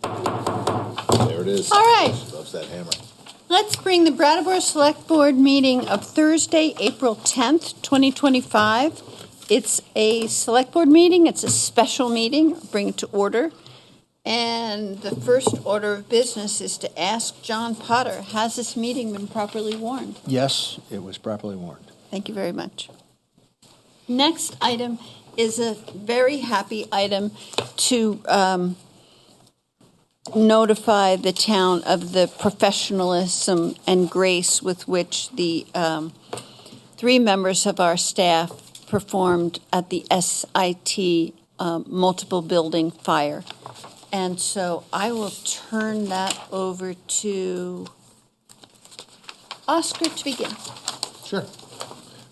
There it is. All right. Loves that hammer. Let's bring the Brattleboro Select Board meeting of Thursday, April 10th, 2025. It's a Select Board meeting. It's a special meeting. I'll bring it to order. And the first order of business is to ask John Potter, has this meeting been properly warned? Yes, it was properly warned. Thank you very much. Next item is a very happy item to notify the town of the professionalism and grace with which the 3 members of our staff performed at the SIT multiple building fire. And so I will turn that over to Oscar to begin. Sure.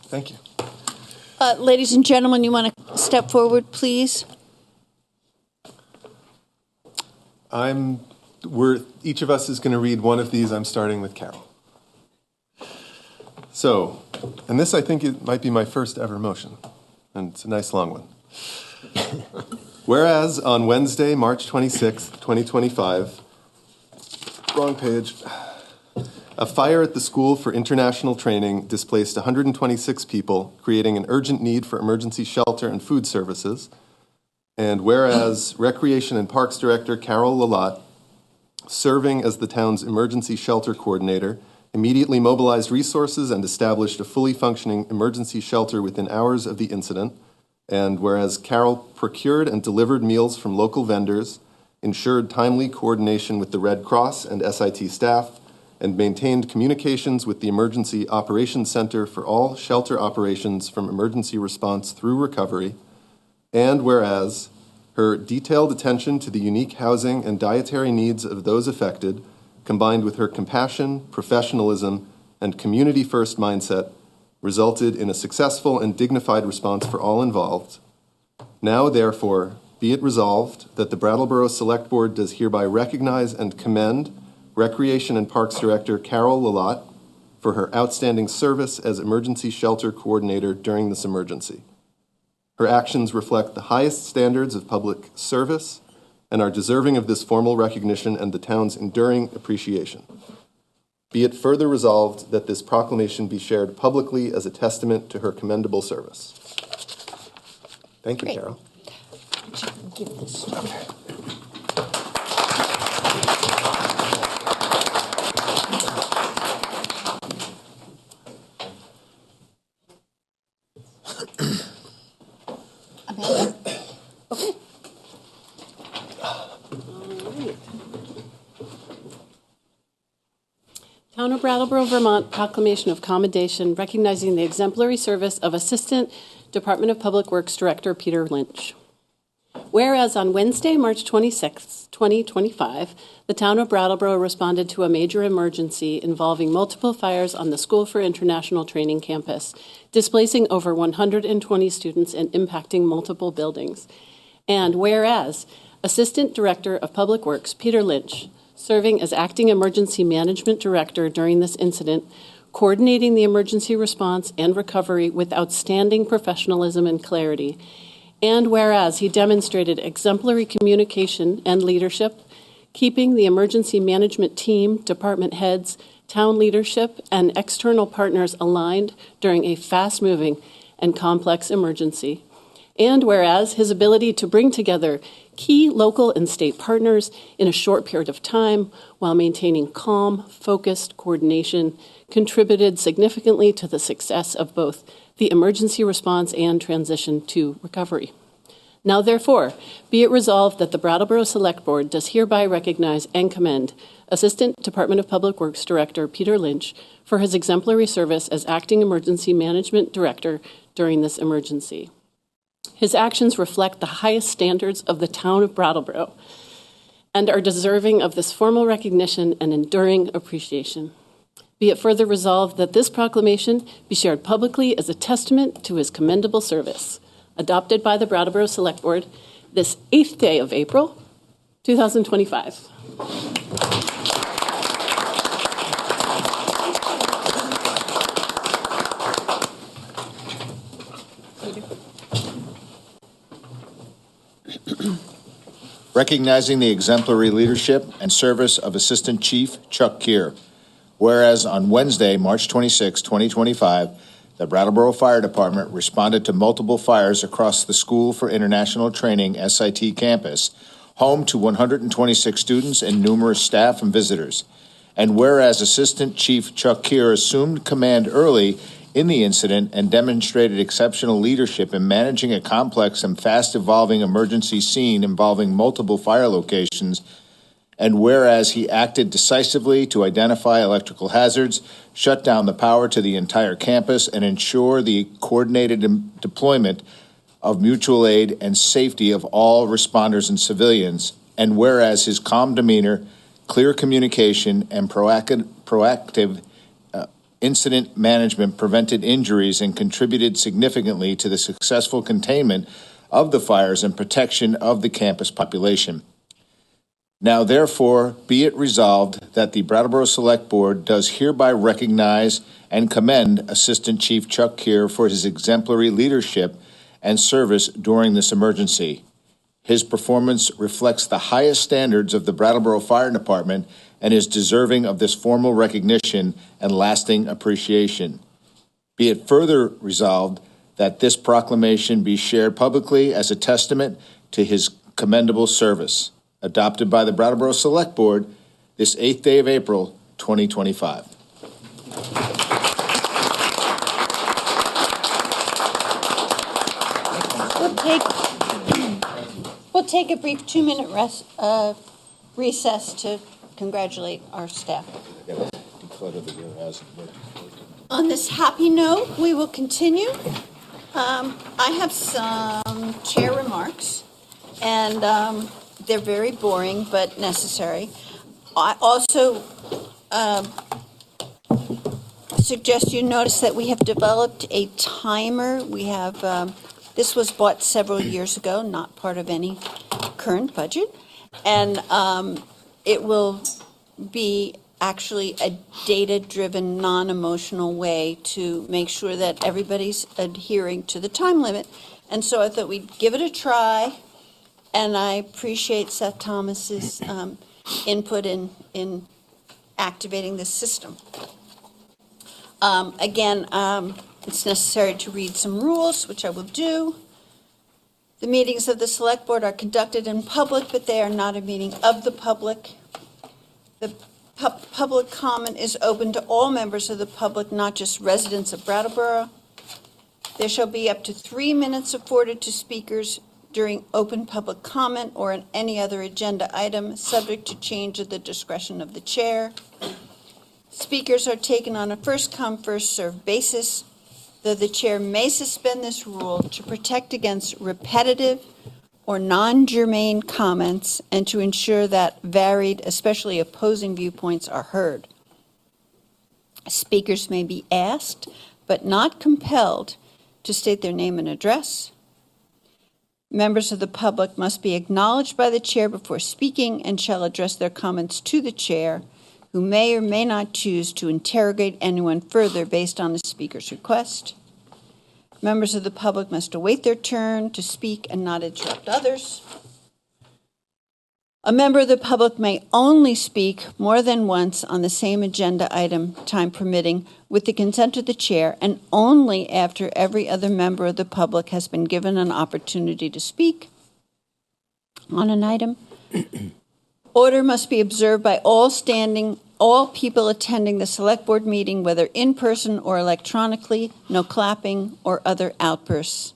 Thank you. Ladies and gentlemen, you want to step forward, please? Each of us is going to read one of these. I'm starting with Carol. So, and this I think it might be my first ever motion, and it's a nice long one. Whereas on Wednesday, March 26th, 2025, wrong page, a fire at the School for International Training displaced 126 people, creating an urgent need for emergency shelter and food services. And whereas Recreation and Parks Director Carol Lalott, serving as the town's emergency shelter coordinator, immediately mobilized resources and established a fully functioning emergency shelter within hours of the incident. And whereas Carol procured and delivered meals from local vendors, ensured timely coordination with the Red Cross and SIT staff, and maintained communications with the Emergency Operations Center for all shelter operations from emergency response through recovery. And whereas her detailed attention to the unique housing and dietary needs of those affected, combined with her compassion, professionalism, and community-first mindset, resulted in a successful and dignified response for all involved. Now, therefore, be it resolved that the Brattleboro Select Board does hereby recognize and commend Recreation and Parks Director Carol Lalott for her outstanding service as Emergency Shelter Coordinator during this emergency. Her actions reflect the highest standards of public service and are deserving of this formal recognition and the town's enduring appreciation. Be it further resolved that this proclamation be shared publicly as a testament to her commendable service. Thank you, Great. Carol. Give this. Amanda? Okay. Town of Brattleboro, Vermont, proclamation of commendation recognizing the exemplary service of Assistant Department of Public Works Director Peter Lynch. Whereas on Wednesday, March 26, 2025, the town of Brattleboro responded to a major emergency involving multiple fires on the School for International Training campus, displacing over 120 students and impacting multiple buildings. And whereas Assistant Director of Public Works Peter Lynch, serving as Acting Emergency Management Director during this incident, coordinating the emergency response and recovery with outstanding professionalism and clarity. And whereas he demonstrated exemplary communication and leadership, keeping the emergency management team, department heads, town leadership, and external partners aligned during a fast-moving and complex emergency. And whereas his ability to bring together key local and state partners in a short period of time while maintaining calm, focused coordination contributed significantly to the success of both the emergency response and transition to recovery. Now, therefore, be it resolved that the Brattleboro Select Board does hereby recognize and commend Assistant Department of Public Works Director Peter Lynch for his exemplary service as Acting Emergency Management Director during this emergency. His actions reflect the highest standards of the town of Brattleboro and are deserving of this formal recognition and enduring appreciation. Be it further resolved that this proclamation be shared publicly as a testament to his commendable service, adopted by the Brattleboro Select Board this 8th day of April, 2025. recognizing the exemplary leadership and service of Assistant Chief Chuck Keir. Whereas on Wednesday, March 26, 2025, the Brattleboro Fire Department responded to multiple fires across the School for International Training SIT campus, home to 126 students and numerous staff and visitors. And whereas Assistant Chief Chuck Keir assumed command early in the incident and demonstrated exceptional leadership in managing a complex and fast-evolving emergency scene involving multiple fire locations, and whereas he acted decisively to identify electrical hazards, shut down the power to the entire campus, and ensure the coordinated deployment of mutual aid and safety of all responders and civilians, and whereas his calm demeanor, clear communication, and proactive incident management prevented injuries and contributed significantly to the successful containment of the fires and protection of the campus population. Now, therefore, be it resolved that the Brattleboro Select Board does hereby recognize and commend Assistant Chief Chuck Keir for his exemplary leadership and service during this emergency. His performance reflects the highest standards of the Brattleboro Fire Department and is deserving of this formal recognition and lasting appreciation. Be it further resolved that this proclamation be shared publicly as a testament to his commendable service. Adopted by the Brattleboro Select Board this 8th day of April, 2025. We'll take a brief 2-minute recess to congratulate our staff. On this happy note, we will continue. I have some chair remarks, and they're very boring but necessary. I also suggest you notice that we have developed a timer. We have this was bought several years ago, not part of any current budget, and it will be actually a data-driven, non-emotional way to make sure that everybody's adhering to the time limit. And so I thought we'd give it a try, and I appreciate Seth Thomas's input in activating this system. Again, it's necessary to read some rules, which I will do. The meetings of the Select Board are conducted in public, but they are not a meeting of the public. The public comment is open to all members of the public, not just residents of Brattleboro. There shall be up to 3 minutes afforded to speakers during open public comment or in any other agenda item, subject to change at the discretion of the chair. Speakers are taken on a first-come, first-served basis, though the chair may suspend this rule to protect against repetitive or non-germane comments and to ensure that varied, especially opposing viewpoints, are heard. Speakers may be asked, but not compelled, to state their name and address. Members of the public must be acknowledged by the chair before speaking and shall address their comments to the chair, who may or may not choose to interrogate anyone further based on the speaker's request. Members of the public must await their turn to speak and not interrupt others. A member of the public may only speak more than once on the same agenda item, time permitting, with the consent of the chair, and only after every other member of the public has been given an opportunity to speak on an item. Order must be observed by all people attending the Select Board meeting, whether in person or electronically. No clapping or other outbursts.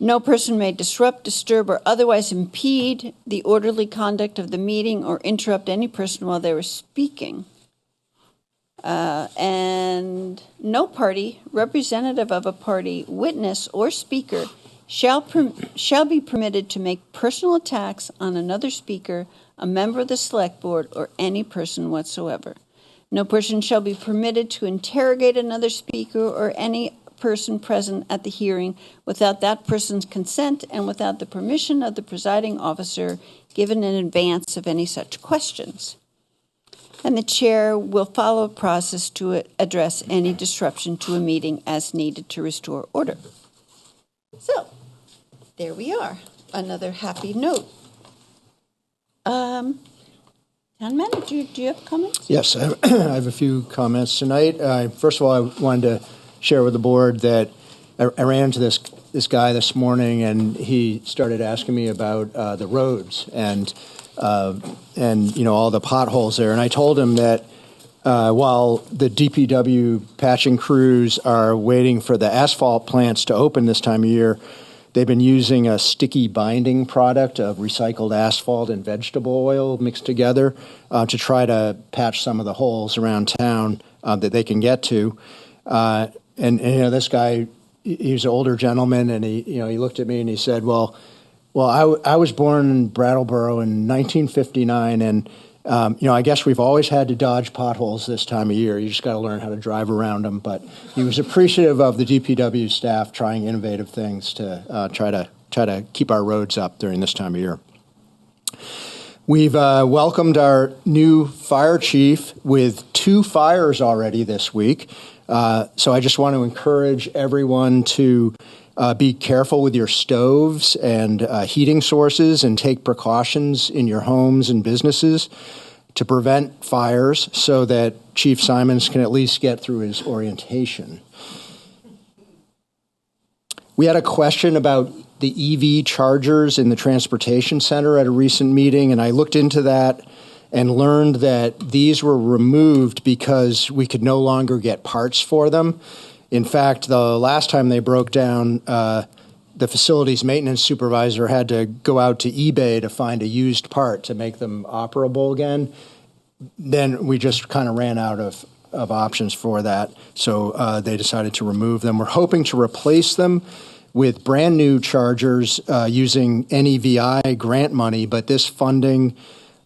No person may disrupt, disturb, or otherwise impede the orderly conduct of the meeting or interrupt any person while they were speaking. And no party, representative of a party, witness, or speaker shall be permitted to make personal attacks on another speaker, a member of the Select Board, or any person whatsoever. No person shall be permitted to interrogate another speaker or any person present at the hearing without that person's consent and without the permission of the presiding officer given in advance of any such questions. And the chair will follow a process to address any disruption to a meeting as needed to restore order. So, there we are. another happy note. Town manager, do you have comments? Yes, I have a few comments tonight. First of all, I wanted to share with the board that I ran into this guy this morning, and he started asking me about the roads and all the potholes there. And I told him that while the DPW patching crews are waiting for the asphalt plants to open this time of year, they've been using a sticky binding product of recycled asphalt and vegetable oil mixed together to try to patch some of the holes around town that they can get to. This guy, he's an older gentleman, and he looked at me and he said, "Well, I was born in Brattleboro in 1959, and I guess we've always had to dodge potholes this time of year. You just got to learn how to drive around them." But he was appreciative of the DPW staff trying innovative things to try to keep our roads up during this time of year. We've welcomed our new fire chief with 2 fires already this week. So I just want to encourage everyone to be careful with your stoves and heating sources, and take precautions in your homes and businesses to prevent fires so that Chief Simons can at least get through his orientation. We had a question about the EV chargers in the transportation center at a recent meeting, and I looked into that and learned that these were removed because we could no longer get parts for them. In fact, the last time they broke down, the facilities maintenance supervisor had to go out to eBay to find a used part to make them operable again. Then we just kind of ran out of options for that, so they decided to remove them. We're hoping to replace them with brand new chargers using NEVI grant money, but this funding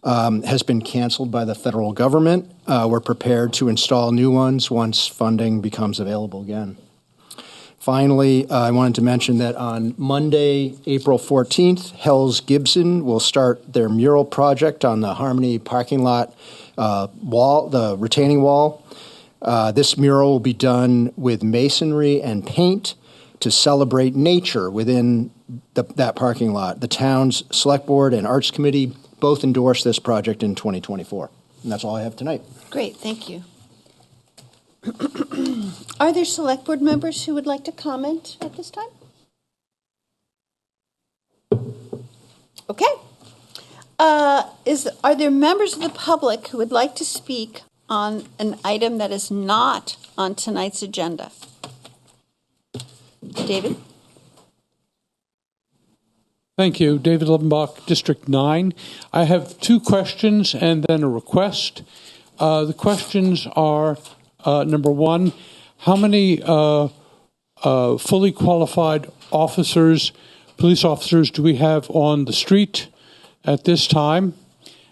has been canceled by the federal government. We're prepared to install new ones once funding becomes available again. Finally, I wanted to mention that on Monday, April 14th, Hell's Gibson will start their mural project on the Harmony parking lot wall, the retaining wall. This mural will be done with masonry and paint to celebrate nature within that parking lot. The town's Select Board and Arts Committee both endorsed this project in 2024. And that's all I have tonight. Great, thank you. Are there Select Board members who would like to comment at this time? Okay. Are there members of the public who would like to speak on an item that is not on tonight's agenda? David? Thank you. David Levenbach, District 9. I have 2 questions and then a request. The questions are, number 1, how many fully qualified officers, police officers, do we have on the street at this time?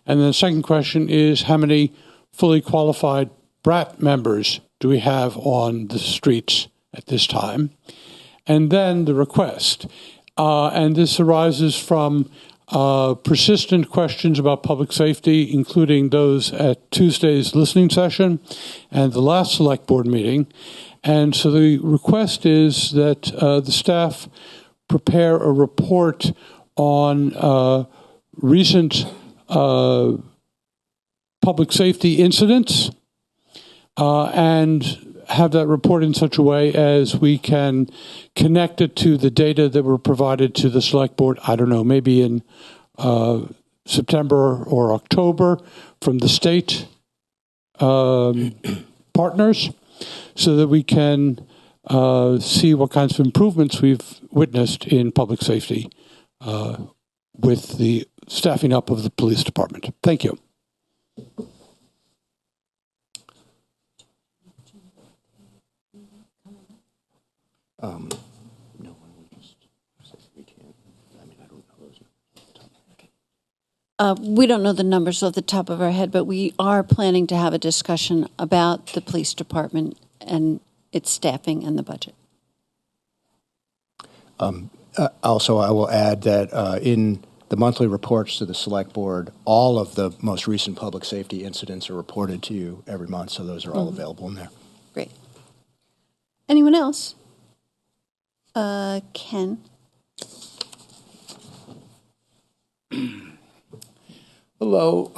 And then the second question is, how many fully qualified BRAT members do we have on the streets at this time? And then the request. And this arises from persistent questions about public safety, including those at Tuesday's listening session and the last Select Board meeting. And so the request is that the staff prepare a report on recent public safety incidents and have that report in such a way as we can connect it to the data that were provided to the Select Board, I don't know, maybe in September or October from the state partners, so that we can see what kinds of improvements we've witnessed in public safety with the staffing up of the police department. Thank you. No, we just said we can't. I mean, I don't know those. We don't know the numbers off the top of our head, but we are planning to have a discussion about the police department and its staffing and the budget. Also, I will add that in the monthly reports to the Select Board, all of the most recent public safety incidents are reported to you every month, so those are all available in there. Great. Anyone else? Ken? Hello.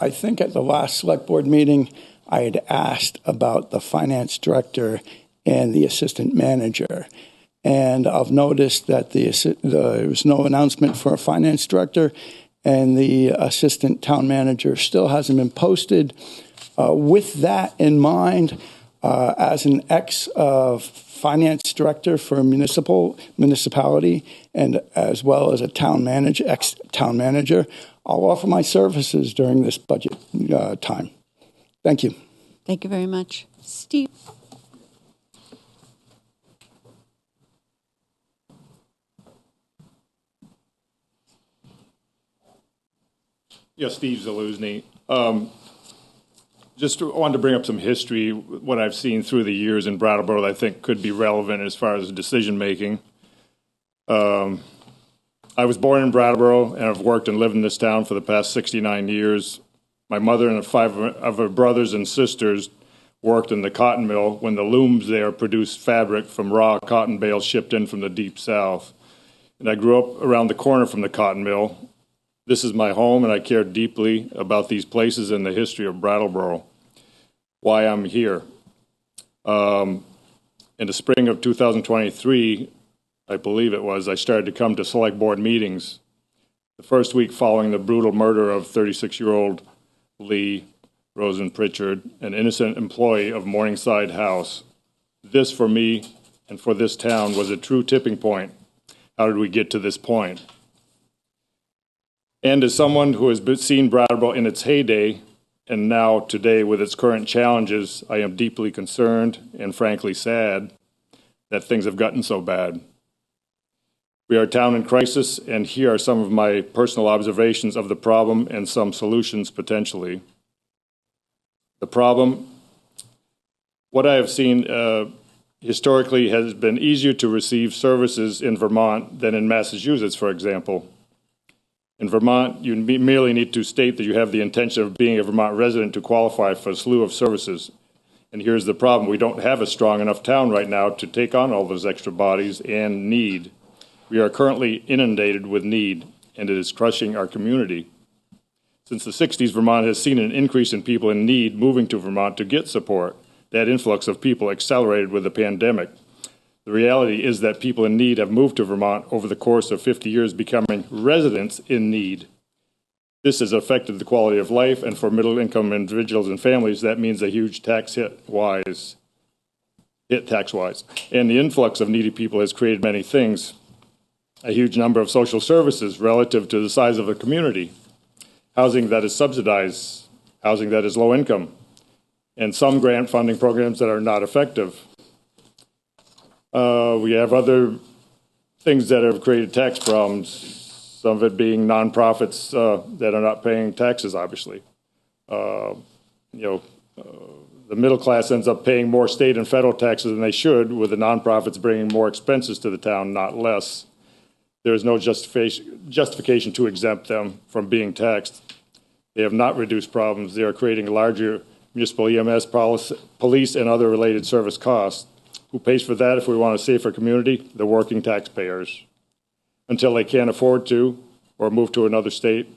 I think at the last select board meeting, I had asked about the finance director and the assistant manager. And I've noticed that there was no announcement for a finance director, and the assistant town manager still hasn't been posted. With that in mind, as an ex-finance director for a municipality, and as well as a ex-town manager, I'll offer my services during this budget time. Thank you. Thank you very much. Steve? Yeah, Steve Zaluzny. Just wanted to bring up some history, what I've seen through the years in Brattleboro that I think could be relevant as far as decision-making. I was born in Brattleboro, and I've worked and lived in this town for the past 69 years. My mother and 5 of her brothers and sisters worked in the cotton mill when the looms there produced fabric from raw cotton bales shipped in from the deep south. And I grew up around the corner from the cotton mill. This is my home, and I care deeply about these places and the history of Brattleboro, why I'm here. In the spring of 2023, I believe it was, I started to come to select board meetings. The first week following the brutal murder of 36-year-old Lee Rosen Pritchard, an innocent employee of Morningside House. This, for me and for this town, was a true tipping point. How did we get to this point? And as someone who has seen Brattleboro in its heyday and now today with its current challenges, I am deeply concerned and frankly sad that things have gotten so bad. We are a town in crisis, and here are some of my personal observations of the problem and some solutions potentially. The problem, what I have seen historically has been easier to receive services in Vermont than in Massachusetts, for example. In Vermont, you merely need to state that you have the intention of being a Vermont resident to qualify for a slew of services. And here's the problem. We don't have a strong enough town right now to take on all those extra bodies and need. We are currently inundated with need, and it is crushing our community. Since the 60s, Vermont has seen an increase in people in need moving to Vermont to get support. That influx of people accelerated with the pandemic. The reality is that people in need have moved to Vermont over the course of 50 years, becoming residents in need. This has affected the quality of life, and for middle-income individuals and families, that means a huge tax hit tax-wise. And the influx of needy people has created many things. A huge number of social services relative to the size of the community, housing that is subsidized, housing that is low income, and some grant funding programs that are not effective. We have other things that have created tax problems, some of it being nonprofits that are not paying taxes, obviously. The middle class ends up paying more state and federal taxes than they should, with the nonprofits bringing more expenses to the town, not less. There is no justification to exempt them from being taxed. They have not reduced problems. They are creating larger municipal EMS, police, and other related service costs. Who pays for that if we want a safer community? The working taxpayers. Until they can't afford to or move to another state.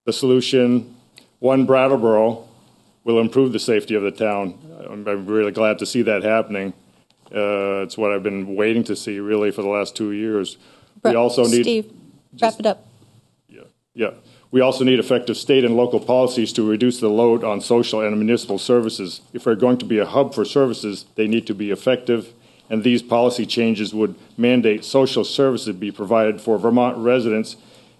The solution, one Brattleboro, will improve the safety of the town. I'm really glad to see that happening. It's what I've been waiting to see, really, for the last 2 years. We also need... Steve, wrap it up. Yeah. We also need effective state and local policies to reduce the load on social and municipal services. If we're going to be a hub for services, they need to be effective, and these policy changes would mandate social services be provided for Vermont residents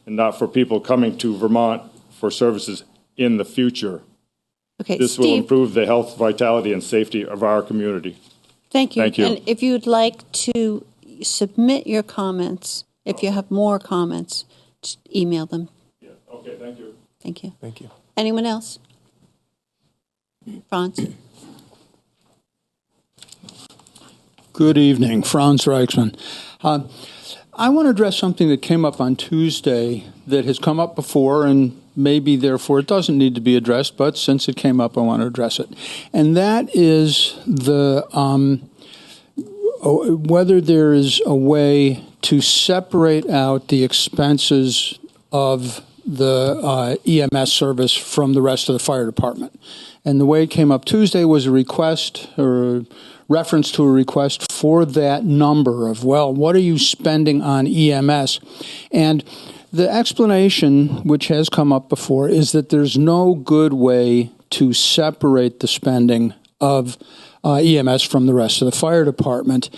and not for people coming to Vermont for services in the future. Okay, This Steve, will improve the health, vitality, and safety of our community. Thank you. Thank you. And if you'd like to submit your comments, if you have more comments, just email them. Yeah. Okay, thank you. Thank you. Thank you. Anyone else? Franz? Good evening, Franz Reichsman. I want to address something that came up on Tuesday that has come up before and maybe therefore it doesn't need to be addressed, but since it came up, I want to address it. And that is the whether there is a way to separate out the expenses of the EMS service from the rest of the fire department. And the way it came up Tuesday was a request or a reference to a request for that number of, well, what are you spending on EMS? And the explanation, which has come up before, is that there's no good way to separate the spending of EMS from the rest of the fire department.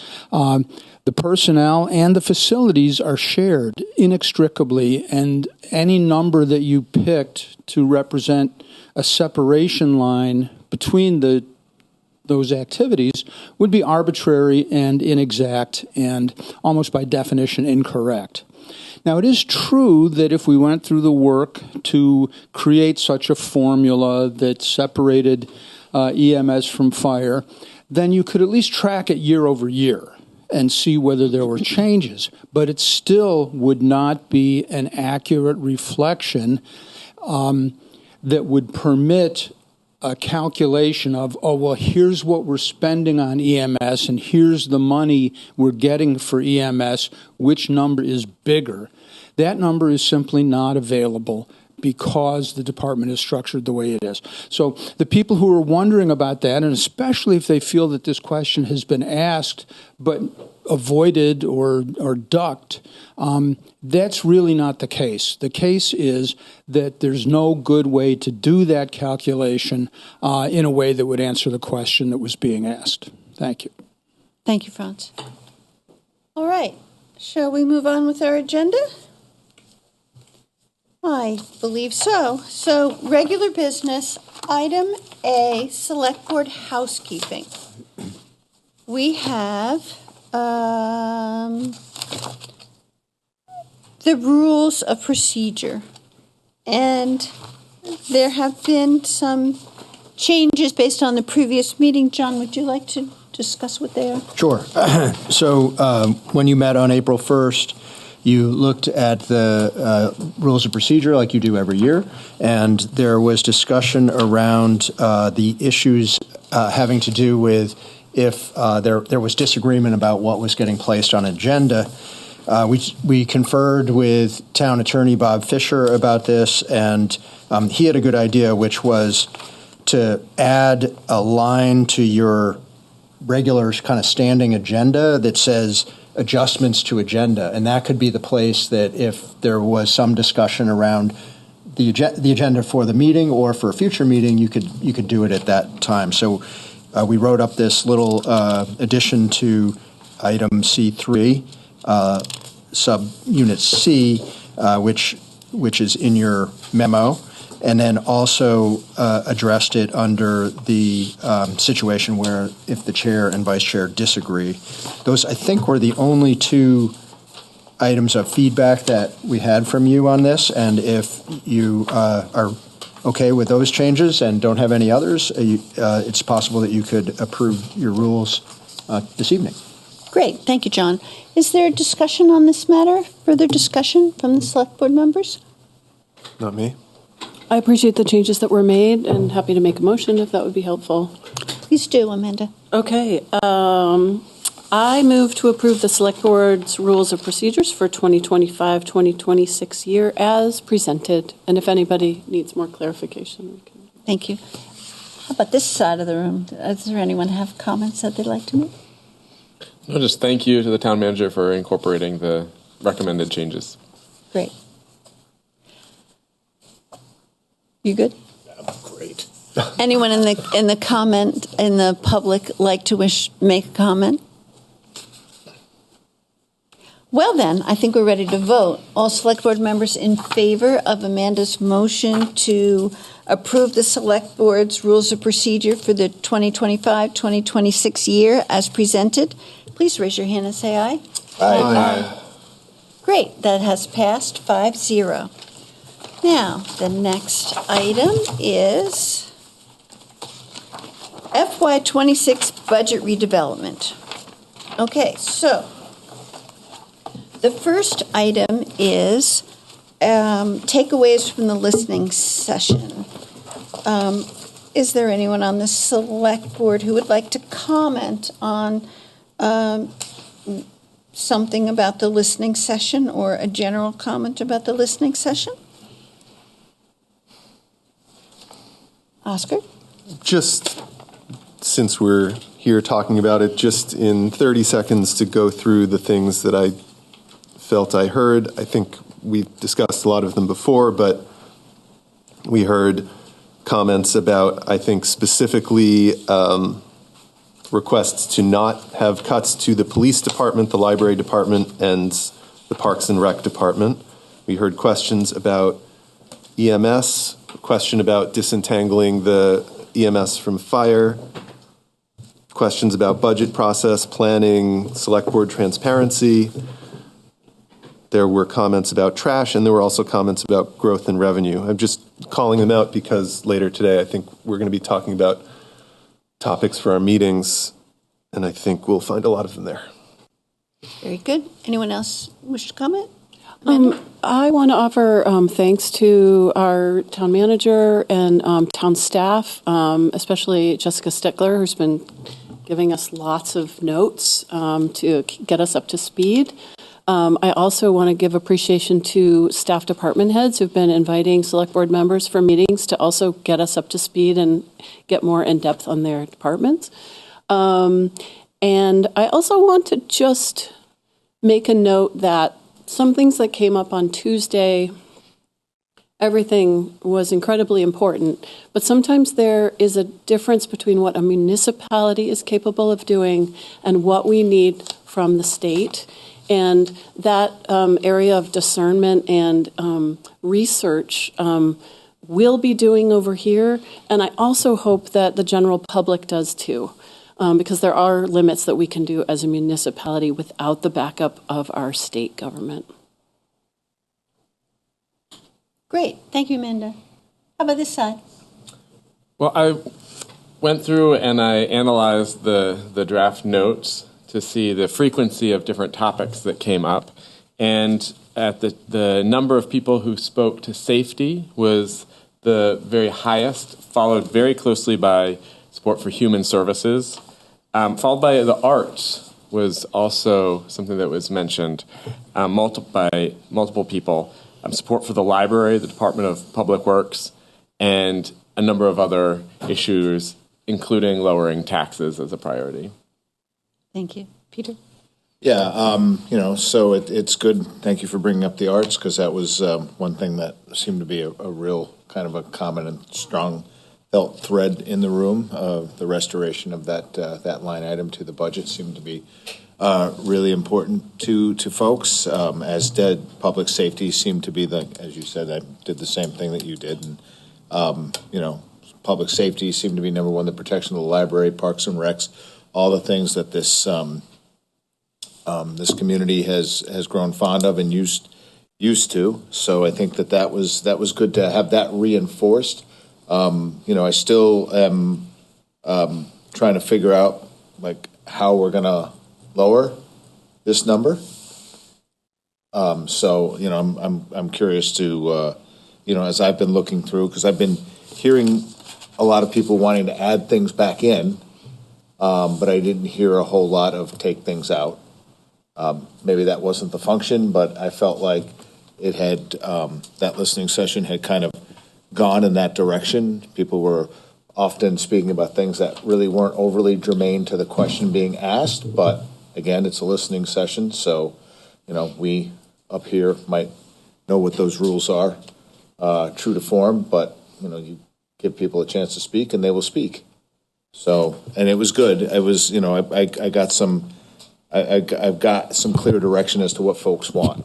The personnel and the facilities are shared inextricably, and any number that you picked to represent a separation line between those activities would be arbitrary and inexact and almost by definition incorrect. Now, it is true that if we went through the work to create such a formula that separated EMS from fire, then you could at least track it year over year and see whether there were changes. But it still would not be an accurate reflection that would permit a calculation of, oh, well, here's what we're spending on EMS and here's the money we're getting for EMS, which number is bigger. That number is simply not available because the department is structured the way it is. So the people who are wondering about that, and especially if they feel that this question has been asked but avoided or ducked, that's really not the case. The case is that there's no good way to do that calculation in a way that would answer the question that was being asked. Thank you. Thank you, Franz. All right. Shall we move on with our agenda? I believe so. So, regular business, item A, Select Board Housekeeping. We have the rules of procedure. And there have been some changes based on the previous meeting. John, would you like to discuss what they are? Sure. So when you met on April 1st, you looked at the rules of procedure like you do every year, and there was discussion around the issues having to do with if there was disagreement about what was getting placed on agenda. We conferred with Town Attorney Bob Fisher about this, and he had a good idea, which was to add a line to your regular kind of standing agenda that says adjustments to agenda, and that could be the place that if there was some discussion around the agenda for the meeting or for a future meeting, you could do it at that time. So we wrote up this little addition to item C3, subunit C, which is in your memo, and then also addressed it under the situation where if the chair and vice chair disagree. Those, I think, were the only two items of feedback that we had from you on this, and if you are okay with those changes and don't have any others, it's possible that you could approve your rules this evening. Great. Thank you, John. Is there a discussion on this matter? Further discussion from the Select Board members? Not me. I appreciate the changes that were made and happy to make a motion if that would be helpful. Please do, Amanda. Okay. I move to approve the Select Board's rules of procedures for 2025-2026 year as presented. And if anybody needs more clarification, we can. Thank you. How about this side of the room? Does there anyone have comments that they'd like to make? No, just thank you to the town manager for incorporating the recommended changes. Great. You good? Great. Anyone in the public like to make a comment? Well then, I think we're ready to vote. All Select Board members in favor of Amanda's motion to approve the Select Board's rules of procedure for the 2025-2026 year as presented, please raise your hand and say aye. Aye. Great, that has passed 5-0. Now, the next item is FY26 budget redevelopment. Okay, so the first item is takeaways from the listening session. Is there anyone on the Select Board who would like to comment on something about the listening session or a general comment about the listening session? Oscar? Just since we're here talking about it, just in 30 seconds to go through the things that I felt I heard. I think we've discussed a lot of them before, but we heard comments about, I think specifically, requests to not have cuts to the police department, the library department, and the Parks and Rec department. We heard questions about EMS, a question about disentangling the EMS from fire, questions about budget process, planning, select board transparency. There were comments about trash, and there were also comments about growth and revenue. I'm just calling them out because later today I think we're going to be talking about topics for our meetings, and I think we'll find a lot of them there. Very good. Anyone else wish to comment? I want to offer thanks to our town manager and town staff, especially Jessica Stickler, who's been giving us lots of notes to get us up to speed. I also want to give appreciation to staff department heads who've been inviting select board members for meetings to also get us up to speed and get more in depth on their departments. And I also want to just make a note that some things that came up on Tuesday, everything was incredibly important, but sometimes there is a difference between what a municipality is capable of doing and what we need from the state. And that area of discernment and research we'll be doing over here. And I also hope that the general public does too, because there are limits that we can do as a municipality without the backup of our state government. Great. Thank you, Amanda. How about this side? Well, I went through and I analyzed the draft notes to see the frequency of different topics that came up. And at the number of people who spoke to safety was the very highest, followed very closely by support for human services, followed by the arts was also something that was mentioned by multiple people. Support for the library, the Department of Public Works, and a number of other issues, including lowering taxes as a priority. Thank you. Peter? Yeah, so it's good. Thank you for bringing up the arts, because that was one thing that seemed to be a real kind of a common and strong felt thread in the room. The restoration of that line item to the budget seemed to be really important to folks, as did public safety seemed to be as you said, I did the same thing that you did. And, public safety seemed to be number one, the protection of the library, parks and recs, all the things that this community has grown fond of and used to. So I think that was good to have that reinforced. I still am trying to figure out how we're going to lower this number. I'm curious to as I've been looking through, because I've been hearing a lot of people wanting to add things back in, but I didn't hear a whole lot of take things out. Maybe that wasn't the function, but I felt like it had that listening session had kind of gone in that direction. People were often speaking about things that really weren't overly germane to the question being asked, but again, it's a listening session, so we up here might know what those rules are, true to form, but you give people a chance to speak and they will speak. So, and it was good. It was, I've got some clear direction as to what folks want.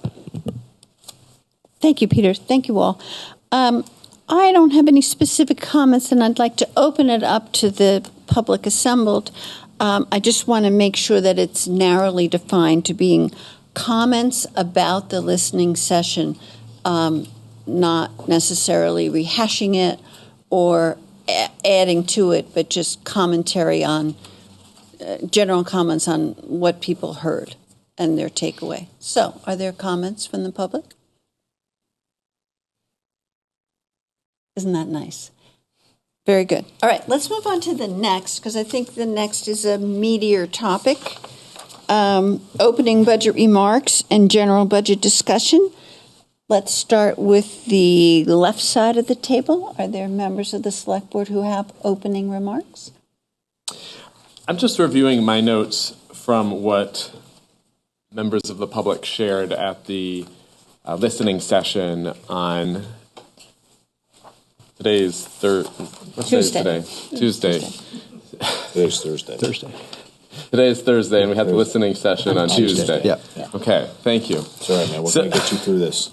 Thank you, Peter. Thank you all. I don't have any specific comments, and I'd like to open it up to the public assembled. I just want to make sure that it's narrowly defined to being comments about the listening session, not necessarily rehashing it or adding to it, but just commentary on, general comments on what people heard and their takeaway. So, are there comments from the public? Isn't that nice? Very good. All right, let's move on to the next, because I think the next is a meatier topic. opening budget remarks and general budget discussion. Let's start with the left side of the table. Are there members of the Select Board who have opening remarks? I'm just reviewing my notes from what members of the public shared at the listening session on today's what's Tuesday. Today? Tuesday. Today's Thursday. Today is Thursday, and we had the listening session on Tuesday. Yeah. Okay, thank you. Sorry, man. We're going to get you through this.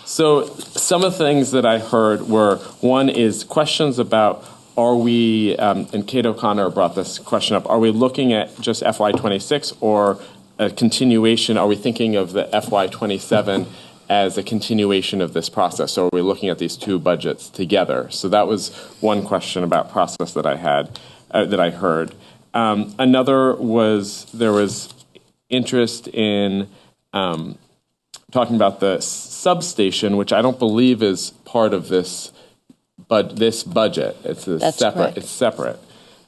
So some of the things that I heard were, one is questions about, are we, and Kate O'Connor brought this question up, are we looking at just FY26 or a continuation? Are we thinking of the FY27 as a continuation of this process? So are we looking at these two budgets together? So that was one question about process that I had, that I heard. Another was, there was interest in talking about the substation, which I don't believe is part of this budget. It's separate. Correct. It's separate.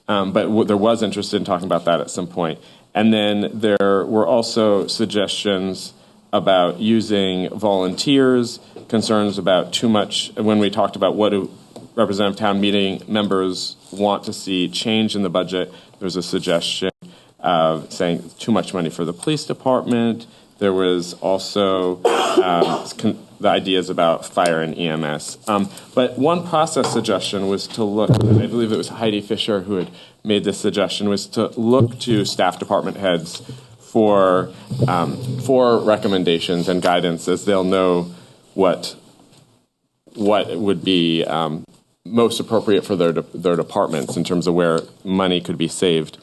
But there was interest in talking about that at some point. And then there were also suggestions about using volunteers, concerns about too much, when we talked about what do representative town meeting members want to see change in the budget. There was a suggestion of saying too much money for the police department. There was also the ideas about fire and EMS. But one process suggestion was to look, I believe it was Heidi Fisher who had made this suggestion, was to look to staff department heads for recommendations and guidance, as they'll know what would be most appropriate for their departments in terms of where money could be saved.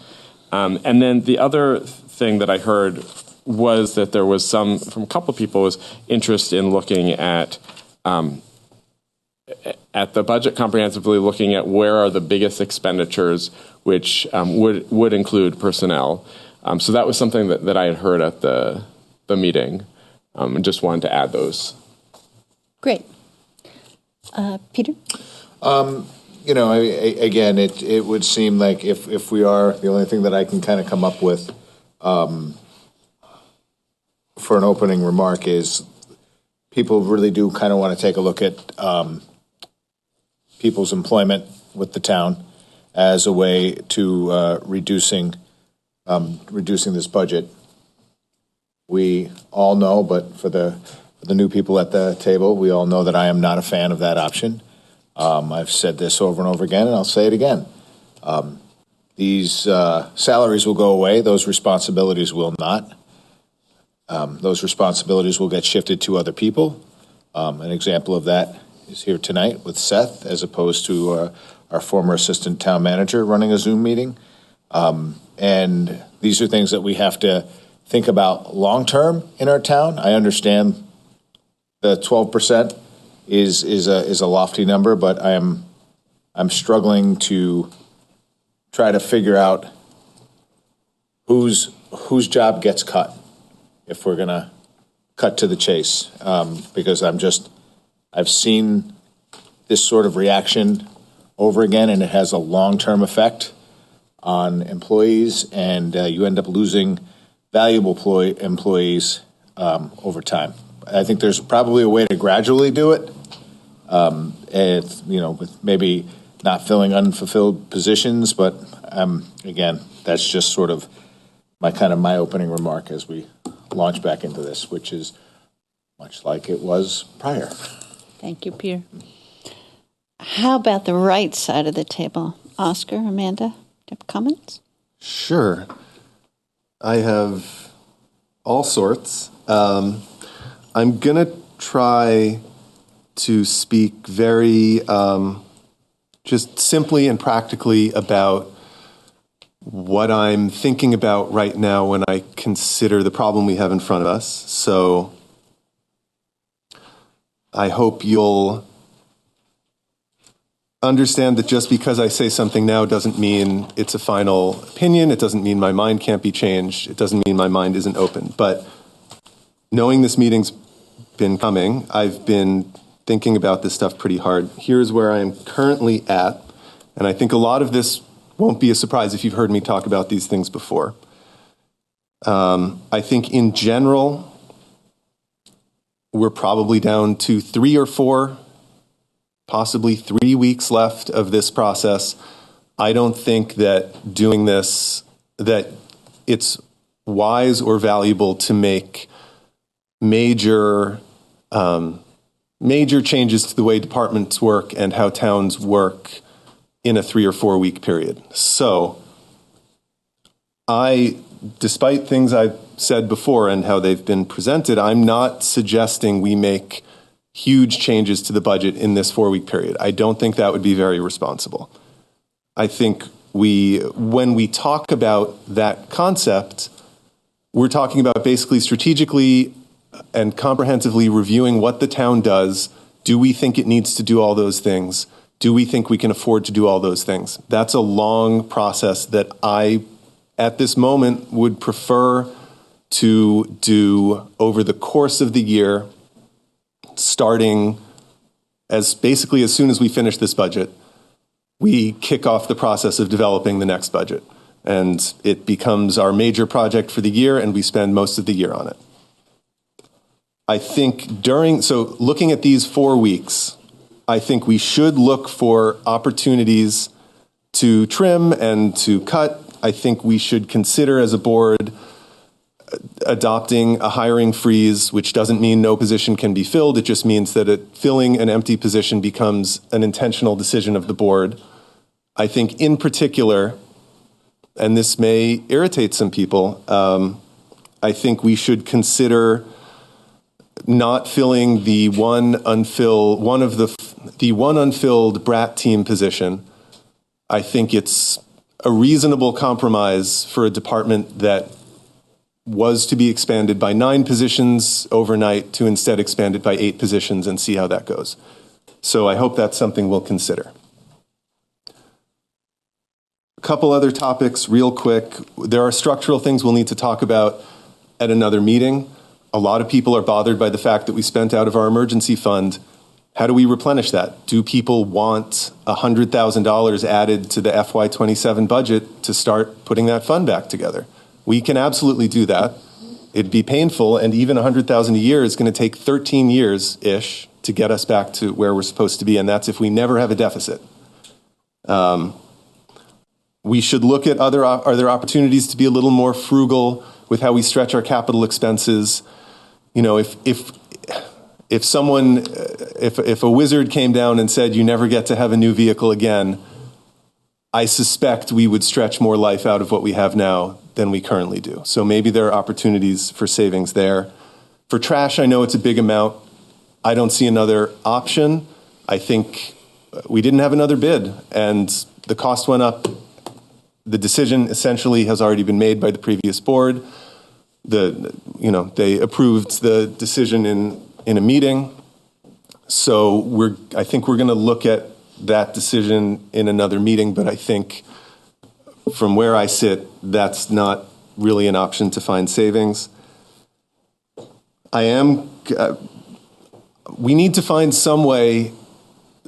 And then the other thing that I heard was that there was from a couple of people, was interest in looking at the budget comprehensively, looking at where are the biggest expenditures, which would include personnel. So that was something that I had heard at the meeting, and just wanted to add those. Great. Peter? Again, it would seem like if we are, the only thing that I can kind of come up with for an opening remark is people really do kind of want to take a look at people's employment with the town as a way to reducing this budget. We all know, but for the new people at the table, we all know that I am not a fan of that option. I've said this over and over again, and I'll say it again. These salaries will go away. Those responsibilities will not. Those responsibilities will get shifted to other people. An example of that is here tonight with Seth, as opposed to our former assistant town manager running a Zoom meeting. And these are things that we have to think about long-term in our town. I understand the 12% is a lofty number, but I'm struggling to try to figure out whose job gets cut if we're gonna cut to the chase, because I've seen this sort of reaction over again, and it has a long-term effect on employees, and you end up losing valuable employees over time. I think there's probably a way to gradually do it, with maybe not filling unfulfilled positions, but again, that's just sort of my opening remark as we launch back into this, which is much like it was prior. Thank you, Peter. How about the right side of the table? Oscar, Amanda, do you have comments? Sure. I have all sorts. I'm going to try to speak very just simply and practically about what I'm thinking about right now when I consider the problem we have in front of us. So I hope you'll understand that just because I say something now doesn't mean it's a final opinion. It doesn't mean my mind can't be changed. It doesn't mean my mind isn't open. But knowing this meeting's been coming, I've been thinking about this stuff pretty hard. Here's where I am currently at, and I think a lot of this won't be a surprise if you've heard me talk about these things before. I think in general, we're probably down to 3 or 4, possibly 3 weeks left of this process. I don't think that doing this, that it's wise or valuable to make major changes to the way departments work and how towns work in a 3 or 4 week period. So despite things I've said before and how they've been presented, I'm not suggesting we make huge changes to the budget in this 4 week period. I don't think that would be very responsible. I think when we talk about that concept, we're talking about basically strategically and comprehensively reviewing what the town does. Do we think it needs to do all those things? Do we think we can afford to do all those things? That's a long process that I, at this moment, would prefer to do over the course of the year, starting basically as soon as we finish this budget, we kick off the process of developing the next budget. And it becomes our major project for the year, and we spend most of the year on it. I think looking at these 4 weeks, I think we should look for opportunities to trim and to cut. I think we should consider as a board adopting a hiring freeze, which doesn't mean no position can be filled. It just means that filling an empty position becomes an intentional decision of the board. I think in particular, and this may irritate some people, I think we should consider not filling the one unfilled Brat team position. I think it's a reasonable compromise for a department that was to be expanded by 9 positions overnight to instead expand it by 8 positions and see how that goes. So I hope that's something we'll consider. A couple other topics real quick. There are structural things we'll need to talk about at another meeting. A lot of people are bothered by the fact that we spent out of our emergency fund. How do we replenish that? Do people want $100,000 added to the FY27 budget to start putting that fund back together? We can absolutely do that. It'd be painful, and even $100,000 a year is going to take 13 years-ish to get us back to where we're supposed to be, and that's if we never have a deficit. We should look at are there opportunities to be a little more frugal with how we stretch our capital expenses? You know, if a wizard came down and said you never get to have a new vehicle again, I suspect we would stretch more life out of what we have now than we currently do. So maybe there are opportunities for savings there. For trash, I know it's a big amount. I don't see another option. I think we didn't have another bid, and the cost went up. The decision essentially has already been made by the previous board. They approved the decision in a meeting. So I think we're going to look at that decision in another meeting, but I think from where I sit, that's not really an option to find savings. We need to find some way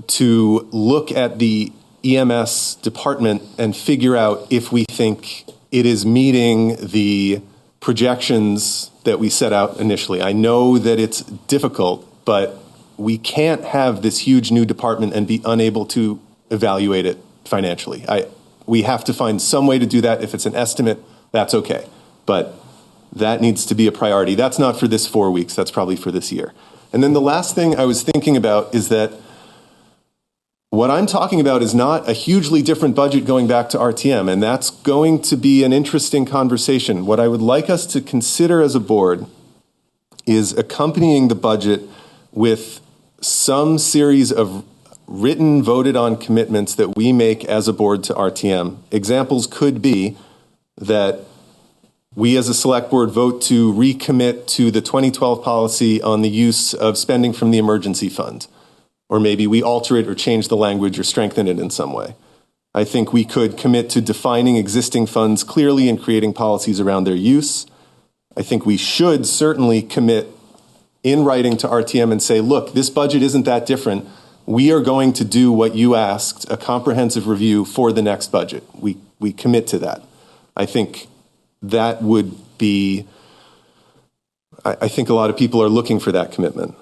to look at the EMS department and figure out if we think it is meeting the projections that we set out initially. I know that it's difficult, but we can't have this huge new department and be unable to evaluate it financially. We have to find some way to do that. If it's an estimate, that's okay. But that needs to be a priority. That's not for this 4 weeks. That's probably for this year. And then the last thing I was thinking about is that what I'm talking about is not a hugely different budget going back to RTM, and that's going to be an interesting conversation. What I would like us to consider as a board is accompanying the budget with some series of written, voted on commitments that we make as a board to RTM. Examples could be that we as a select board vote to recommit to the 2012 policy on the use of spending from the emergency fund. Or maybe we alter it or change the language or strengthen it in some way. I think we could commit to defining existing funds clearly and creating policies around their use. I think we should certainly commit in writing to RTM and say, look, this budget isn't that different. We are going to do what you asked, a comprehensive review for the next budget. We commit to that. I think that would be, I think a lot of people are looking for that commitment.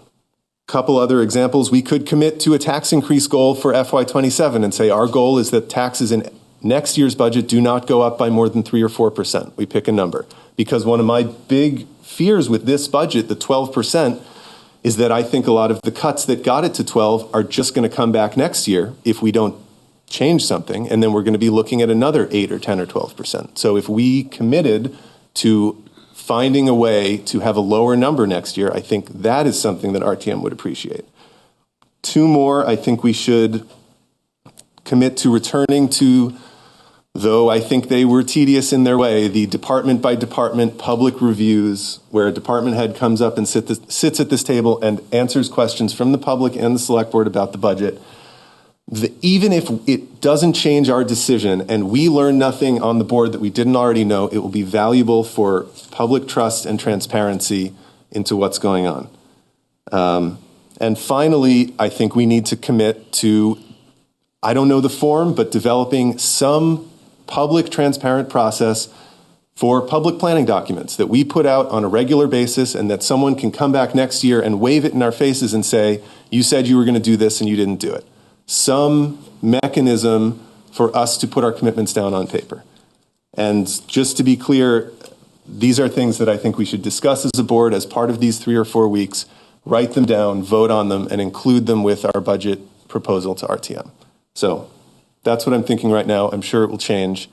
Couple other examples, we could commit to a tax increase goal for FY27 and say our goal is that taxes in next year's budget do not go up by more than 3 or 4%. We pick a number. Because one of my big fears with this budget, the 12%, is that I think a lot of the cuts that got it to 12 are just going to come back next year if we don't change something, and then we're going to be looking at another 8 or 10 or 12%. So if we committed to finding a way to have a lower number next year, I think that is something that RTM would appreciate. 2 more, I think we should commit to returning to, though I think they were tedious in their way, the department by department public reviews where a department head comes up and sits at this table and answers questions from the public and the select board about the budget. Even if it doesn't change our decision and we learn nothing on the board that we didn't already know, it will be valuable for public trust and transparency into what's going on. And finally, I think we need to commit to, I don't know the form, but developing some public transparent process for public planning documents that we put out on a regular basis and that someone can come back next year and wave it in our faces and say, you said you were going to do this and you didn't do it. Some mechanism for us to put our commitments down on paper. And just to be clear, these are things that I think we should discuss as a board as part of these 3 or 4 weeks, write them down, vote on them, and include them with our budget proposal to RTM. So that's what I'm thinking right now. I'm sure it will change,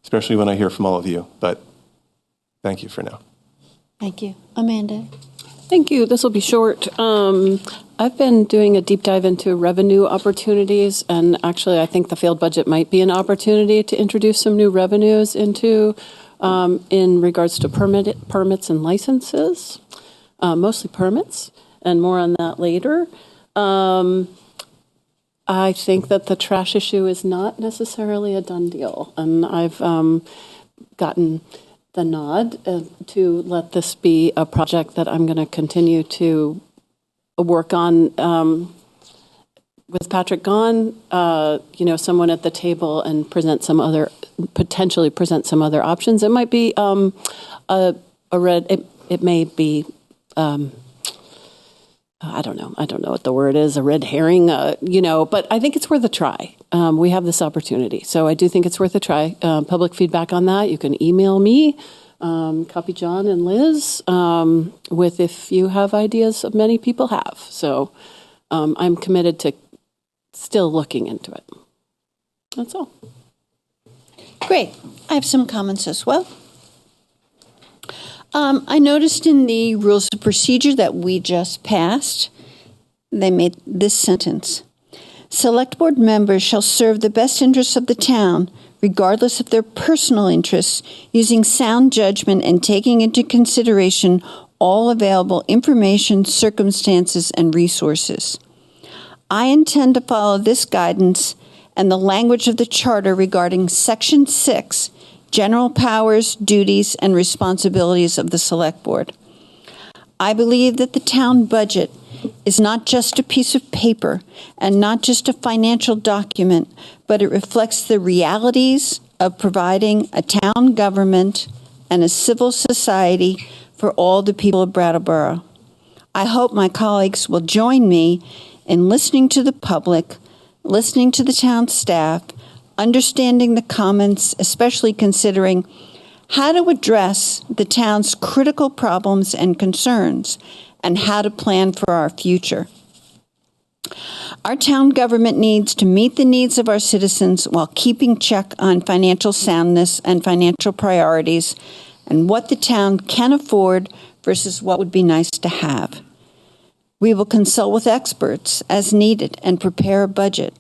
especially when I hear from all of you, but thank you for now. Thank you. Amanda? Thank you. This will be short. I've been doing a deep dive into revenue opportunities, and actually I think the failed budget might be an opportunity to introduce some new revenues into in regards to permits and licenses, mostly permits, and more on that later. I think that the trash issue is not necessarily a done deal, and I've gotten the nod to let this be a project that I'm going to continue to work on with Patrick gone, someone at the table and potentially present some other options. It might be it may be, I don't know what the word is, a red herring, but I think it's worth a try. We have this opportunity. So I do think it's worth a try. Public feedback on that, you can email me, copy John and Liz, with if you have ideas, many people have. So I'm committed to still looking into it. That's all. Great. I have some comments as well. I noticed in the rules of procedure that we just passed, they made this sentence. Select board members shall serve the best interests of the town, regardless of their personal interests, using sound judgment and taking into consideration all available information, circumstances, and resources. I intend to follow this guidance and the language of the charter regarding Section 6, general powers, duties, and responsibilities of the Select Board. I believe that the town budget is not just a piece of paper and not just a financial document, but it reflects the realities of providing a town government and a civil society for all the people of Brattleboro. I hope my colleagues will join me in listening to the public, listening to the town staff, understanding the comments, especially considering how to address the town's critical problems and concerns, and how to plan for our future. Our town government needs to meet the needs of our citizens while keeping check on financial soundness and financial priorities and what the town can afford versus what would be nice to have. We will consult with experts as needed and prepare a budget.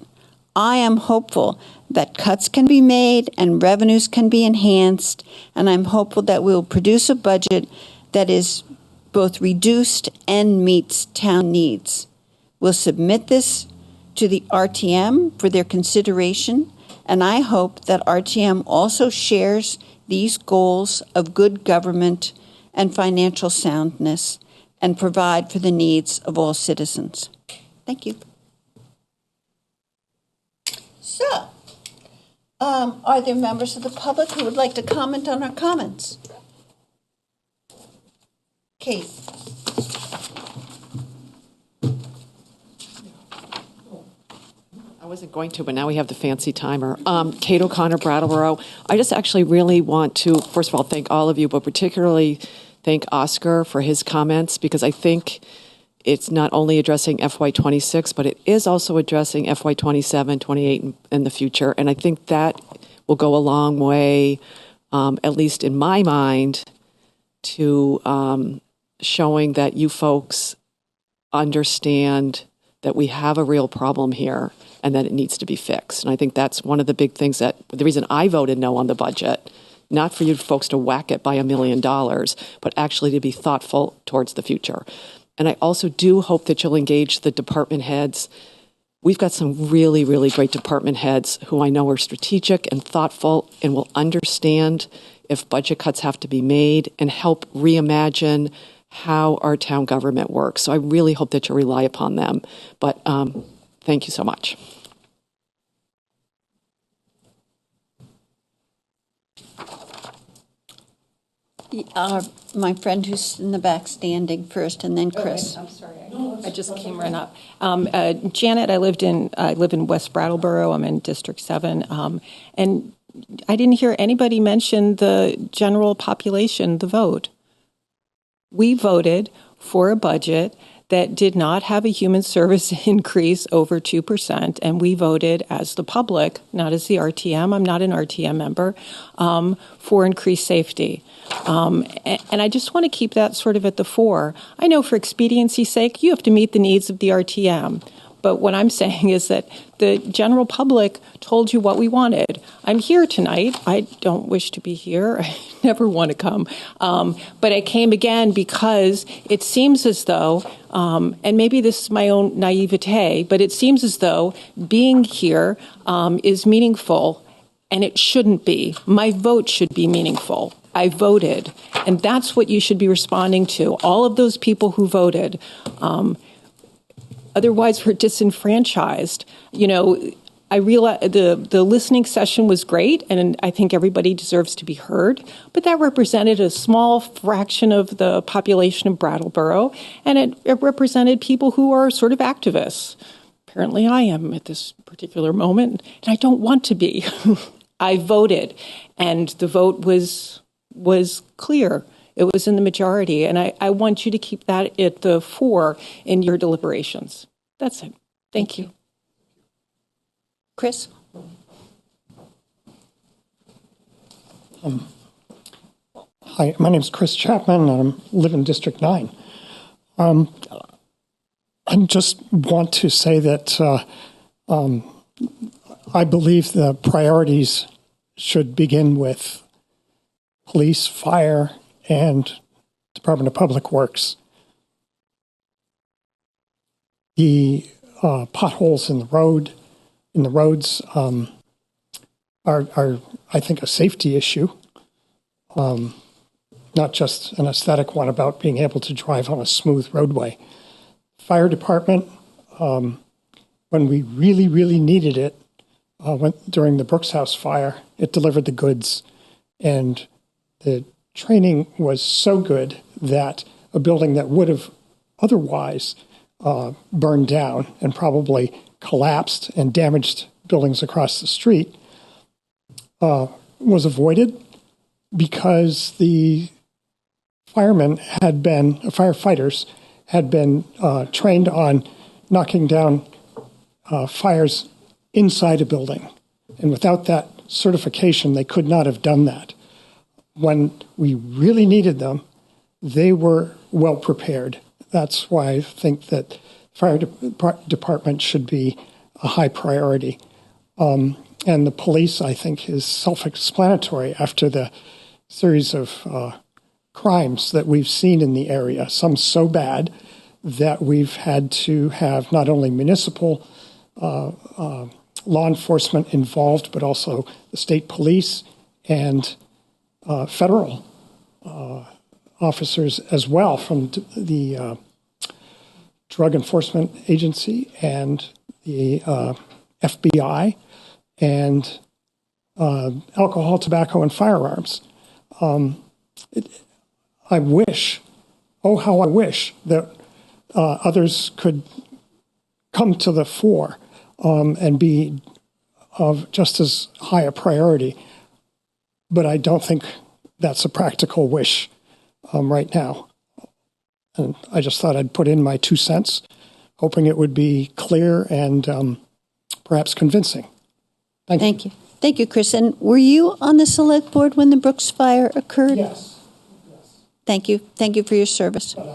I am hopeful that cuts can be made and revenues can be enhanced, and I'm hopeful that we will produce a budget that is both reduced and meets town needs. We'll submit this to the RTM for their consideration, and I hope that RTM also shares these goals of good government and financial soundness and provide for the needs of all citizens. Thank you. So, are there members of the public who would like to comment on our comments? Kate. I wasn't going to, but now we have the fancy timer. Kate O'Connor, Brattleboro. I just actually really want to, first of all, thank all of you, but particularly thank Oscar for his comments, because I think it's not only addressing FY26, but it is also addressing FY27, 28, and the future. And I think that will go a long way, at least in my mind, to showing that you folks understand that we have a real problem here and that it needs to be fixed. And I think that's one of the big things that, the reason I voted no on the budget, not for you folks to whack it by $1 million, but actually to be thoughtful towards the future. And I also do hope that you'll engage the department heads. We've got some really, really great department heads who I know are strategic and thoughtful and will understand if budget cuts have to be made and help reimagine how our town government works. So I really hope that you rely upon them. But thank you so much. My friend who's in the back standing first, and then Chris. I'm sorry, I just came right up. Janet, I live in West Brattleboro. I'm in District 7, and I didn't hear anybody mention the general population, the vote. We voted for a budget that did not have a human service increase over 2%, and we voted as the public, not as the RTM, I'm not an RTM member, for increased safety. And I just want to keep that sort of at the fore. I know for expediency's sake, you have to meet the needs of the RTM. But what I'm saying is that the general public told you what we wanted. I'm here tonight. I don't wish to be here. I never want to come. But I came again because it seems as though, and maybe this is my own naivete, but it seems as though being here is meaningful, and it shouldn't be. My vote should be meaningful. I voted, and that's what you should be responding to. All of those people who voted. Otherwise, we're disenfranchised. You know, I realize the listening session was great, and I think everybody deserves to be heard. But that represented a small fraction of the population of Brattleboro, and it represented people who are sort of activists. Apparently, I am at this particular moment, and I don't want to be. I voted, and the vote was clear. It was in the majority, and I want you to keep that at the fore in your deliberations. That's it. Thank you. Chris? Hi, my name is Chris Chapman, and I live in District 9. I just want to say that I believe the priorities should begin with police, fire, and Department of Public Works. The potholes in the roads are, I think, a safety issue, not just an aesthetic one about being able to drive on a smooth roadway. Fire department, when we really, really needed it, during the Brooks House fire, it delivered the goods, and the training was so good that a building that would have otherwise burned down and probably collapsed and damaged buildings across the street was avoided because the firefighters had been trained on knocking down fires inside a building. And without that certification, they could not have done that. When we really needed them, they were well prepared. That's why I think that fire department should be a high priority. And the police, I think, is self-explanatory after the series of crimes that we've seen in the area, some so bad that we've had to have not only municipal law enforcement involved, but also the state police and federal officers as well from the Drug Enforcement Agency and the FBI and alcohol, tobacco, and firearms. I wish oh, how I wish that others could come to the fore and be of just as high a priority. But I don't think that's a practical wish right now. And I just thought I'd put in my 2 cents, hoping it would be clear and perhaps convincing. Thank you. Thank you, Chris. And were you on the select board when the Brooks fire occurred? Yes. Thank you. Thank you for your service. But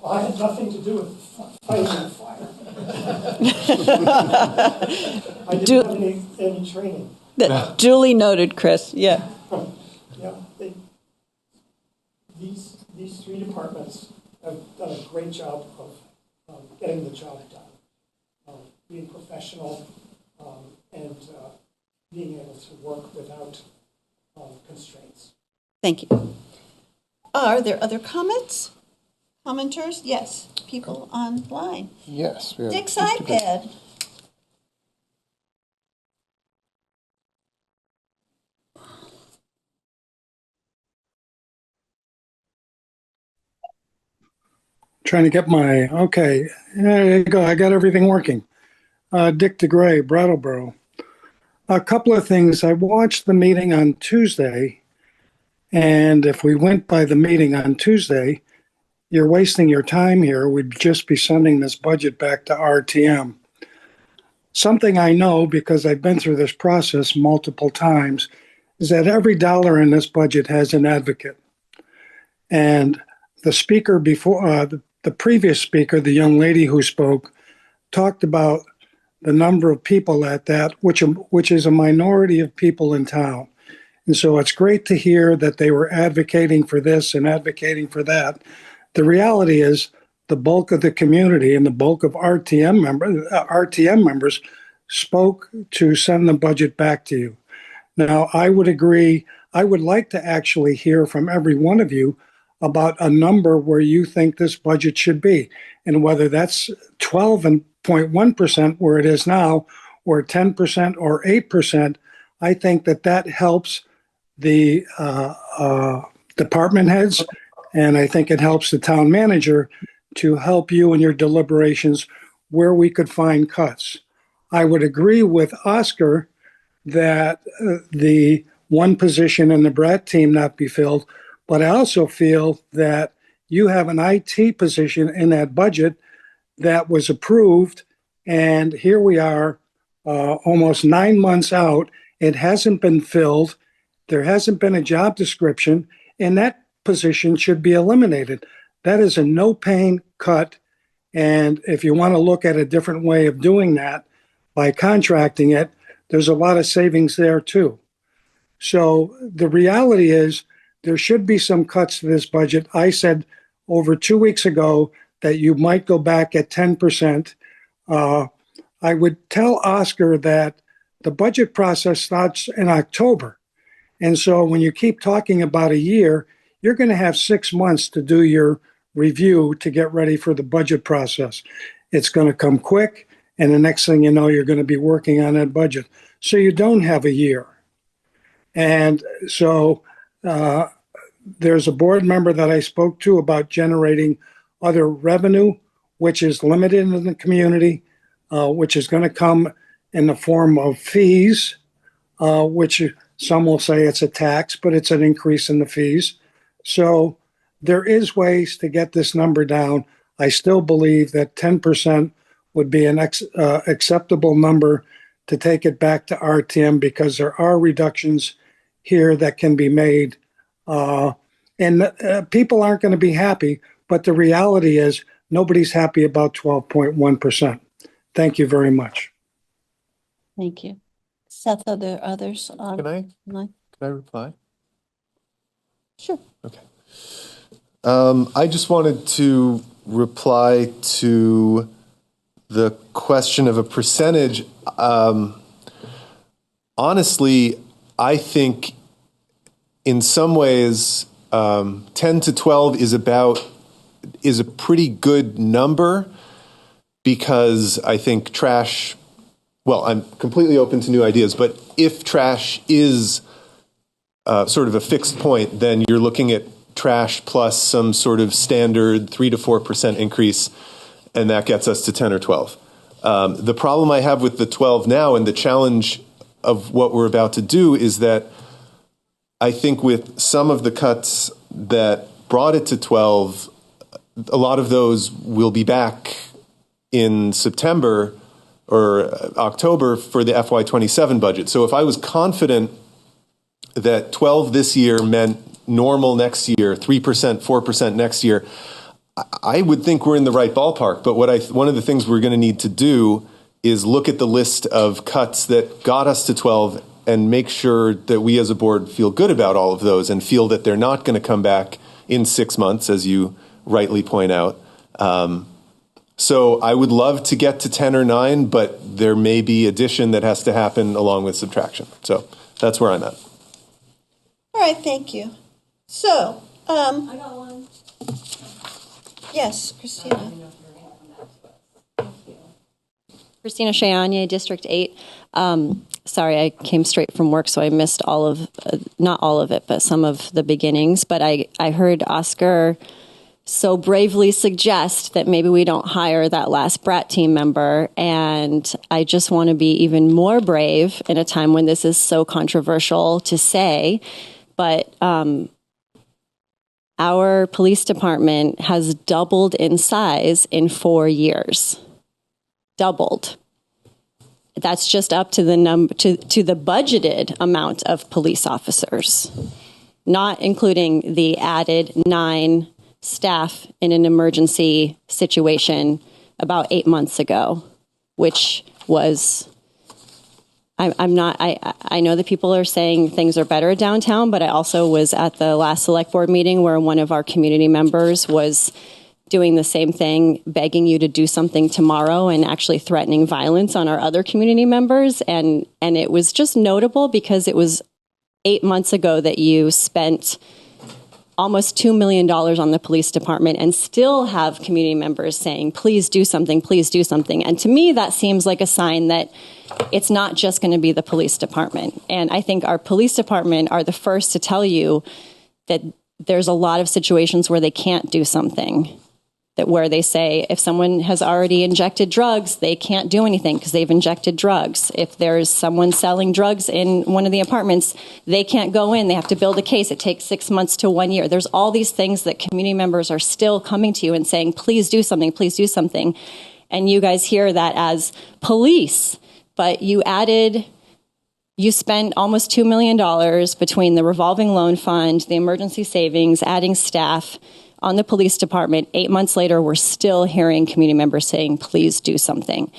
I had nothing to do with fighting the fire. I didn't have any training. Duly noted, Chris. Yeah. Yeah. These 3 departments have done a great job of getting the job done, being professional and being able to work without constraints. Thank you. Are there other comments? Commenters? Yes. People online. Yes. We have Dick's iPad. Trying to get my, okay, there you go. I got everything working. Dick DeGray, Brattleboro. A couple of things. I watched the meeting on Tuesday, and if we went by the meeting on Tuesday, you're wasting your time here. We'd just be sending this budget back to RTM. Something I know, because I've been through this process multiple times, is that every dollar in this budget has an advocate. And the speaker before, the previous speaker, the young lady who spoke, talked about the number of people at that, which is a minority of people in town. And so it's great to hear that they were advocating for this and advocating for that. The reality is the bulk of the community and the bulk of RTM members spoke to send the budget back to you. Now, I would agree. I would like to actually hear from every one of you about a number where you think this budget should be, and whether that's 12.1% where it is now, or 10% or 8%. I think that helps the department heads, and I think it helps the town manager to help you in your deliberations where we could find cuts. I would agree with Oscar that the one position in the Brat team not be filled, but I also feel that you have an IT position in that budget that was approved, and here we are almost 9 months out. It hasn't been filled. There hasn't been a job description, and that position should be eliminated. That is a no-pain cut, and if you want to look at a different way of doing that by contracting it, there's a lot of savings there too. So the reality is there should be some cuts to this budget. I said over 2 weeks ago that you might go back at 10%. I would tell Oscar that the budget process starts in October. And so when you keep talking about a year, you're going to have 6 months to do your review to get ready for the budget process. It's going to come quick, and the next thing you know, you're going to be working on that budget. So you don't have a year. And so there's a board member that I spoke to about generating other revenue, which is limited in the community, which is going to come in the form of fees, which some will say it's a tax, but it's an increase in the fees. So there is ways to get this number down. I still believe that 10% would be an acceptable number to take it back to RTM, because there are reductions here that can be made. And people aren't going to be happy, but the reality is nobody's happy about 12.1%. Thank you very much. Thank you. Seth, are there others? Can I reply? Sure. Okay. I just wanted to reply to the question of a percentage. Honestly, I think in some ways 10 to 12 is a pretty good number, because I think trash, well, I'm completely open to new ideas, but if trash is sort of a fixed point, then you're looking at trash plus some sort of standard 3 to 4% increase, and that gets us to 10 or 12. The problem I have with the 12 now and the challenge of what we're about to do is that I think with some of the cuts that brought it to 12, a lot of those will be back in September or October for the FY27 budget. So if I was confident that 12 this year meant normal next year, 3%, 4% next year, I would think we're in the right ballpark. But one of the things we're going to need to do is look at the list of cuts that got us to 12 and make sure that we as a board feel good about all of those and feel that they're not going to come back in 6 months, as you rightly point out. So I would love to get to 10 or 9, but there may be addition that has to happen along with subtraction. So that's where I'm at. All right, thank you. So, I got one. yes, Christina. Christina Cheyenne, District 8. Sorry, I came straight from work, so I missed all of, not all of it, but some of the beginnings. But I heard Oscar so bravely suggest that maybe we don't hire that last Brat team member. And I just want to be even more brave in a time when this is so controversial to say. But our police department has doubled in size in 4 years. Doubled. That's just up to the to the budgeted amount of police officers, not including the added 9 staff in an emergency situation about 8 months ago, which was, I know that people are saying things are better downtown, but I also was at the last select board meeting where one of our community members was doing the same thing, begging you to do something tomorrow and actually threatening violence on our other community members. And it was just notable because it was 8 months ago that you spent almost $2 million on the police department and still have community members saying, please do something, please do something. And to me, that seems like a sign that it's not just going to be the police department. And I think our police department are the first to tell you that there's a lot of situations where they can't do something. That where they say if someone has already injected drugs, they can't do anything because they've injected drugs. If there's someone selling drugs in one of the apartments, they can't go in. They have to build a case. It takes 6 months to 1 year. There's all these things that community members are still coming to you and saying, please do something, please do something. And you guys hear that as police, but you spent almost $2 million between the revolving loan fund, the emergency savings, adding staff on the police department. 8 months later, we're still hearing community members saying, please do something.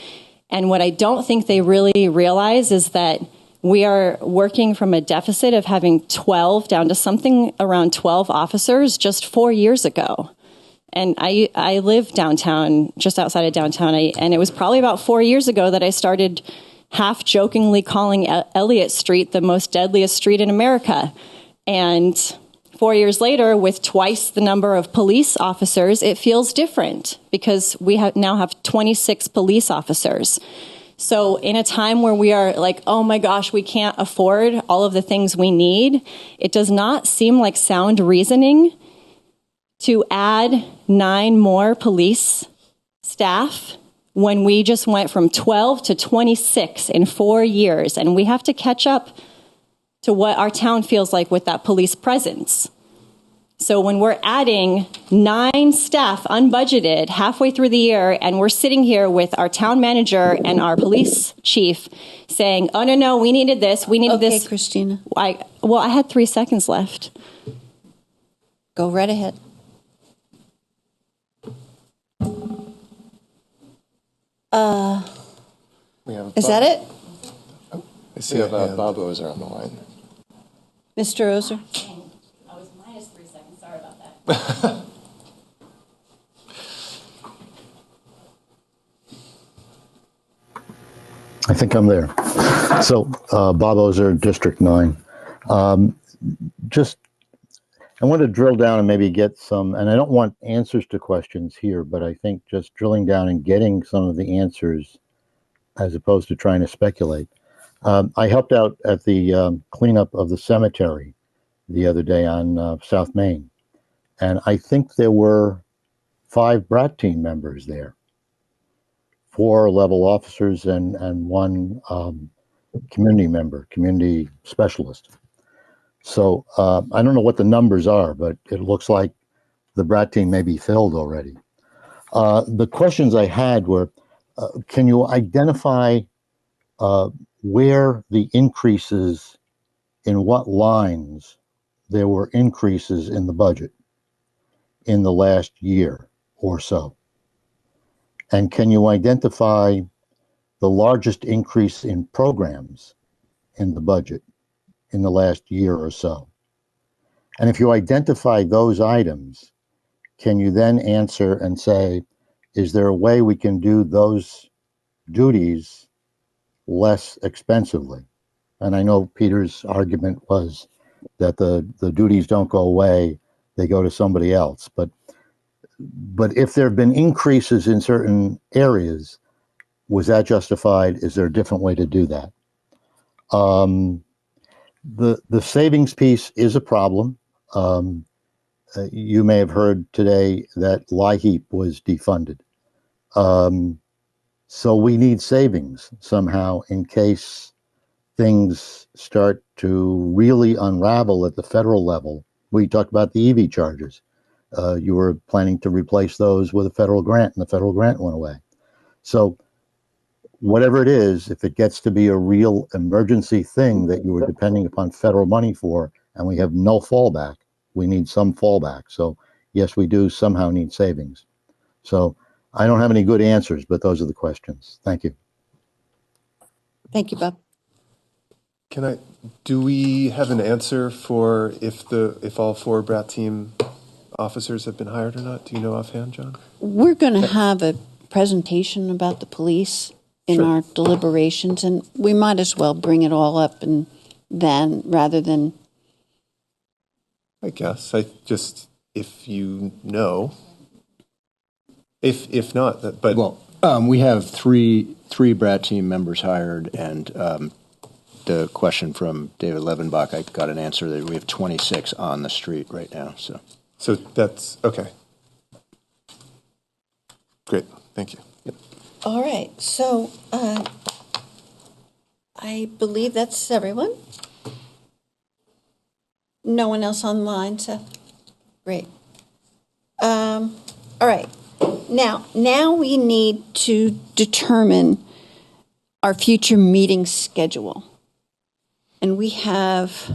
And what I don't think they really realize is that we are working from a deficit of having 12 down to something around 12 officers just 4 years ago. And I live downtown, just outside of downtown, and it was probably about 4 years ago that I started half-jokingly calling Elliott Street the most deadliest street in America. And 4 years later, with twice the number of police officers, it feels different because we now have 26 police officers. So in a time where we are like, oh my gosh, we can't afford all of the things we need, it does not seem like sound reasoning to add 9 more police staff when we just went from 12 to 26 in 4 years. And we have to catch up to what our town feels like with that police presence. So when we're adding 9 staff unbudgeted halfway through the year, and we're sitting here with our town manager and our police chief saying, oh, no, we needed this, we needed this. Okay, Christina. I had 3 seconds left. Go right ahead. Is that it? I see Bob Ozer on the line. Mr. Ozer? I was minus 3 seconds. Sorry about that. I think I'm there. So, Bob Ozer, District 9. I want to drill down and maybe get some, and I don't want answers to questions here, but I think just drilling down and getting some of the answers as opposed to trying to speculate. I helped out at the cleanup of the cemetery the other day on South Main. And I think there were 5 Brat team members there, 4 level officers and one community member, community specialist. So I don't know what the numbers are, but it looks like the Brat team may be filled already. The questions I had were, can you identify where the increases, in what lines there were increases in the budget in the last year or so? And can you identify the largest increase in programs in the budget in the last year or so? And if you identify those items, can you then answer and say, is there a way we can do those duties less expensively? And I know Peter's argument was that the duties don't go away, they go to somebody else. But if there have been increases in certain areas, was that justified? Is there a different way to do that? The savings piece is a problem. You may have heard today that LIHEAP was defunded. So we need savings somehow in case things start to really unravel at the federal level. We talked about the EV chargers. You were planning to replace those with a federal grant, and the federal grant went away. So whatever it is, if it gets to be a real emergency thing that you were depending upon federal money for, and we have no fallback, we need some fallback. So yes, we do somehow need savings. So I don't have any good answers, but those are the questions. Thank you. Thank you, Bob. Do we have an answer for if all 4 Brat team officers have been hired or not? Do you know offhand, John? We're going to have a presentation about the police in our deliberations, and we might as well bring it all up and then rather than. I guess if you know, if not, but well, we have three Brat team members hired, and the question from David Levenbach, I got an answer that we have 26 on the street right now. So that's okay. Great, thank you. Yep. All right, so I believe that's everyone. No one else online, Seth? Great. All right. Now we need to determine our future meeting schedule. And we have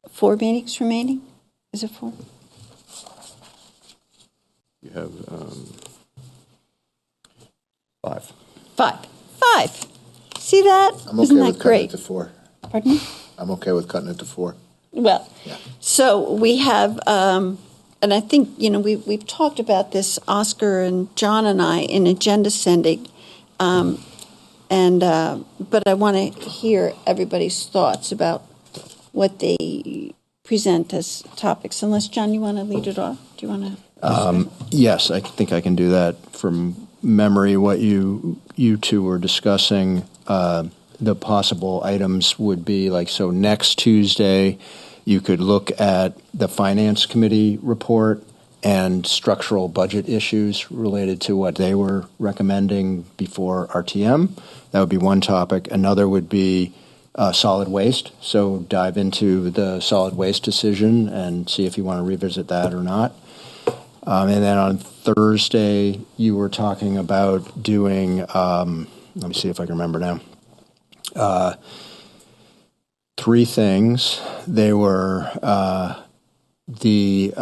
4 meetings remaining? Is it 4? You have 5. 5. See that? I'm okay Isn't with that cutting great? it to 4. Pardon me? I'm okay with cutting it to 4. Well, so we have, and I think, we've talked about this, Oscar and John and I, in agenda sending, but I want to hear everybody's thoughts about what they present as topics. Unless, John, you want to lead it off? Do you want to? Yes, I think I can do that from memory. What you two were discussing, the possible items would be so next Tuesday, you could look at the Finance Committee report and structural budget issues related to what they were recommending before RTM. That would be one topic. Another would be solid waste. So dive into the solid waste decision and see if you want to revisit that or not. And then on Thursday, you were talking about doing, let me see if I can remember now, 3 things. They were the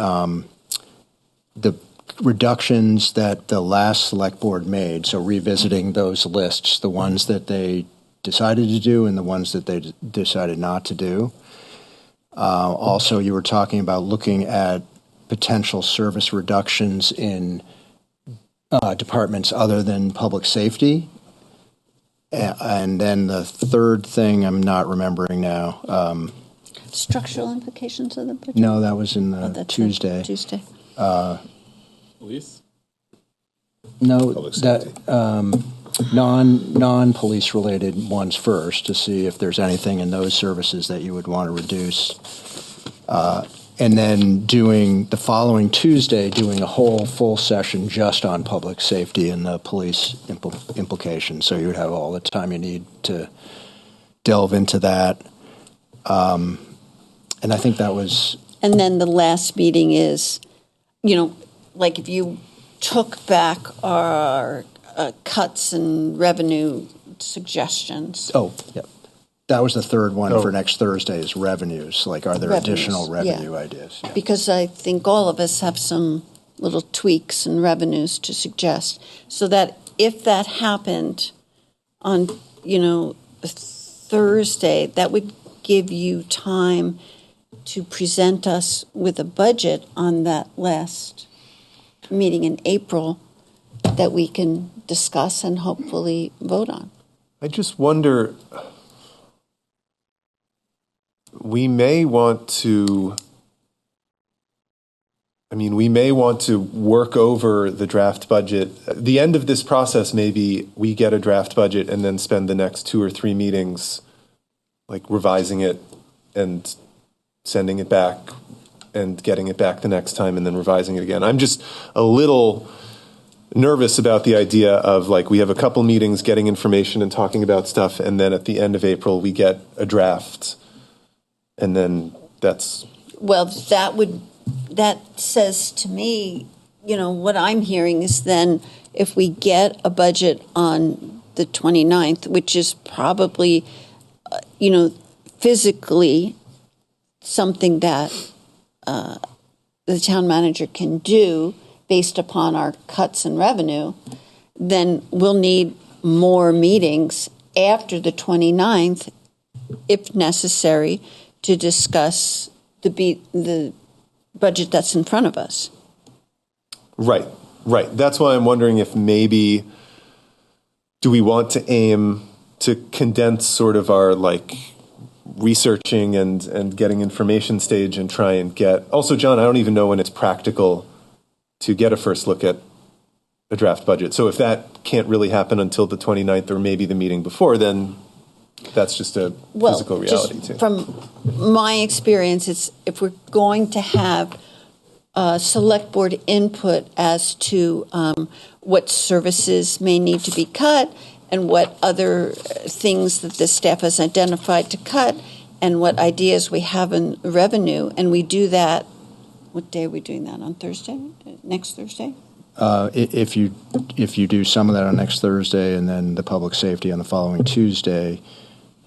reductions that the last select board made, so revisiting those lists, the ones that they decided to do and the ones that they decided not to do. Also, you were talking about looking at potential service reductions in departments other than public safety. And then the third thing, I'm not remembering now. Structural implications of the budget? No, that was in the Tuesday. Tuesday. Police? No, that non-police related ones first, to see if there's anything in those services that you would want to reduce. and then doing the following Tuesday, doing a whole full session just on public safety and the police implications. So you would have all the time you need to delve into that. And I think that was... And then the last meeting is, like if you took back our cuts and revenue suggestions. Oh, yeah. That was the third one for next Thursday is revenues. Like, are there additional revenue ideas? Yeah. Because I think all of us have some little tweaks and revenues to suggest. So that if that happened on, Thursday, that would give you time to present us with a budget on that last meeting in April that we can discuss and hopefully vote on. I just wonder, we may want to work over the draft budget. The end of this process may be we get a draft budget and then spend the next 2 or 3 meetings like revising it and sending it back and getting it back the next time and then revising it again. I'm just a little nervous about the idea of like we have a couple meetings getting information and talking about stuff, and then at the end of April we get a draft, and then that's... Well, that says to me, what I'm hearing is then if we get a budget on the 29th, which is probably, physically something that the town manager can do based upon our cuts in revenue, then we'll need more meetings after the 29th, if necessary, to discuss the budget that's in front of us. Right. That's why I'm wondering if maybe do we want to aim to condense sort of our like researching and getting information stage and try and get... Also, John, I don't even know when it's practical to get a first look at a draft budget. So if that can't really happen until the 29th or maybe the meeting before, then that's just a physical reality too. From my experience, it's if we're going to have select board input as to what services may need to be cut and what other things that the staff has identified to cut and what ideas we have in revenue, and we do that. What day are we doing that? On Thursday? Next Thursday? If you do some of that on next Thursday and then the public safety on the following Tuesday,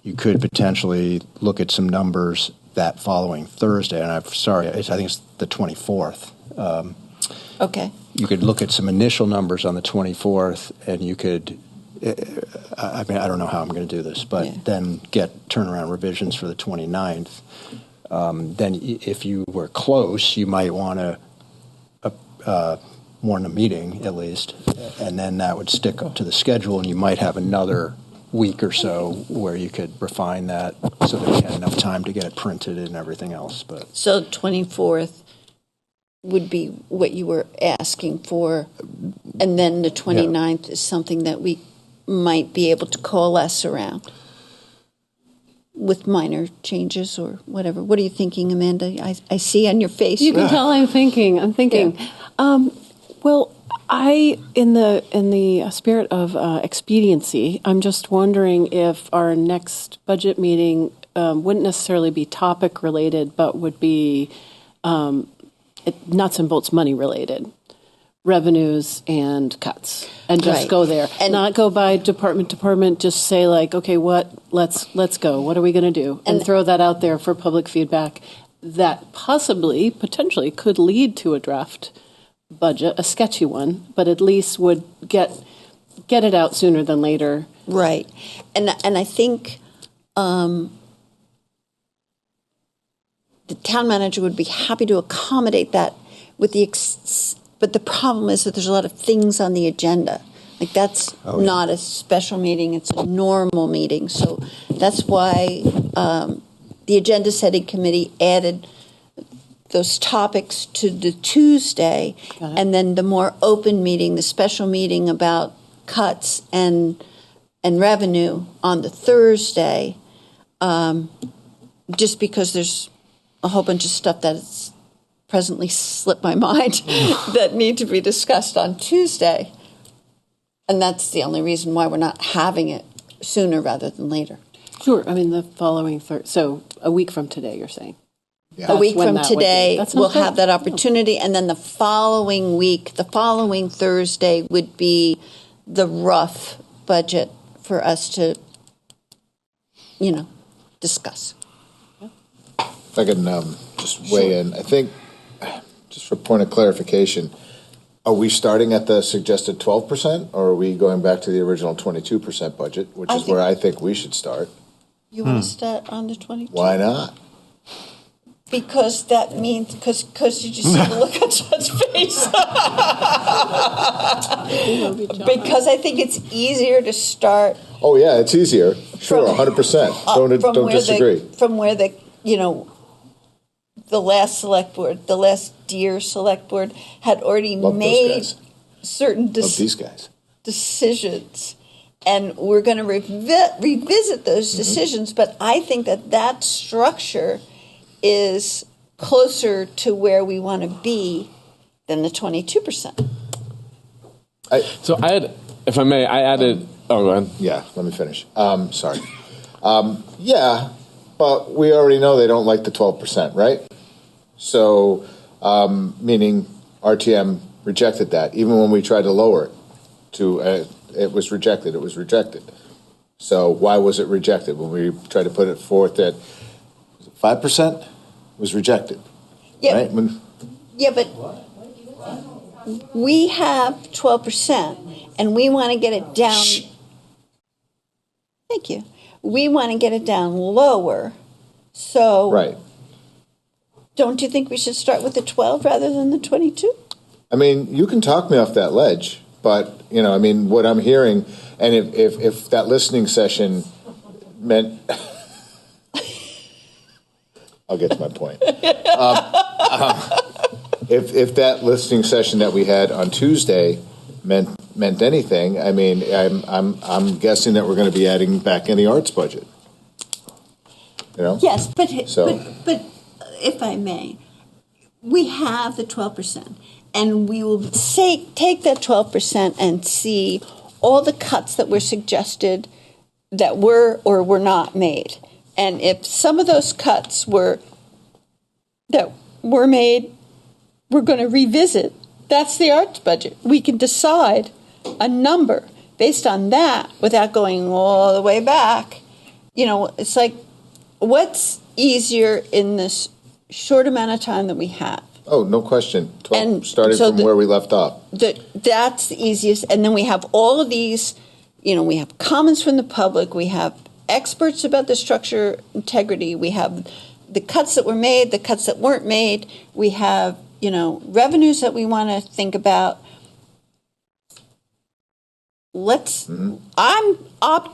you could potentially look at some numbers that following Thursday. And I think it's the 24th. Okay. You could look at some initial numbers on the 24th, and you could, I don't know how I'm going to do this, but then get turnaround revisions for the 29th. Then if you were close, you might want to warn a meeting at least, and then that would stick up to the schedule, and you might have another week or so where you could refine that so that we had enough time to get it printed and everything else. But so 24th would be what you were asking for, and then the 29th is something that we might be able to coalesce around with minor changes or whatever. What are you thinking, Amanda? I see on your face. You can tell I'm thinking. Yeah. Well, in the spirit of expediency, I'm just wondering if our next budget meeting wouldn't necessarily be topic related, but would be nuts and bolts money related, revenues and cuts, and just go there, and not go by department. Just say like, okay, let's go. What are we going to do? And throw that out there for public feedback. That potentially could lead to a draft budget, a sketchy one, but at least would get it out sooner than later. Right, and I think the town manager would be happy to accommodate that with but the problem is that there's a lot of things on the agenda. Like that's not a special meeting, it's a normal meeting. So that's why the agenda setting committee added those topics to the Tuesday, and then the more open meeting, the special meeting about cuts and revenue on the Thursday, just because there's a whole bunch of stuff that's presently slip my mind that need to be discussed on Tuesday. And that's the only reason why we're not having it sooner rather than later. Sure. I mean, the following so a week from today, you're saying. Yeah. A week from today, we'll good. have that opportunity, and then the following week, the following Thursday would be the rough budget for us to, discuss. If I can just weigh in, I think, just for point of clarification, are we starting at the suggested 12%, or are we going back to the original 22% budget, which is where I think we should start? You want to start on the 22? Why not? Because that means, because you just have to look at John's face. Because I think it's easier to start. Oh, yeah, it's easier. Sure, 100%. Don't disagree. From where the last select board, the last Deer select board had already made certain decisions. And we're going to revisit those decisions. But I think that structure is closer to where we want to be than the 22%. So I had, if I may, I added, go ahead. Yeah, let me finish. Sorry. Yeah, but we already know they don't like the 12%, right? So, meaning RTM rejected that. Even when we tried to lower it it was rejected. It was rejected. So why was it rejected? When we tried to put it forth that 5% was rejected. Yeah, right? but we have 12%, and we want to get it down. Thank you. We want to get it down lower. So, right. Don't you think we should start with the 12 rather than the 22? I mean, you can talk me off that ledge, but what I'm hearing, and if that listening session meant. I'll get to my point. If that listening session that we had on Tuesday meant anything, I mean, I'm guessing that we're going to be adding back in the arts budget. Yes, but if I may, we have the 12%, and we will take that 12% and see all the cuts that were suggested that were or were not made. And if some of those cuts were made, we're going to revisit. That's the arts budget. We can decide a number based on that without going all the way back. It's like, what's easier in this short amount of time that we have? Oh, no question. 12 started from where we left off. That's the easiest. And then we have all of these, we have comments from the public. We have experts about the structure integrity. We have the cuts that were made, the cuts that weren't made. We have, revenues that we want to think about. I'm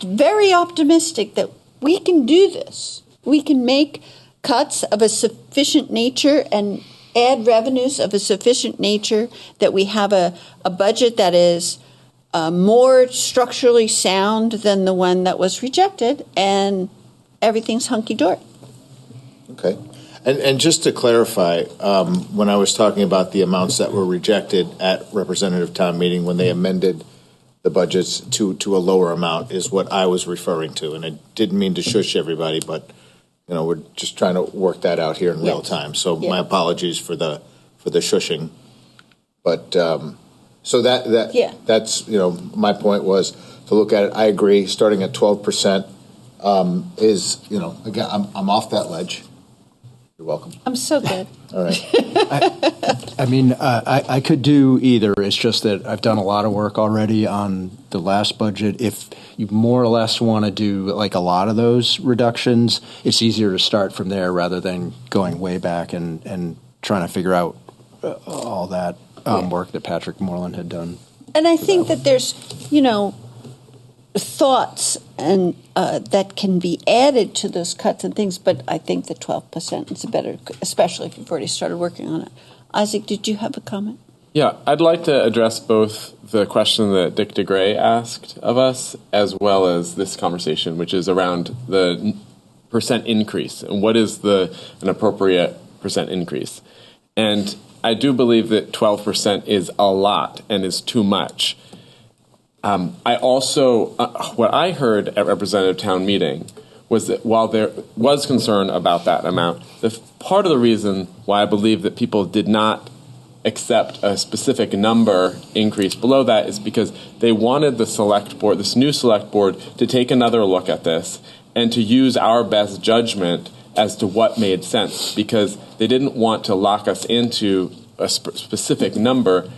very optimistic that we can do this. We can make cuts of a sufficient nature and add revenues of a sufficient nature that we have a budget that is more structurally sound than the one that was rejected, and everything's hunky-dory. Okay. And just to clarify, when I was talking about the amounts that were rejected at representative town meeting when they amended the budgets to a lower amount is what I was referring to. And I didn't mean to shush everybody, but we're just trying to work that out here in real time. So my apologies for the shushing. But so that's my point was to look at it. I agree. Starting at 12% is again I'm off that ledge. You're welcome. I'm so good. All right. I could do either. It's just that I've done a lot of work already on the last budget. If you more or less want to do like a lot of those reductions, it's easier to start from there rather than going way back and trying to figure out all that work that Patrick Moreland had done. And I think that there's, thoughts and that can be added to those cuts and things, but I think the 12% is better, especially if you've already started working on it. Isaac, did you have a comment? Yeah, I'd like to address both the question that Dick DeGray asked of us as well as this conversation, which is around the percent increase and what is an appropriate percent increase. And I do believe that 12% is a lot and is too much. I also, what I heard at Representative Town Meeting was that while there was concern about that amount, part of the reason why I believe that people did not accept a specific number increase below that is because they wanted the select board, this new select board, to take another look at this and to use our best judgment as to what made sense, because they didn't want to lock us into a specific number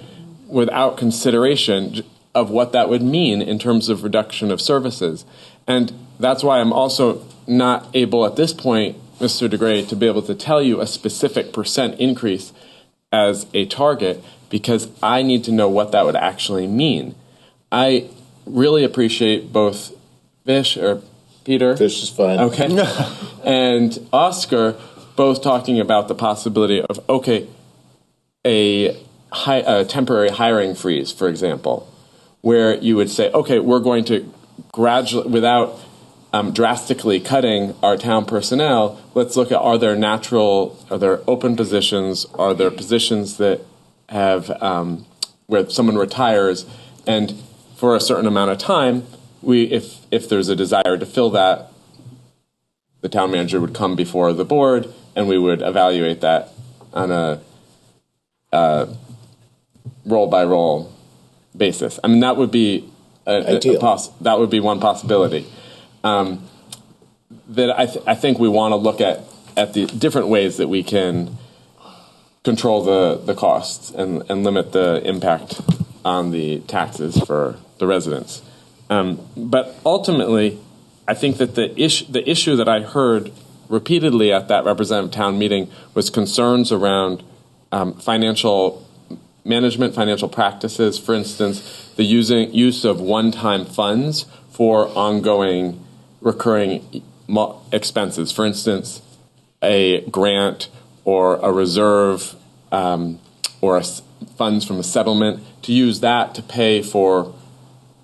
without consideration of what that would mean in terms of reduction of services. And that's why I'm also not able at this point, Mr. DeGray, to be able to tell you a specific percent increase as a target, because I need to know what that would actually mean. I really appreciate both Vish or Peter. Vish is fine. Okay. And Oscar both talking about the possibility of, okay, a temporary hiring freeze, for example, where you would say, okay, we're going to gradually, without drastically cutting our town personnel, let's look at, are there open positions, are there positions that have, where someone retires, and for a certain amount of time, if there's a desire to fill that, the town manager would come before the board and we would evaluate that on a roll-by-roll basis. I mean, that would be that would be one possibility. That I think we want to look at the different ways that we can control the costs and limit the impact on the taxes for the residents. But ultimately, I think that the issue that I heard repeatedly at that representative town meeting was concerns around financial management, financial practices. For instance, the use of one-time funds for ongoing recurring expenses. For instance, a grant or a reserve or funds from a settlement, to use that to pay for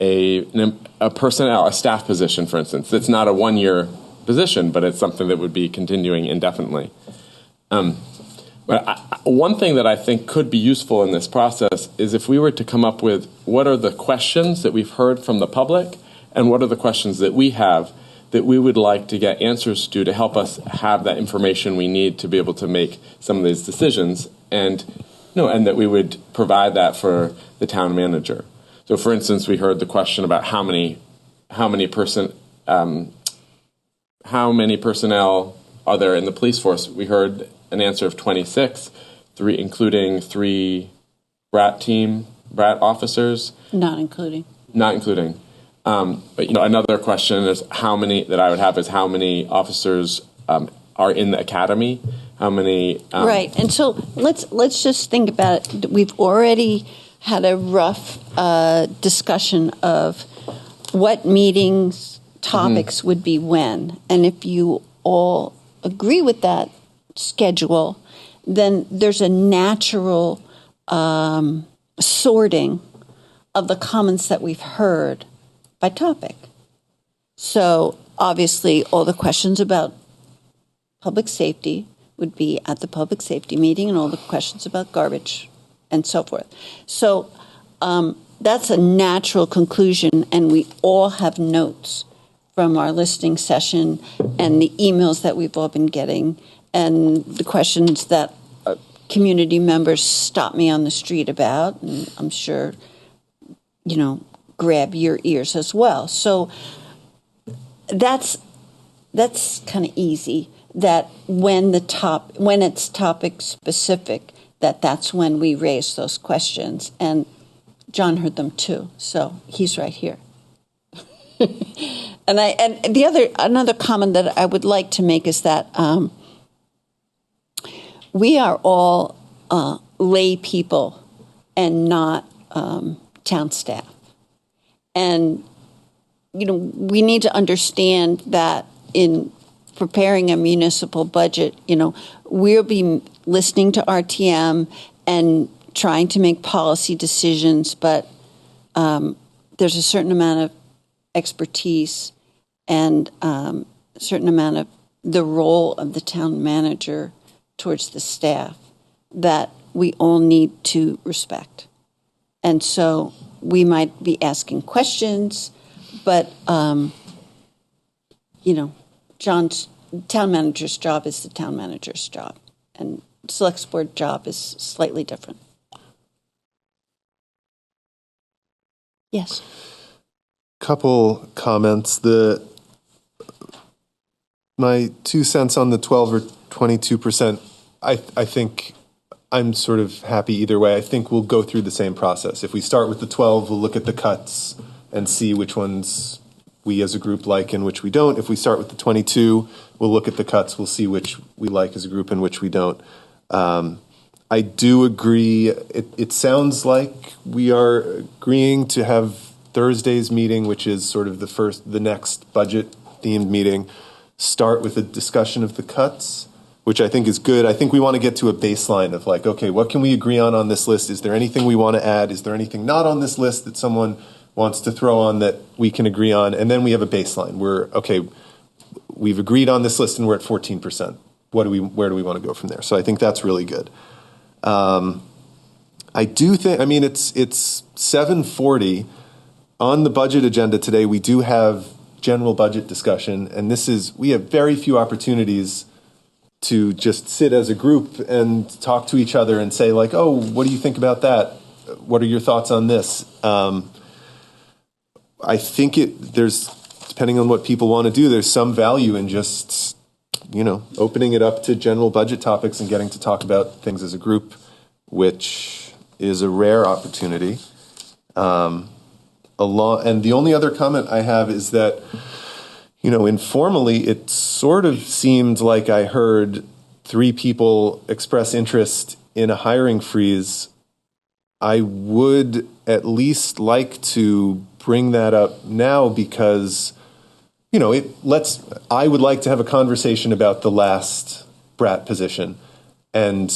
a staff position, for instance. It's not a one-year position, but it's something that would be continuing indefinitely. But one thing that I think could be useful in this process is if we were to come up with what are the questions that we've heard from the public and what are the questions that we have that we would like to get answers to help us have that information we need to be able to make some of these decisions, and that we would provide that for the town manager. So, for instance, we heard the question about how many personnel are there in the police force. We heard an answer of 26, including 3 Brat officers. Not including. But another question is how many officers are in the academy? How many? Right, and so let's just think about it. We've already had a rough discussion of what meetings, topics would be when, and if you all agree with that schedule, then there's a natural sorting of the comments that we've heard by topic. So obviously all the questions about public safety would be at the public safety meeting, and all the questions about garbage and so forth. So that's a natural conclusion, and we all have notes from our listening session and the emails that we've all been getting and the questions that community members stop me on the street about, and I'm sure, grab your ears as well. So that's kind of easy, that when it's topic specific, that's when we raise those questions. And John heard them too, so he's right here. And another comment that I would like to make is that we are all lay people and not town staff. And, we need to understand that in preparing a municipal budget, we'll be listening to RTM and trying to make policy decisions, but there's a certain amount of expertise and a certain amount of the role of the town manager towards the staff that we all need to respect. And so we might be asking questions, but, John's town manager's job is the town manager's job, and select board job is slightly different. Yes. Couple comments. My 2 cents on the 12 or 22%, I think I'm sort of happy either way. I think we'll go through the same process. If we start with the 12, we'll look at the cuts and see which ones we as a group like and which we don't. If we start with the 22, we'll look at the cuts, we'll see which we like as a group and which we don't. I do agree. It sounds like we are agreeing to have Thursday's meeting, which is sort of the next budget-themed meeting, start with a discussion of the cuts, which I think is good. I think we want to get to a baseline of like, okay, what can we agree on this list? Is there anything we want to add? Is there anything not on this list that someone wants to throw on that we can agree on? And then we have a baseline. We've agreed on this list and we're at 14%. Where do we want to go from there? So I think that's really good. I do think, it's 7:40 on the budget agenda today. We do have general budget discussion, and we have very few opportunities to just sit as a group and talk to each other and say like, oh, what do you think about that? What are your thoughts on this? I think there's, depending on what people want to do, there's some value in just, opening it up to general budget topics and getting to talk about things as a group, which is a rare opportunity. And the only other comment I have is that, informally, it sort of seemed like I heard 3 people express interest in a hiring freeze. I would at least like to bring that up now because, I would like to have a conversation about the last Brat position. And,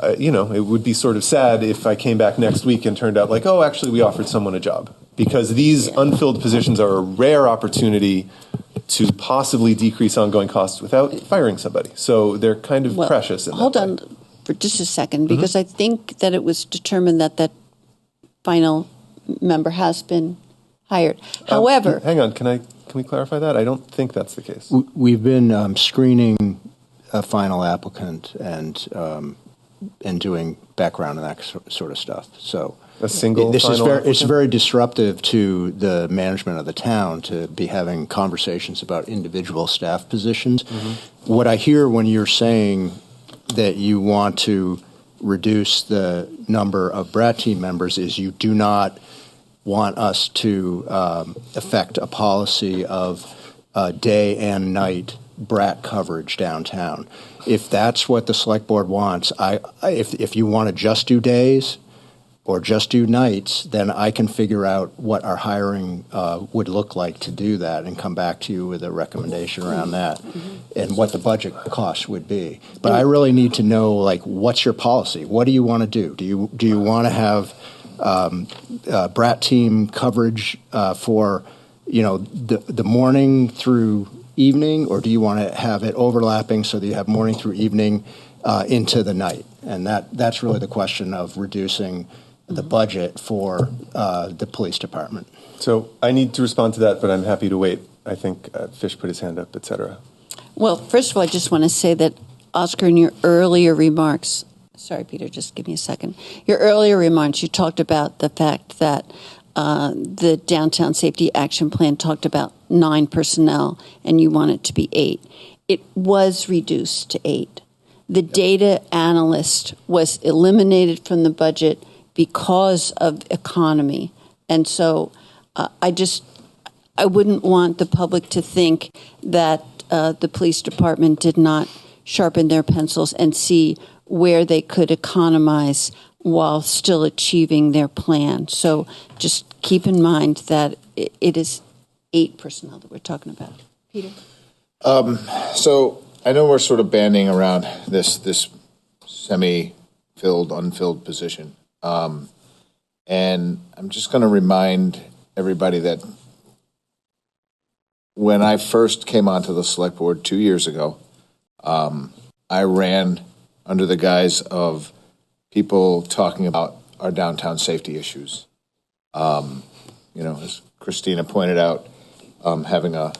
it would be sort of sad if I came back next week and turned out like, oh, actually, we offered someone a job. Because these unfilled positions are a rare opportunity to possibly decrease ongoing costs without firing somebody. So they're kind of precious. Hold on for just a second, because I think that it was determined that final member has been hired. However, hang on, can we clarify that? I don't think that's the case. We've been screening a final applicant and doing background and that sort of stuff. So a single it's very disruptive to the management of the town to be having conversations about individual staff positions. What I hear when you're saying that you want to reduce the number of Brat team members is you do not want us to affect a policy of day and night Brat coverage downtown. If that's what the select board wants, if you want to just do days or just do nights, then I can figure out what our hiring would look like to do that and come back to you with a recommendation around that and what the budget cost would be. But I really need to know, like, what's your policy? What do you want to do? Do you want to have Brat team coverage for, the morning through evening, or do you want to have it overlapping so that you have morning through evening into the night? And that's really the question of reducing the budget for the police department. So I need to respond to that, but I'm happy to wait. I think Fish put his hand up, et cetera. Well, first of all, I just want to say that, Oscar, in your earlier remarks, sorry, Peter, just give me a second. Your earlier remarks, you talked about the fact that the Downtown Safety Action Plan talked about 9 personnel, and you want it to be 8. It was reduced to 8. The data analyst was eliminated from the budget because of economy. And so I wouldn't want the public to think that the police department did not sharpen their pencils and see where they could economize while still achieving their plan. So just keep in mind that it is 8 personnel that we're talking about. Peter? So I know we're sort of banding around this semi-filled, unfilled position. And I'm just going to remind everybody that when I first came onto the select board 2 years ago, I ran under the guise of people talking about our downtown safety issues. As Christina pointed out, having a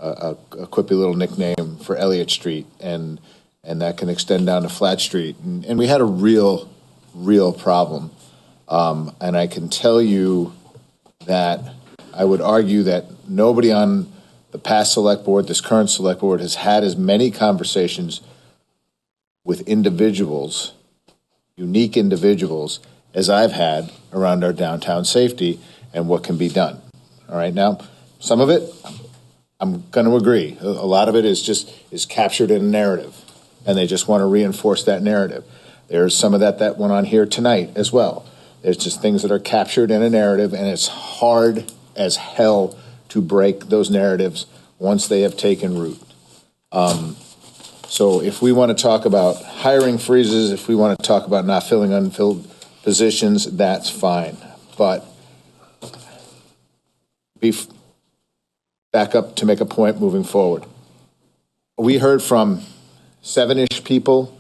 quippy little nickname for Elliott Street, and that can extend down to Flat Street. And we had a real problem. And I can tell you that I would argue that nobody on the past select board, this current select board, has had as many conversations with individuals, unique individuals, as I've had around our downtown safety and what can be done. All right, now, some of it, I'm going to agree. A lot of it is captured in a narrative, and they just want to reinforce that narrative. There's some of that went on here tonight as well. There's just things that are captured in a narrative, and it's hard as hell to break those narratives once they have taken root. So if we want to talk about hiring freezes, if we want to talk about not filling unfilled positions, that's fine. But back up to make a point moving forward. We heard from 7-ish people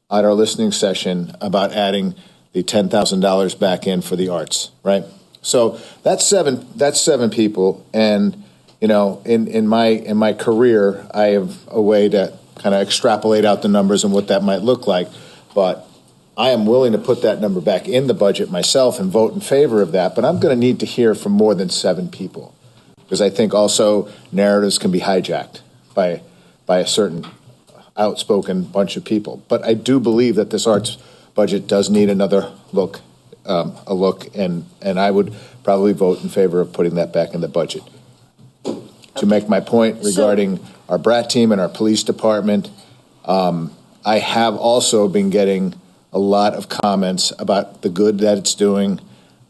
at our listening session about adding the $10,000 back in for the arts, right? So that's seven people, and in my career, I have a way to kind of extrapolate out the numbers and what that might look like, but I am willing to put that number back in the budget myself and vote in favor of that, but I'm going to need to hear from more than 7 people, because I think also narratives can be hijacked by a certain outspoken bunch of people. But I do believe that this arts budget does need another look, and I would probably vote in favor of putting that back in the budget. To make my point regarding our BRAT team and our police department, I have also been getting a lot of comments about the good that it's doing,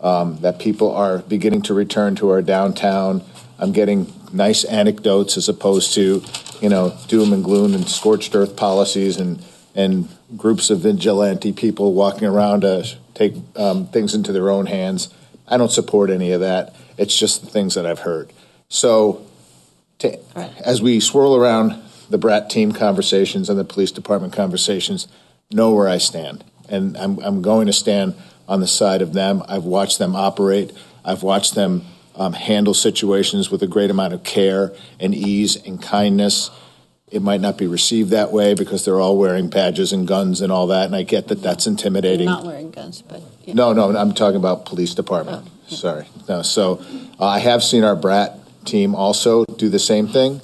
that people are beginning to return to our downtown. I'm getting nice anecdotes as opposed to, doom and gloom and scorched earth policies and groups of vigilante people walking around to take things into their own hands. I don't support any of that. It's just the things that I've heard. So as we swirl around the BRAT team conversations and the police department conversations, know where I stand. And I'm going to stand on the side of them. I've watched them operate. I've watched them handle situations with a great amount of care and ease and kindness. It might not be received that way because they're all wearing badges and guns and all that, and I get that that's intimidating. Not wearing guns, but... Yeah. No, I'm talking about police department. Oh, yeah. Sorry. No, so I have seen our BRAT team also do the same thing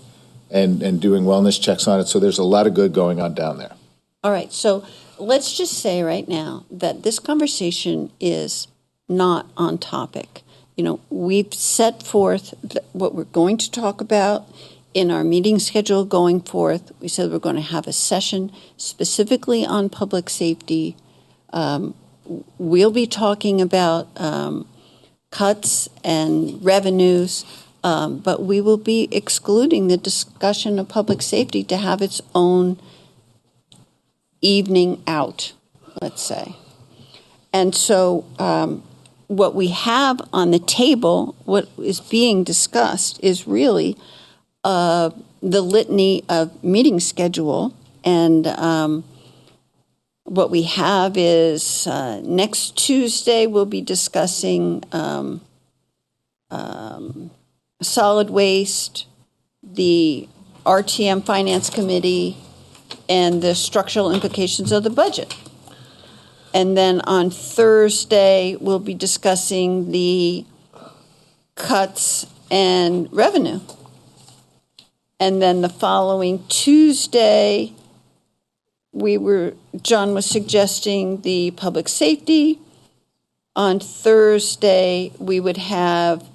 and doing wellness checks on it, so there's a lot of good going on down there. All right, so let's just say right now that this conversation is not on topic. We've set forth what we're going to talk about in our meeting schedule going forth. We said we're going to have a session specifically on public safety. We'll be talking about cuts and revenues, but we will be excluding the discussion of public safety to have its own evening out, let's say. And so what we have on the table, what is being discussed, is really the litany of meeting schedule. And what we have is next Tuesday we'll be discussing solid waste, the RTM Finance Committee, and the structural implications of the budget. And then on Thursday, we'll be discussing the cuts and revenue. And then the following Tuesday, John was suggesting the public safety. On Thursday, we would have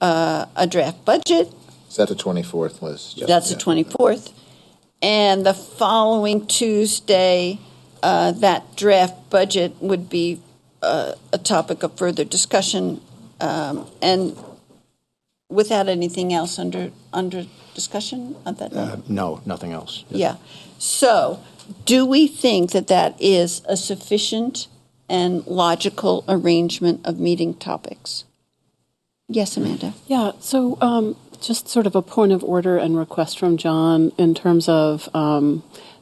a draft budget. Is that the 24th, Liz? That's the 24th. And the following Tuesday, that draft budget would be a topic of further discussion, and without anything else under discussion on that? No, nothing else. Yeah. So do we think that is a sufficient and logical arrangement of meeting topics? Yes, Amanda. Yeah, so just sort of a point of order and request from John in terms of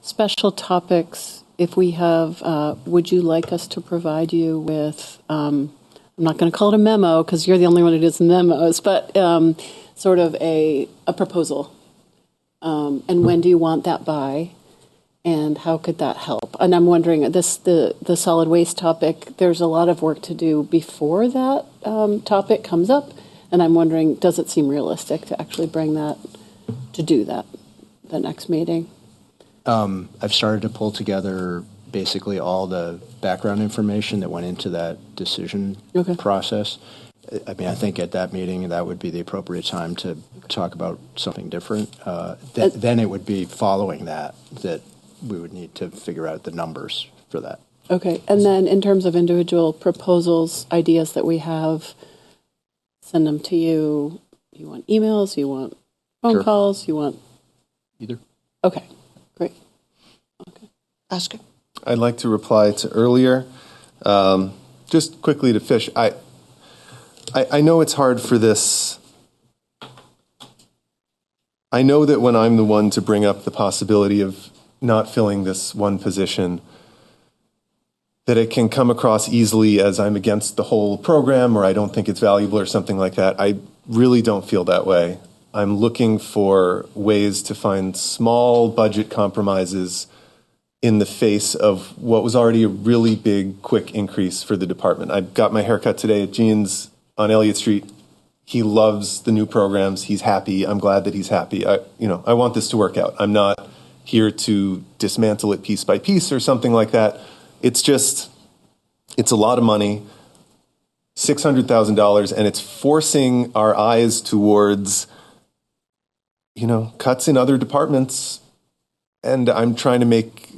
special topics if we have, would you like us to provide you with, I'm not going to call it a memo because you're the only one who does memos, but sort of a proposal? And when do you want that by? And how could that help? And I'm wondering, the solid waste topic, there's a lot of work to do before that topic comes up. And I'm wondering, does it seem realistic to actually bring that, to do that, the next meeting? I've started to pull together basically all the background information that went into that decision process. I mean, I think at that meeting, that would be the appropriate time to talk about something different. Then it would be following that we would need to figure out the numbers for that. Okay. And then in terms of individual proposals, ideas that we have, send them to you. You want emails? You want phone calls? You want either? Okay, great. Okay, Oscar. I'd like to reply to earlier. Just quickly to Fish. I know it's hard for this. I know that when I'm the one to bring up the possibility of not filling this one position, that it can come across easily as I'm against the whole program or I don't think it's valuable or something like that. I really don't feel that way. I'm looking for ways to find small budget compromises in the face of what was already a really big, quick increase for the department. I got my haircut today at Gene's on Elliott Street. He loves the new programs. He's happy. I'm glad that he's happy. I want this to work out. I'm not here to dismantle it piece by piece or something like that. It's a lot of money, $600,000, and it's forcing our eyes towards, cuts in other departments. And I'm trying to make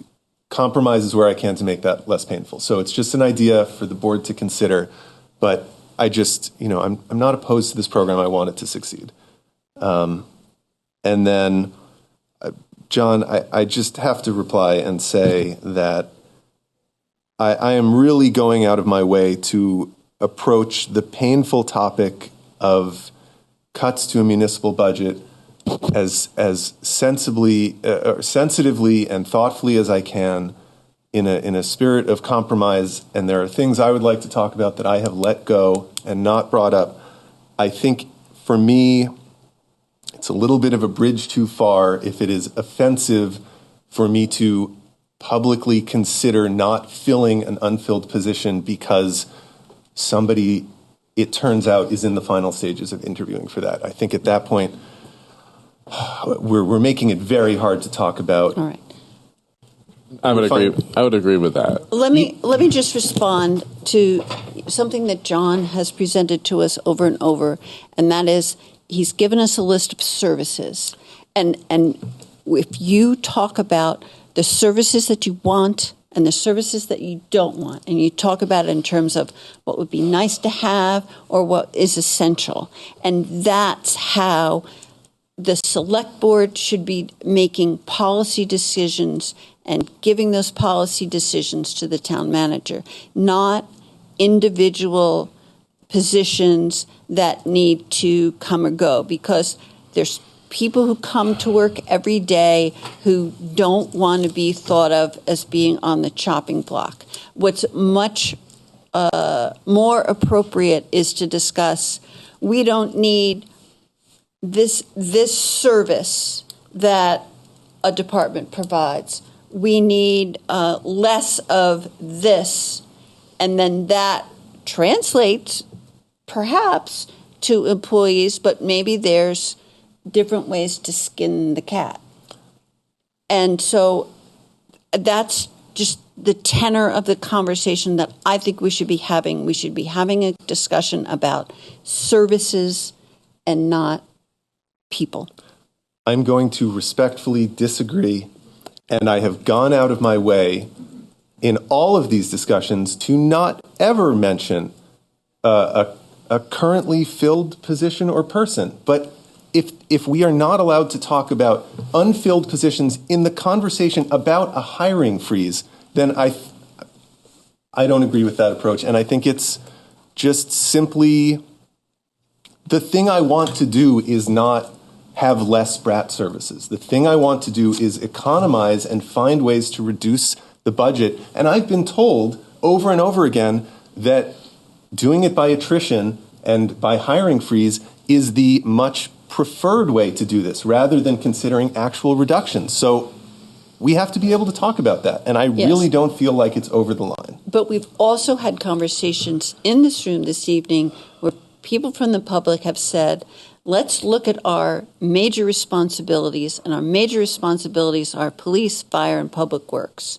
compromises where I can to make that less painful. So it's just an idea for the board to consider. But I just, I'm not opposed to this program. I want it to succeed. And then, John, I just have to reply and say that I am really going out of my way to approach the painful topic of cuts to a municipal budget as sensibly, sensitively and thoughtfully as I can in a spirit of compromise. And there are things I would like to talk about that I have let go and not brought up. I think for me, it's a little bit of a bridge too far if it is offensive for me to publicly consider not filling an unfilled position because somebody, it turns out, is in the final stages of interviewing for that. I think at that point, we're making it very hard to talk about. All right. I would agree with that. Let me just respond to something that John has presented to us over and over, and that is he's given us a list of services. And if you talk about the services that you want and the services that you don't want, and you talk about it in terms of what would be nice to have or what is essential, and that's how the select board should be making policy decisions and giving those policy decisions to the town manager, not individual positions that need to come or go, because there's people who come to work every day who don't want to be thought of as being on the chopping block. What's much more appropriate is to discuss, we don't need this service that a department provides. We need less of this, and then that translates perhaps to employees, but maybe there's different ways to skin the cat. And so that's just the tenor of the conversation that I think we should be having. We should be having a discussion about services and not people. I'm going to respectfully disagree, and I have gone out of my way in all of these discussions to not ever mention a currently filled position or person. But if we are not allowed to talk about unfilled positions in the conversation about a hiring freeze, then I don't agree with that approach. And I think it's just simply, the thing I want to do is not have less BRAT services. The thing I want to do is economize and find ways to reduce the budget. And I've been told over and over again that doing it by attrition and by hiring freeze is the much preferred way to do this rather than considering actual reductions. So we have to be able to talk about that. And I really don't feel like it's over the line. But we've also had conversations in this room this evening where people from the public have said, let's look at our major responsibilities, and our major responsibilities are police, fire, and public works.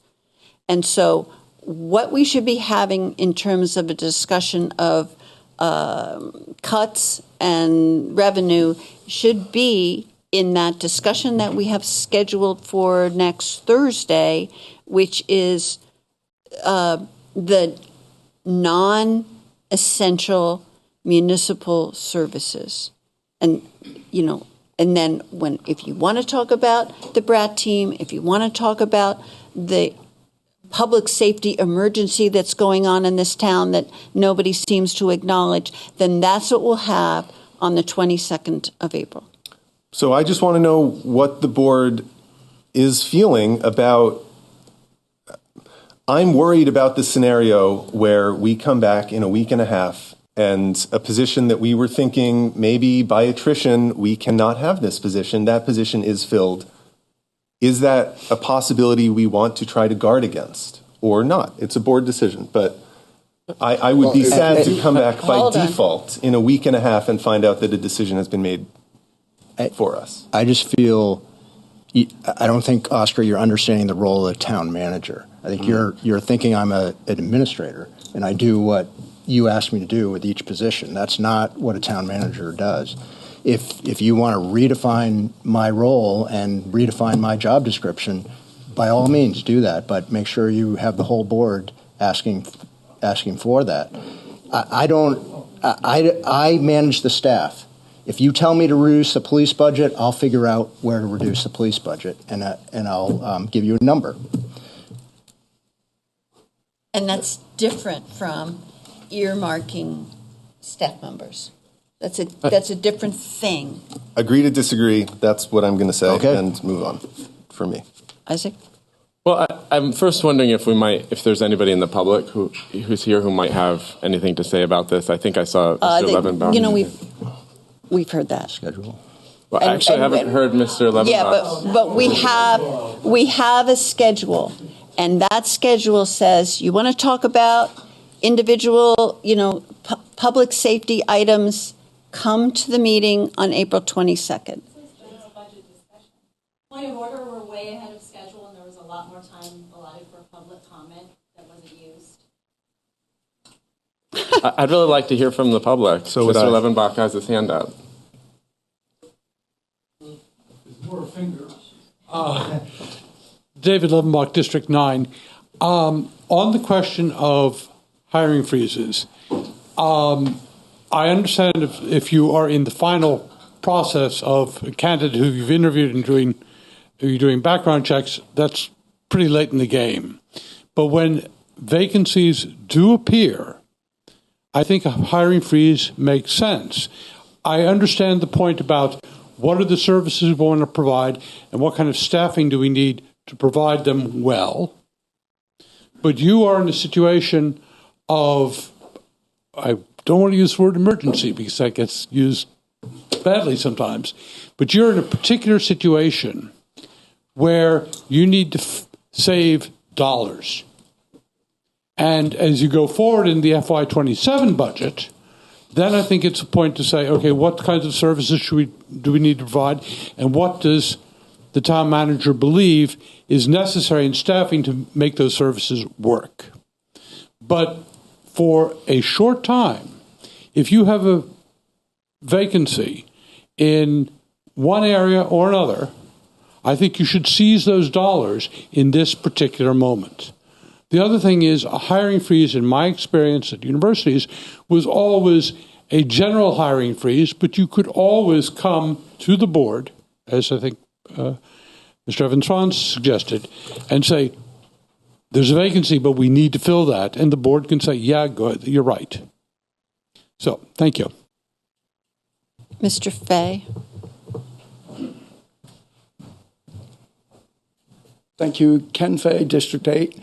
And so what we should be having in terms of a discussion of cuts and revenue should be in that discussion that we have scheduled for next Thursday, which is the non-essential municipal services. And, you know, and then if you want to talk about the BRAT team, if you want to talk about the public safety emergency that's going on in this town that nobody seems to acknowledge, then that's what we'll have on the 22nd of April. So I just want to know what the board is feeling about. I'm worried about the scenario where we come back in a week and a half and a position that we were thinking maybe by attrition we cannot have this position, that position is filled. Is that a possibility we want to try to guard against or not? It's a board decision, but I would be sad to come back by default in a week and a half and find out that a decision has been made for us. I just feel, I don't think, Oscar, you're understanding the role of the town manager. I think you're thinking I'm an administrator and I do what you ask me to do with each position. That's not what a town manager does. If you want to redefine my role and redefine my job description, by all means do that, but make sure you have the whole board asking for that. I manage the staff. If you tell me to reduce the police budget, I'll figure out where to reduce the police budget, and I'll give you a number. And that's different from earmarking staff members. That's a different thing. Agree to disagree. That's what I'm going to say, and move on for me. Isaac? Well, I'm first wondering if there's anybody in the public who's here who might have anything to say about this. I think I saw Mr. Levenbach. You know, we've heard that. Schedule. Well, actually, I haven't heard Mr. Levenbach. Yeah, but we have a schedule, and that schedule says you want to talk about individual, public safety items. Come to the meeting on April 22nd. Point of order, we're way ahead of schedule, and there was a lot more time allotted for public comment that wasn't used. I'd really like to hear from the public. So Mr. Levenbach has his hand up. David Levenbach, District 9. On the question of hiring freezes, I understand if you are in the final process of a candidate who you've interviewed and who you're doing background checks, that's pretty late in the game. But when vacancies do appear, I think a hiring freeze makes sense. I understand the point about what are the services we want to provide and what kind of staffing do we need to provide them well. But you are in a situation of, I don't want to use the word emergency because that gets used badly sometimes, but you're in a particular situation where you need to save dollars. And as you go forward in the FY27 budget, then I think it's a point to say, okay, what kinds of services do we need to provide, and what does the town manager believe is necessary in staffing to make those services work? But for a short time, if you have a vacancy in one area or another, I think you should seize those dollars in this particular moment. The other thing is a hiring freeze, in my experience at universities, was always a general hiring freeze, but you could always come to the board, as I think Mr. Evans-Franz suggested, and say, there's a vacancy, but we need to fill that. And the board can say, yeah, good, you're right. So, thank you. Mr. Fay. Thank you. Ken Fay, District 8.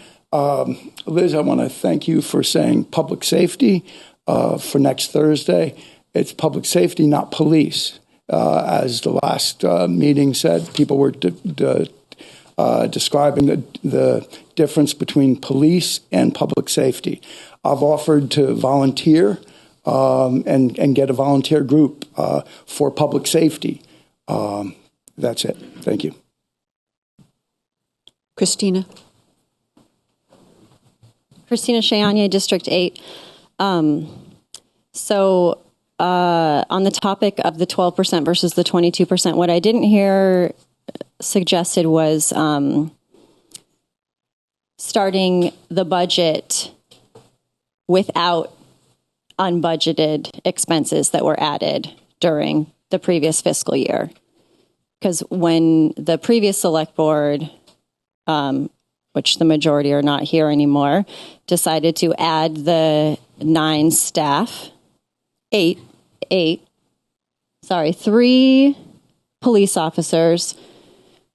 Liz, I want to thank you for saying public safety for next Thursday. It's public safety, not police. As the last meeting said, people were describing the difference between police and public safety. I've offered to volunteer and get a volunteer group for public safety. That's it. Thank you. Christina Shayanya, District 8. So on the topic of the 12% versus the 22%, what I didn't hear suggested was starting the budget without unbudgeted expenses that were added during the previous fiscal year. Because when the previous select board, which the majority are not here anymore, decided to add the 9 staff, 3 police officers,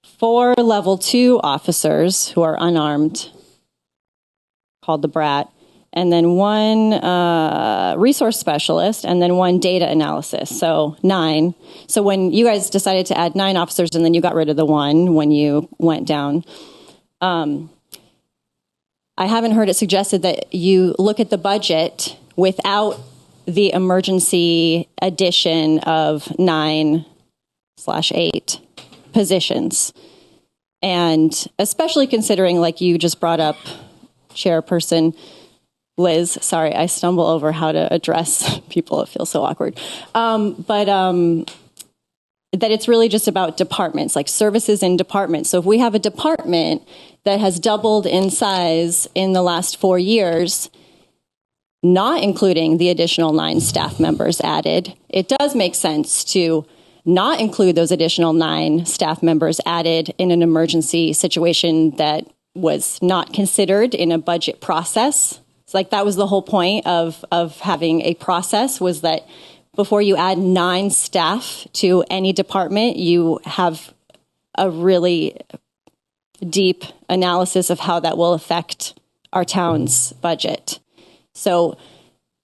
4 level 2 officers who are unarmed, called the BRAT, and then 1 resource specialist, and then 1 data analysis, so 9. So when you guys decided to add 9 officers and then you got rid of the 1 when you went down, I haven't heard it suggested that you look at the budget without the emergency addition of 9/8 positions. And especially considering, like you just brought up, Chairperson Liz, sorry, I stumble over how to address people. It feels so awkward. That it's really just about departments, like services in departments. So if we have a department that has doubled in size in the last 4 years, not including the additional 9 staff members added, it does make sense to not include those additional 9 staff members added in an emergency situation that was not considered in a budget process. It's like that was the whole point of having a process, was that before you add 9 staff to any department, you have a really deep analysis of how that will affect our town's budget. So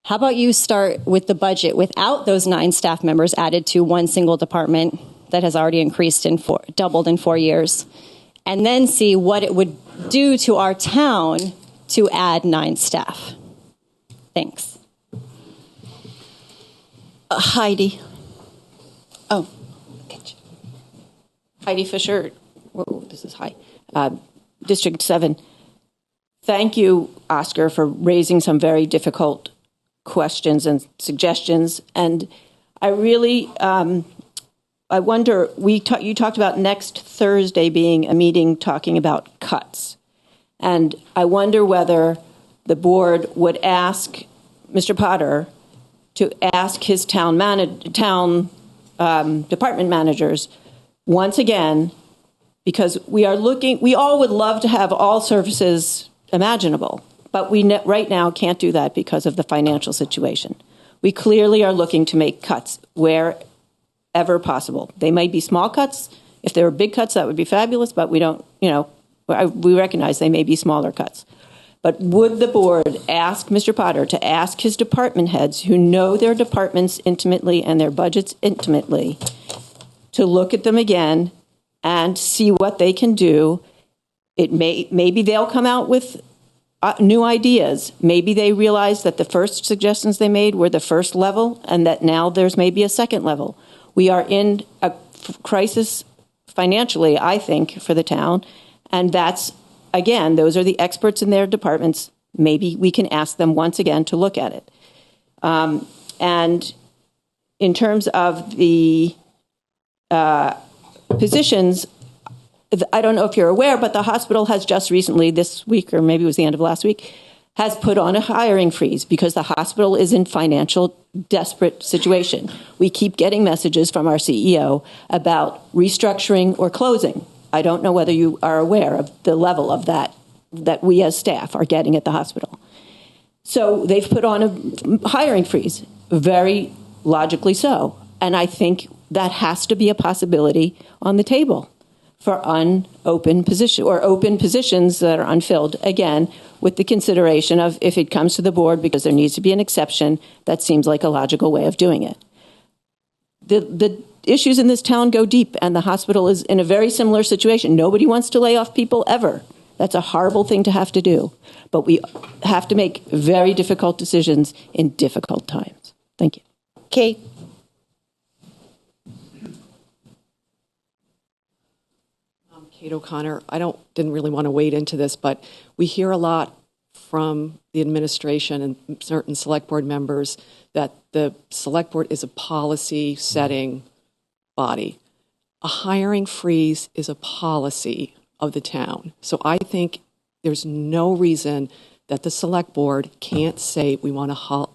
how about you start with the budget without those 9 staff members added to one single department that has already increased doubled in 4 years, and then see what it would do to our town to add 9 staff. Thanks. Heidi. Oh. Heidi Fisher. Whoa, this is high. District 7. Thank you, Oscar, for raising some very difficult questions and suggestions. And I really, I wonder, you talked about next Thursday being a meeting talking about cuts. And I wonder whether the board would ask Mr. Potter to ask his department managers once again, because we all would love to have all services imaginable, but we right now can't do that because of the financial situation. We clearly are looking to make cuts wherever possible. They might be small cuts. If there were big cuts, that would be fabulous, but we don't, we recognize they may be smaller cuts. But would the board ask Mr. Potter to ask his department heads, who know their departments intimately and their budgets intimately, to look at them again and see what they can do? Maybe they'll come out with new ideas. Maybe they realize that the first suggestions they made were the first level and that now there's maybe a second level. We are in a crisis financially, I think, for the town, and that's, again, those are the experts in their departments. Maybe we can ask them once again to look at it. And in terms of the positions, I don't know if you're aware, but the hospital has just recently, this week, or maybe it was the end of last week, has put on a hiring freeze because the hospital is in financial desperate situation. We keep getting messages from our CEO about restructuring or closing. I don't know whether you are aware of the level of that we as staff are getting at the hospital. So they've put on a hiring freeze, very logically so. And I think that has to be a possibility on the table. for unopen position or open positions that are unfilled. Again, with the consideration of if it comes to the board because there needs to be an exception, that seems like a logical way of doing it. The issues in this town go deep, and the hospital is in a very similar situation. Nobody wants to lay off people ever. That's a horrible thing to have to do. But we have to make very difficult decisions in difficult times. Thank you. Kate? Kate O'Connor, didn't really want to wade into this, but we hear a lot from the administration and certain select board members that the select board is a policy setting body. A hiring freeze is a policy of the town. So I think there's no reason that the select board can't say we want a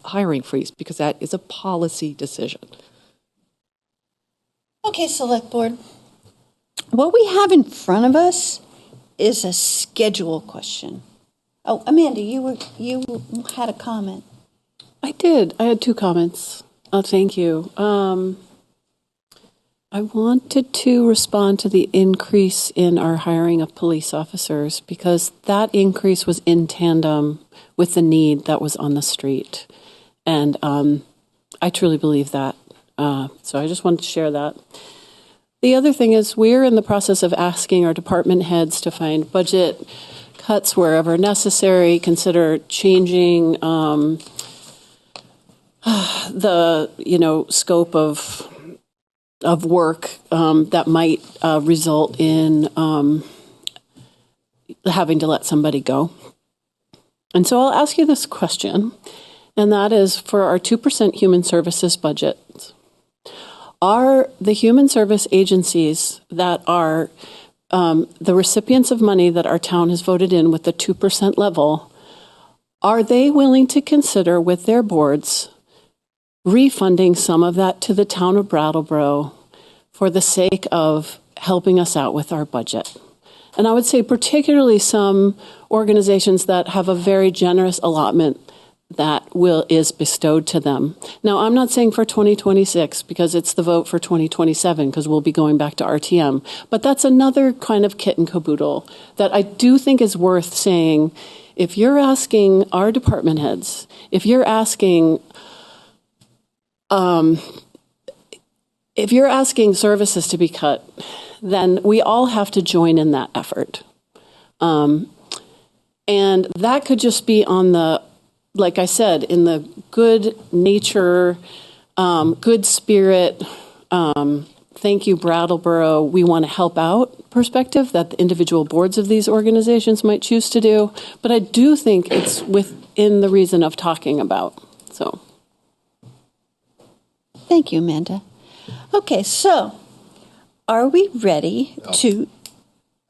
hiring freeze, because that is a policy decision. Okay, Select Board. What we have in front of us is a schedule question. Oh, Amanda, you had a comment. I did. I had two comments. Thank you. I wanted to respond to the increase in our hiring of police officers, because that increase was in tandem with the need that was on the street. And I truly believe that. So I just wanted to share that. The other thing is we're in the process of asking our department heads to find budget cuts wherever necessary, consider changing the scope of work that might result in having to let somebody go. And so I'll ask you this question, and that is for our 2% human services budget. Are the human service agencies that are the recipients of money that our town has voted in with the 2% level, are they willing to consider with their boards refunding some of that to the town of Brattleboro for the sake of helping us out with our budget? And I would say particularly some organizations that have a very generous allotment that is bestowed to them. Now, I'm not saying for 2026 because it's the vote for 2027 because we'll be going back to RTM, but that's another kind of kit and caboodle that I do think is worth saying. If you're asking our department heads, if you're asking services to be cut, then we all have to join in that effort. And that could just be on the, like I said, in the good nature, good spirit, thank you, Brattleboro, we want to help out perspective that the individual boards of these organizations might choose to do. But I do think it's within the reason of talking about. So. Thank you, Amanda. Okay, so are we ready to?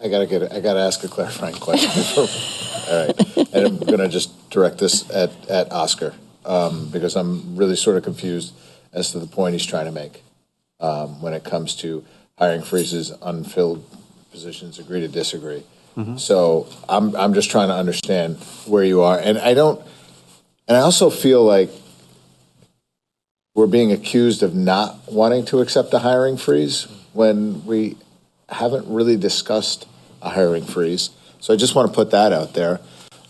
I gotta ask a clarifying question. All right, and I'm gonna just direct this at Oscar because I'm really sort of confused as to the point he's trying to make when it comes to hiring freezes, unfilled positions, agree to disagree. Mm-hmm. So I'm just trying to understand where you are, and I also feel like we're being accused of not wanting to accept a hiring freeze when we haven't really discussed a hiring freeze. So I just want to put that out there.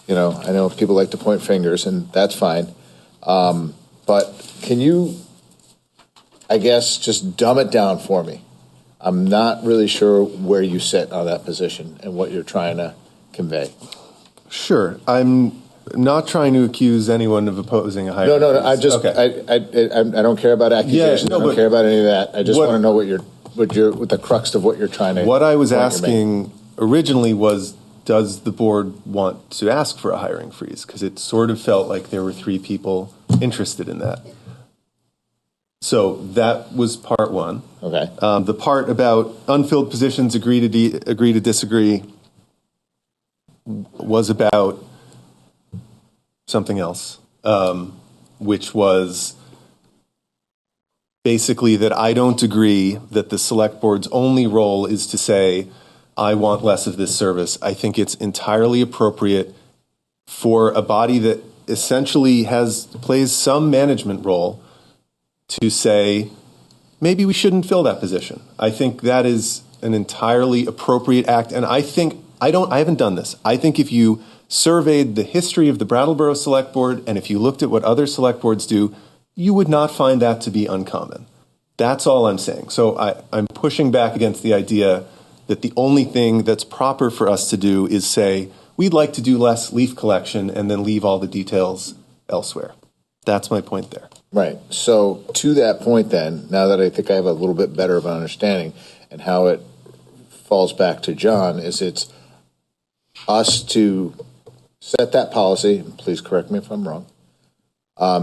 I know people like to point fingers, and that's fine. But can you, I guess, just dumb it down for me? I'm not really sure where you sit on that position and what you're trying to convey. Sure. I'm not trying to accuse anyone of opposing a hiring freeze. No. I just, okay. I don't care about accusations. I don't care about any of that. I just want to know what the crux of what you're trying to. What I was asking originally was, does the board want to ask for a hiring freeze? Because it sort of felt like there were 3 people interested in that. So that was part one. Okay. The part about unfilled positions, agree to disagree, was about something else, which was basically that I don't agree that the select board's only role is to say, I want less of this service. I think it's entirely appropriate for a body that essentially plays some management role to say, maybe we shouldn't fill that position. I think that is an entirely appropriate act. And I think, I haven't done this. I think if you surveyed the history of the Brattleboro Select Board, and if you looked at what other select boards do, you would not find that to be uncommon. That's all I'm saying. So I'm pushing back against the idea that the only thing that's proper for us to do is say, we'd like to do less leaf collection and then leave all the details elsewhere. That's my point there. Right. So to that point then, now that I think I have a little bit better of an understanding and how it falls back to John, is it's us to set that policy, please correct me if I'm wrong,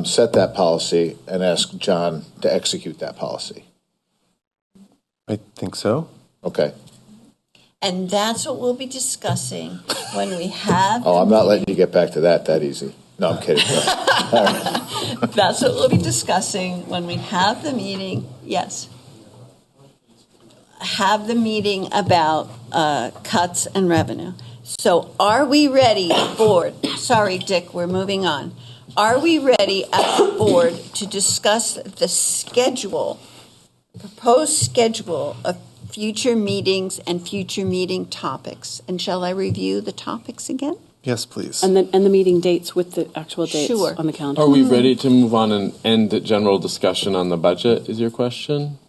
set that policy and ask John to execute that policy. I think so. Okay. And that's what we'll be discussing when we have. Oh, I'm not letting you get back to that easy. No, I'm kidding. All right. That's what we'll be discussing when we have the meeting. Yes. Have the meeting about cuts and revenue. So are we ready, board? Sorry, Dick, we're moving on. Are we ready as a board to discuss the schedule, proposed schedule of future meetings and future meeting topics? And shall I review the topics again? Yes, please. And the meeting dates with the actual dates Sure. on the calendar. Are we ready to move on and end the general discussion on the budget, is your question?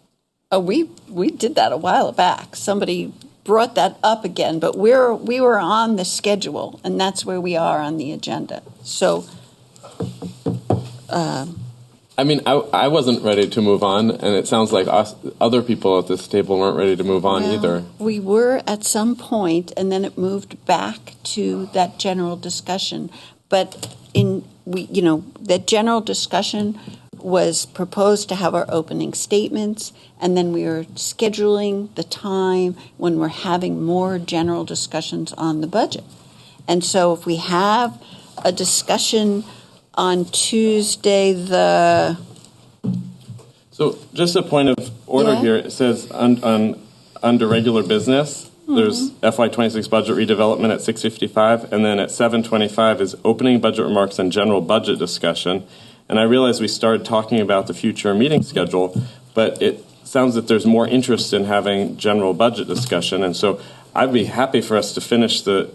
Oh, we did that a while back. Somebody brought that up again, but we were on the schedule, and that's where we are on the agenda. So, I mean, I wasn't ready to move on, and it sounds like other people at this table weren't ready to move on either. we were at some point, and then it moved back to that general discussion. But that general discussion was proposed to have our opening statements, and then we were scheduling the time when we're having more general discussions on the budget. And so if we have a discussion on Tuesday, So just a point of order here. It says under regular business, there's FY26 budget redevelopment at 6:55, and then at 7:25 is opening budget remarks and general budget discussion. And I realize we started talking about the future meeting schedule, but it sounds that there's more interest in having general budget discussion. And so I'd be happy for us to finish the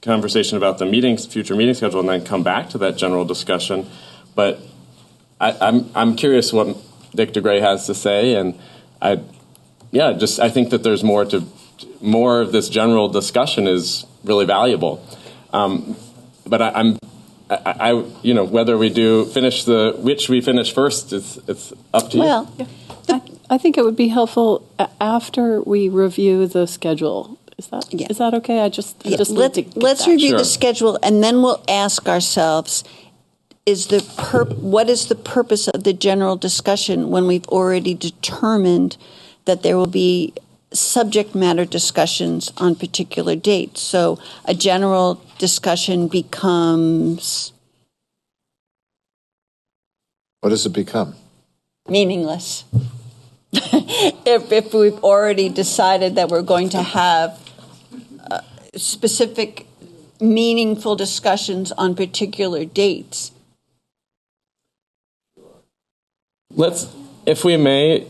conversation about the future meeting schedule and then come back to that general discussion. But I'm curious what Dick DeGray has to say, and I think that there's more of this general discussion is really valuable. But whether we do finish which we finish first, it's up to you. Well, I think it would be helpful after we review the schedule. Is that okay? let's review the schedule, and then we'll ask ourselves, what is the purpose of the general discussion when we've already determined that there will be subject matter discussions on particular dates? So a general discussion becomes... What does it become? Meaningless. If we've already decided that we're going to have specific meaningful discussions on particular dates. Let's, if we may,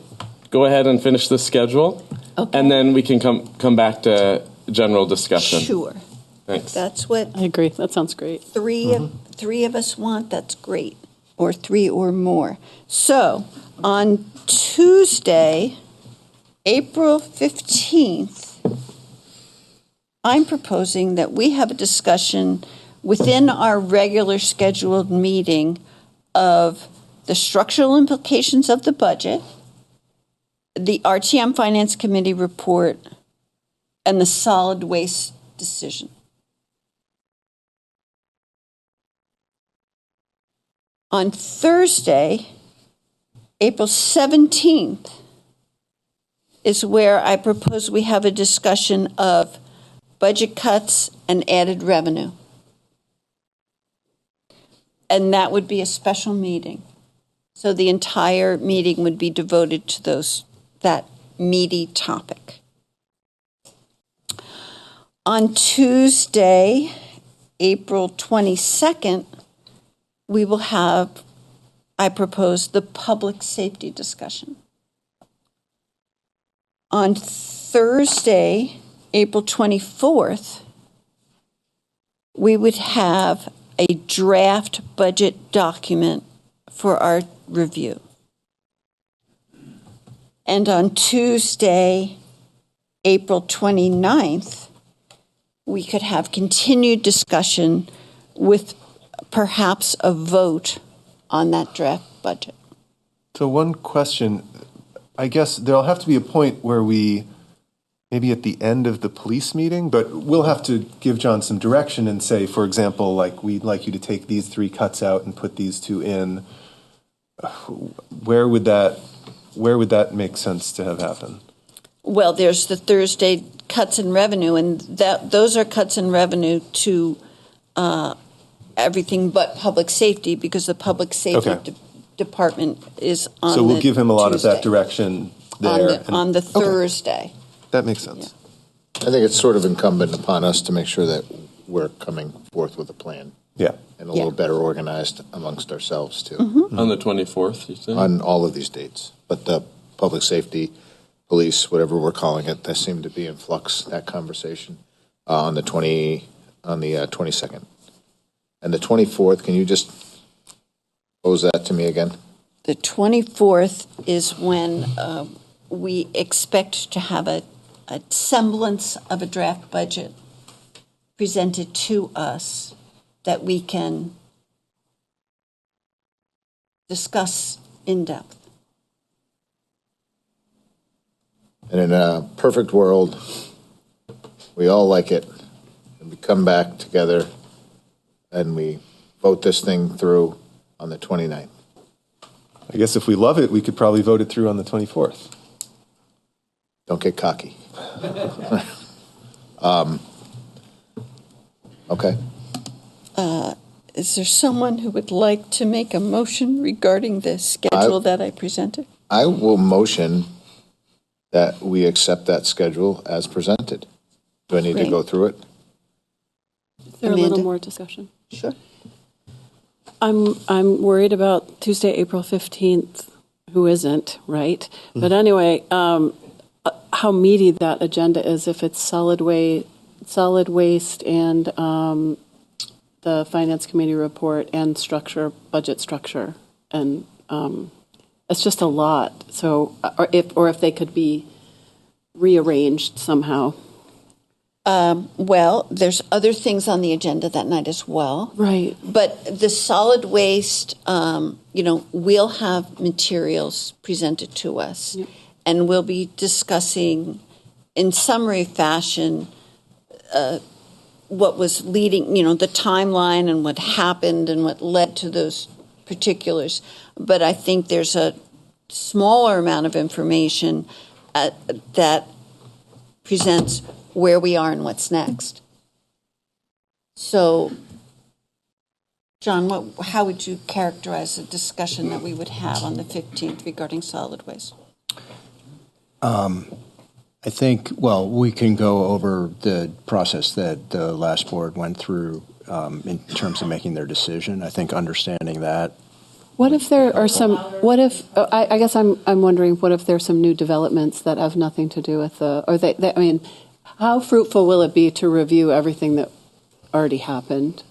go ahead and finish the schedule, and then we can come back to general discussion. Sure. Thanks. That's what I agree. That sounds great. three of us want. That's great. Or three or more. So on Tuesday, April 15th, I'm proposing that we have a discussion within our regular scheduled meeting of the structural implications of the budget, the RTM Finance Committee report, and the solid waste decision. On Thursday, April 17th, is where I propose we have a discussion of budget cuts and added revenue. And that would be a special meeting. So the entire meeting would be devoted to that meaty topic. On Tuesday, April 22nd, we will have, I propose, the public safety discussion. On Thursday, April 24th, we would have a draft budget document for our review. And on Tuesday, April 29th, we could have continued discussion with perhaps a vote on that draft budget. So one question, I guess there'll have to be a point where we, maybe at the end of the police meeting, but we'll have to give John some direction and say, for example, like, we'd like you to take these 3 cuts out and put these 2 in. Where would that make sense to have happen? Well, there's the Thursday cuts in revenue, and those are cuts in revenue to everything but public safety, because the public safety department is on So we'll the give him a lot Tuesday. of that direction there. On the Thursday. That makes sense. I think it's sort of incumbent upon us to make sure that we're coming forth with a plan. Yeah. And a little better organized amongst ourselves, too. On the 24th, you said? On all of these dates. But the public safety, police, whatever we're calling it, they seem to be in flux, that conversation, on the 22nd. And the 24th, can you just pose that to me again? The 24th is when we expect to have a semblance of a draft budget presented to us that we can discuss in depth. And in a perfect world, we all like it, and we come back together and we vote this thing through on the 29th. I guess if we love it, we could probably vote it through on the 24th. Don't get cocky. Okay. Is there someone who would like to make a motion regarding the schedule that I presented? I will motion that we accept that schedule as presented. Do I need to go through it? Is there a little more discussion? Sure. I'm worried about Tuesday, April 15th, who isn't, right? But anyway, how meaty that agenda is if it's solid waste and the Finance Committee report and budget structure. And it's just a lot. So, or if they could be rearranged somehow. Well, there's other things on the agenda that night as well. Right. But the solid waste, we'll have materials presented to us. Yep. And we'll be discussing in summary fashion what was leading, the timeline and what happened and what led to those particulars. But I think there's a smaller amount of information that presents where we are and what's next. So, John, how would you characterize the discussion that we would have on the 15th regarding solid waste? I think, we can go over the process that the last board went through in terms of making their decision. I think understanding that. What if there are I guess I'm wondering, what if there's some new developments that have nothing to do with how fruitful will it be to review everything that already happened,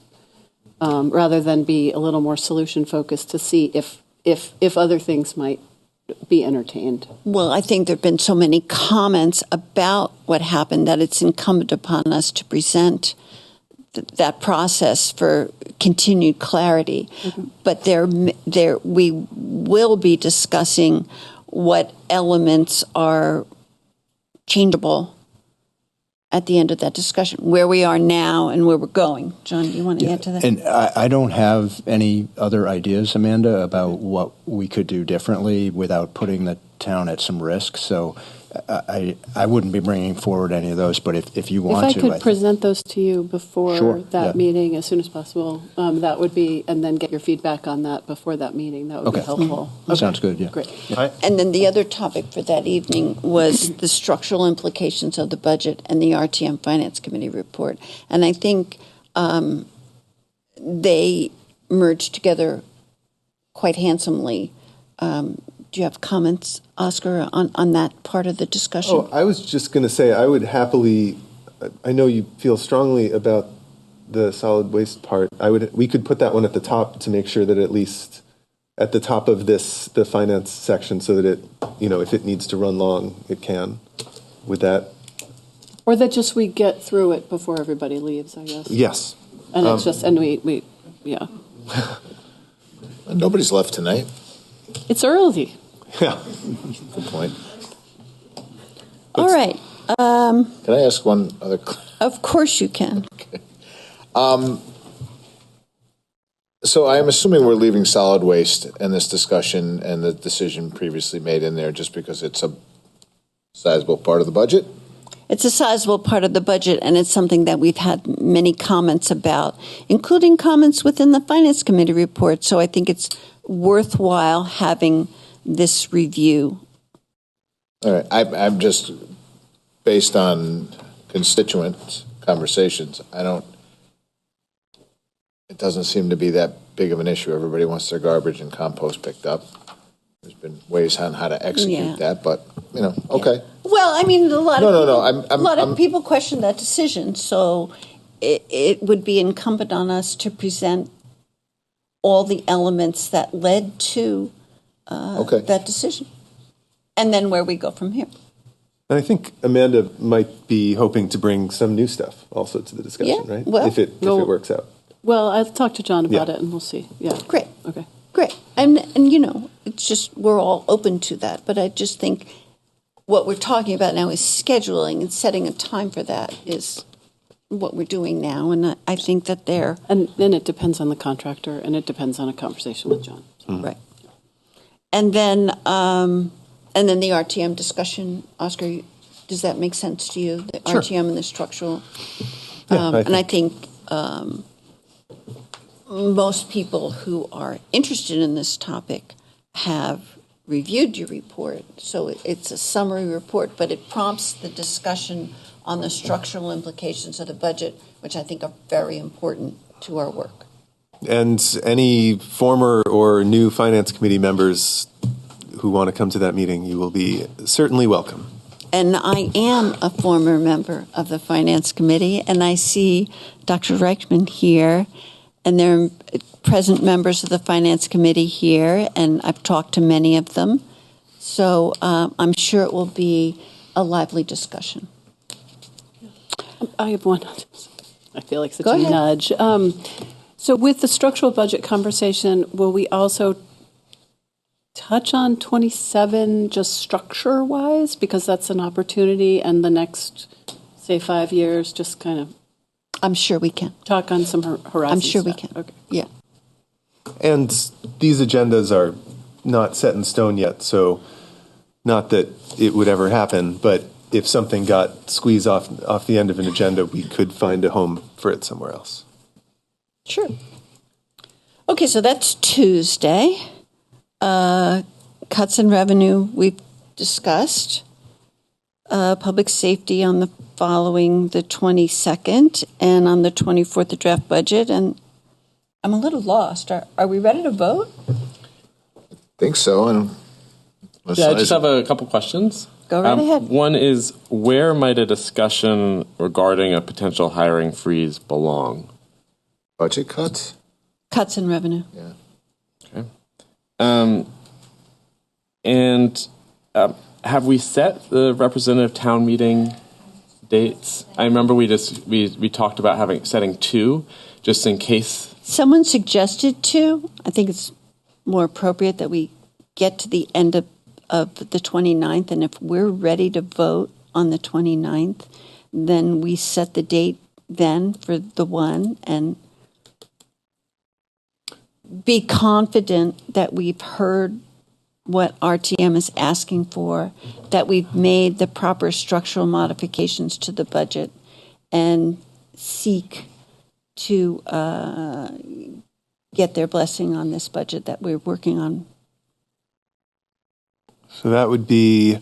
rather than be a little more solution focused to see if other things might be entertained? Well, I think there have been so many comments about what happened that it's incumbent upon us to present that process for continued clarity. Mm-hmm. But we will be discussing what elements are changeable at the end of that discussion, where we are now and where we're going. John, do you want to add to that? And I don't have any other ideas, Amanda, about what we could do differently without putting the town at some risk. So I wouldn't be bringing forward any of those, but if you want to. If I could present those to you before that meeting as soon as possible, that would be, and then get your feedback on that before that meeting, that would be helpful. Mm-hmm. Sounds good, yeah. Great. Yeah. And then the other topic for that evening was the structural implications of the budget and the RTM Finance Committee report. And I think they merged together quite handsomely do you have comments, Oscar, on that part of the discussion? Oh, I was just going to say, I would happily, I know you feel strongly about the solid waste part. We could put that one at the top to make sure that at least at the top of the finance section, so that it, if it needs to run long, it can. With that. Or that just we get through it before everybody leaves, I guess. Yes. And it's just, and we yeah. Nobody's left tonight. It's early. Yeah. Good point. All right. Can I ask one other? Of course you can. Okay. So I'm assuming we're leaving solid waste in this discussion and the decision previously made in there just because it's a sizable part of the budget? It's a sizable part of the budget, and it's something that we've had many comments about, including comments within the Finance Committee report. So I think it's worthwhile having this review. All right. I'm just, based on constituent conversations, it doesn't seem to be that big of an issue. Everybody wants their garbage and compost picked up. There's been ways on how to execute that, but, okay. Yeah. Well, I mean, a lot I'm of people question that decision, so it would be incumbent on us to present all the elements that led to that decision, and then where we go from here. And I think Amanda might be hoping to bring some new stuff also to the discussion, right? Well, if it works out. Well, I'll talk to John about it, and we'll see. Yeah. Great. Okay. Great. And it's just, we're all open to that. But I just think what we're talking about now is scheduling, and setting a time for that is what we're doing now. And I think that And then it depends on the contractor, and it depends on a conversation with John. Mm-hmm. Right. And then the RTM discussion, Oscar, does that make sense to you? The Sure. RTM and the structural. Yeah, I think most people who are interested in this topic have reviewed your report. So it's a summary report, but it prompts the discussion on the structural implications of the budget, which I think are very important to our work. And any former or new Finance Committee members who want to come to that meeting, you will be certainly welcome. And I am a former member of the Finance Committee, and I see Dr. Reichman here, and there are present members of the Finance Committee here, and I've talked to many of them. So I'm sure it will be a lively discussion. I have one. I feel like such Go a ahead. nudge. So with the structural budget conversation, will we also touch on 27 just structure-wise? Because that's an opportunity, and the next, say, 5 years, just kind of... I'm sure we can. Talk on some horizon I'm sure we stuff. can. Okay. Yeah. And these agendas are not set in stone yet, so not that it would ever happen, but if something got squeezed off the end of an agenda, we could find a home for it somewhere else. Sure. Okay, so that's Tuesday. Cuts in revenue we've discussed. Public safety on the 22nd, and on the 24th, the draft budget. And I'm a little lost. Are we ready to vote? I think so. I just have a couple questions. Go right ahead. One is, where might a discussion regarding a potential hiring freeze belong? Budget cuts? Cuts in revenue. Yeah. Okay. Have we set the representative town meeting dates? I remember we talked about setting 2, just in case. Someone suggested 2. I think it's more appropriate that we get to the end of the 29th, and if we're ready to vote on the 29th, then we set the date then for the one, and be confident that we've heard what RTM is asking for, that we've made the proper structural modifications to the budget, and seek to get their blessing on this budget that we're working on. So that would be,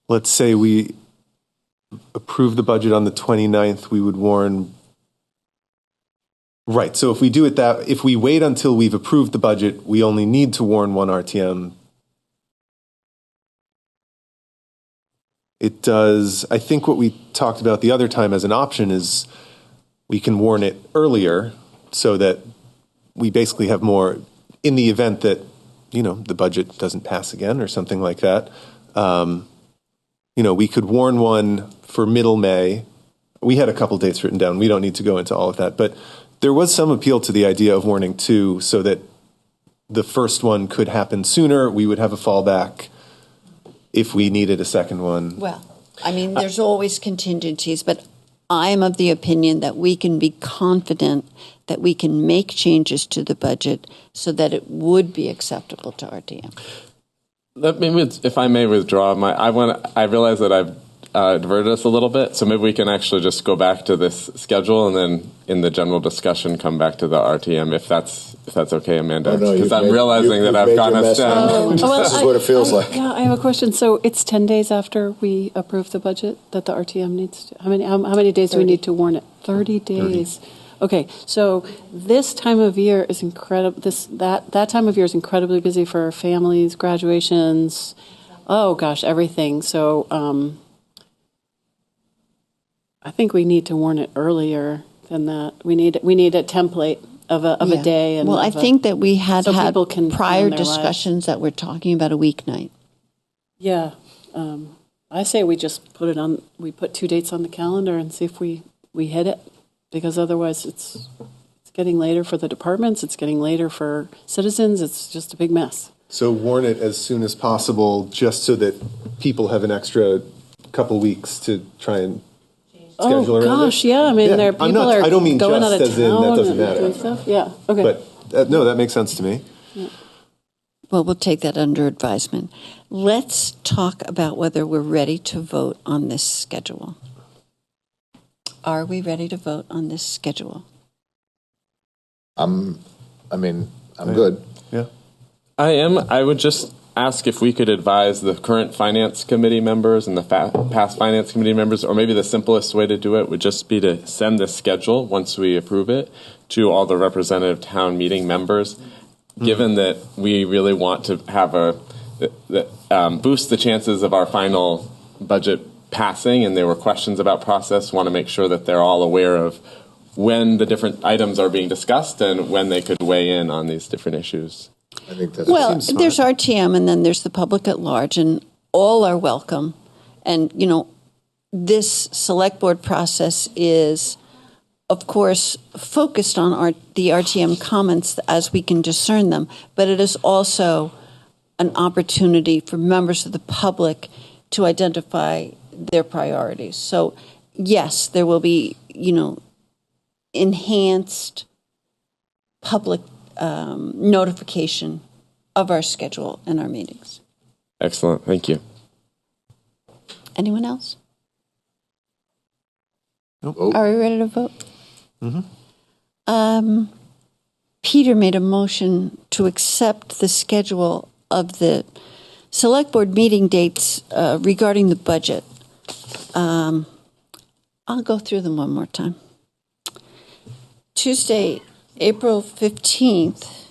let's say we approve the budget on the 29th, we would warn. Right. So if we do it if we wait until we've approved the budget, we only need to warn one RTM It does, I think what we talked about the other time as an option is we can warn it earlier so that we basically have more, in the event that, the budget doesn't pass again or something like that. We could warn one for middle May. We had a couple dates written down. We don't need to go into all of that. But there was some appeal to the idea of warning two so that the first one could happen sooner. We would have a fallback if we needed a second one. Well, I mean, there's always contingencies, but I'm of the opinion that we can be confident that we can make changes to the budget so that it would be acceptable to RTM. Maybe if I may withdraw I realize that I've diverted us a little bit, so maybe we can actually just go back to this schedule and then in the general discussion come back to the RTM if that's okay, Amanda. Because I'm realizing that I've gone us down. This is what it feels like. Yeah, I have a question. So it's 10 days after we approve the budget that the RTM needs to. How many days 30. do we need to warn it? 30 days. 30. Okay, so this time of year is incredible. That time of year is incredibly busy for families, graduations. Oh gosh, everything. So I think we need to warn it earlier than that. We need a template of a day. And I think that we had people can prior plan their discussions that we're talking about a weeknight. Yeah, I say we just put it on. We put 2 dates on the calendar and see if we hit it, because otherwise it's getting later for the departments. It's getting later for citizens. It's just a big mess. So warn it as soon as possible, just so that people have an extra couple weeks to try and schedule around it. Oh gosh, yeah. I mean, there are people I don't mean going just out of as in that town doesn't and matter. doing stuff. Yeah. Okay. But no, that makes sense to me. Well, we'll take that under advisement. Let's talk about whether we're ready to vote on this schedule. Are we ready to vote on this schedule? I'm good. Yeah. I am. I would just ask if we could advise the current finance committee members and the past finance committee members, or maybe the simplest way to do it would just be to send the schedule once we approve it to all the representative town meeting members. Given that we really want to have boost the chances of our final budget passing, and there were questions about process, want to make sure that they're all aware of when the different items are being discussed and when they could weigh in on these different issues. I think that's there's RTM and then there's the public at large, and all are welcome. And, this select board process is, of course, focused on the RTM comments as we can discern them, but it is also an opportunity for members of the public to identify their priorities. So, yes, there will be, enhanced public notification of our schedule and our meetings. Excellent. Thank you. Anyone else? Nope. Are we ready to vote? Mm-hmm. Peter made a motion to accept the schedule of the select board meeting dates regarding the budget. I'll go through them one more time. Tuesday, April 15th,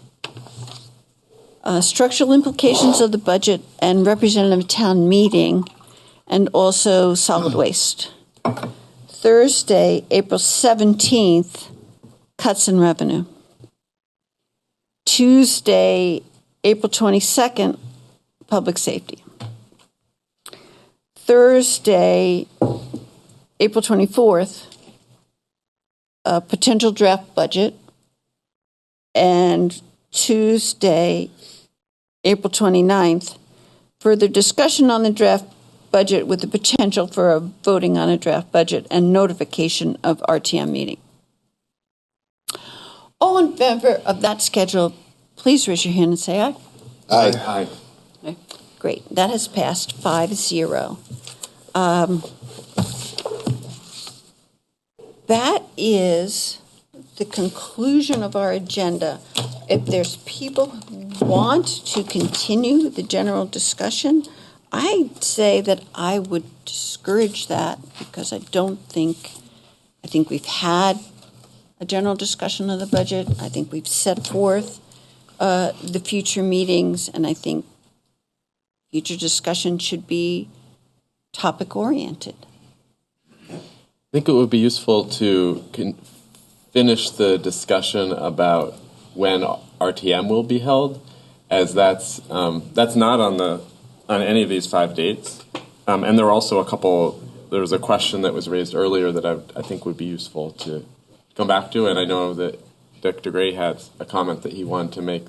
structural implications of the budget and representative town meeting, and also solid waste. Thursday, April 17th, cuts in revenue. Tuesday, April 22nd, public safety. Thursday, April 24th, a potential draft budget. And Tuesday, April 29th, further discussion on the draft budget with the potential for a voting on a draft budget and notification of RTM meeting. All in favor of that schedule, please raise your hand and say aye. Aye. Okay. Great. That has passed 5-0. That is the conclusion of our agenda. If there's people who want to continue the general discussion, I'd say that I would discourage that, because I think we've had a general discussion of the budget. I think we've set forth the future meetings, and I think future discussion should be topic-oriented. I think it would be useful to finish the discussion about when RTM will be held, as that's not on any of these 5 dates. And there are also there was a question that was raised earlier that I think would be useful to come back to, and I know that Dick DeGray had a comment that he wanted to make.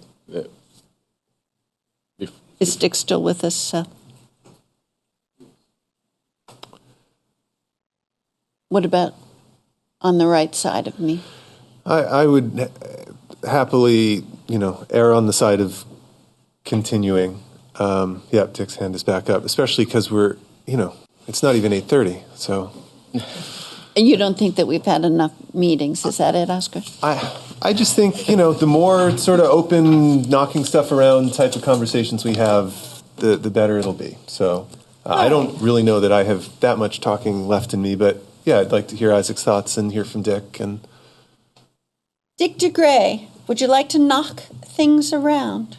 Is Dick still with us, Seth? What about on the right side of me? I would happily, err on the side of continuing. Yeah, Dick's hand is back up, especially because we're, it's not even 8:30, so. And you don't think that we've had enough meetings? Is that it, Oscar? I just think, the more sort of open, knocking stuff around type of conversations we have, the better it'll be. So I don't really know that I have that much talking left in me, but yeah, I'd like to hear Isaac's thoughts and hear from Dick. And Dick DeGray, would you like to knock things around?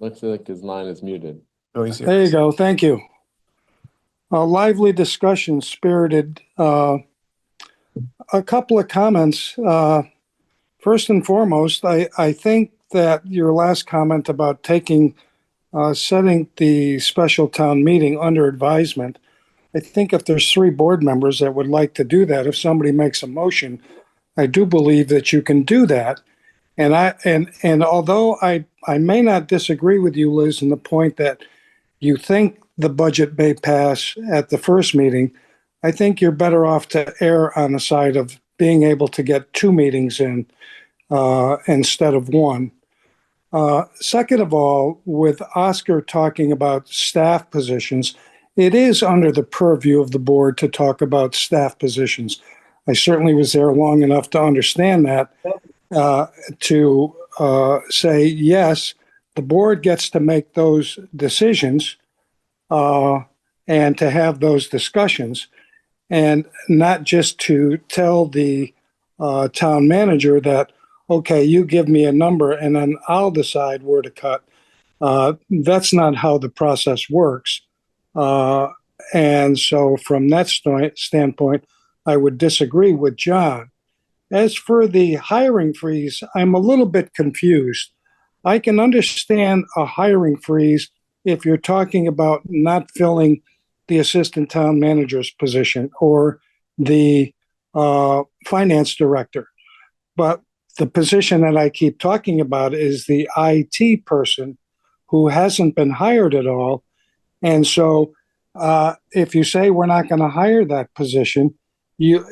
Looks like his line is muted. Oh, he's here. There you go. Thank you. A lively discussion, spirited. A couple of comments. First and foremost, I think that your last comment about setting the special town meeting under advisement, I think if there's 3 board members that would like to do that, if somebody makes a motion, I do believe that you can do that. And although I may not disagree with you, Liz, in the point that you think the budget may pass at the first meeting, I think you're better off to err on the side of being able to get 2 meetings in instead of 1. Second of all, with Oscar talking about staff positions, it is under the purview of the board to talk about staff positions. I certainly was there long enough to understand that, to say, yes, the board gets to make those decisions and to have those discussions, and not just to tell the town manager that, okay, you give me a number and then I'll decide where to cut. That's not how the process works. And so from that standpoint, I would disagree with John. As for the hiring freeze, I'm a little bit confused. I can understand a hiring freeze if you're talking about not filling the assistant town manager's position or the finance director. But the position that I keep talking about is the IT person who hasn't been hired at all. And so if you say we're not going to hire that position, you,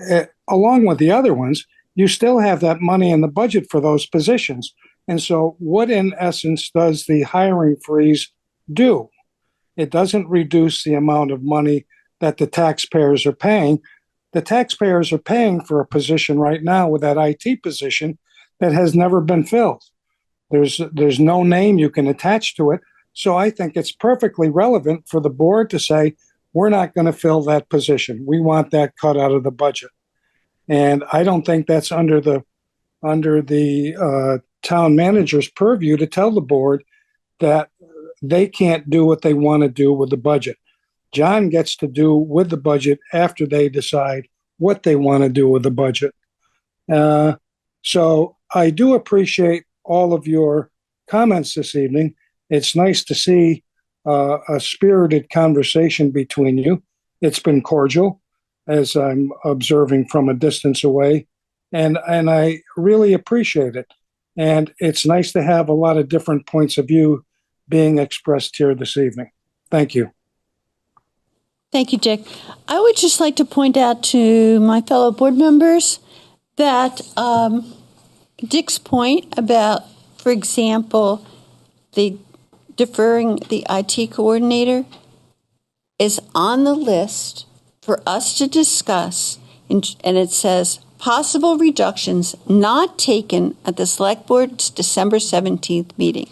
along with the other ones, you still have that money in the budget for those positions. And so what, in essence, does the hiring freeze do? It doesn't reduce the amount of money that the taxpayers are paying. The taxpayers are paying for a position right now with that IT position that has never been filled. There's no name you can attach to it. So I think it's perfectly relevant for the board to say, we're not going to fill that position. We want that cut out of the budget. And I don't think that's under the town manager's purview to tell the board that they can't do what they want to do with the budget. John gets to do with the budget after they decide what they want to do with the budget. So I do appreciate all of your comments this evening. It's nice to see a spirited conversation between you. It's been cordial, as I'm observing from a distance away, and I really appreciate it. And it's nice to have a lot of different points of view being expressed here this evening. Thank you. Thank you, Dick. I would just like to point out to my fellow board members that Dick's point about, for example, the deferring the IT coordinator is on the list for us to discuss, and it says possible reductions not taken at the Select Board's December 17th meeting.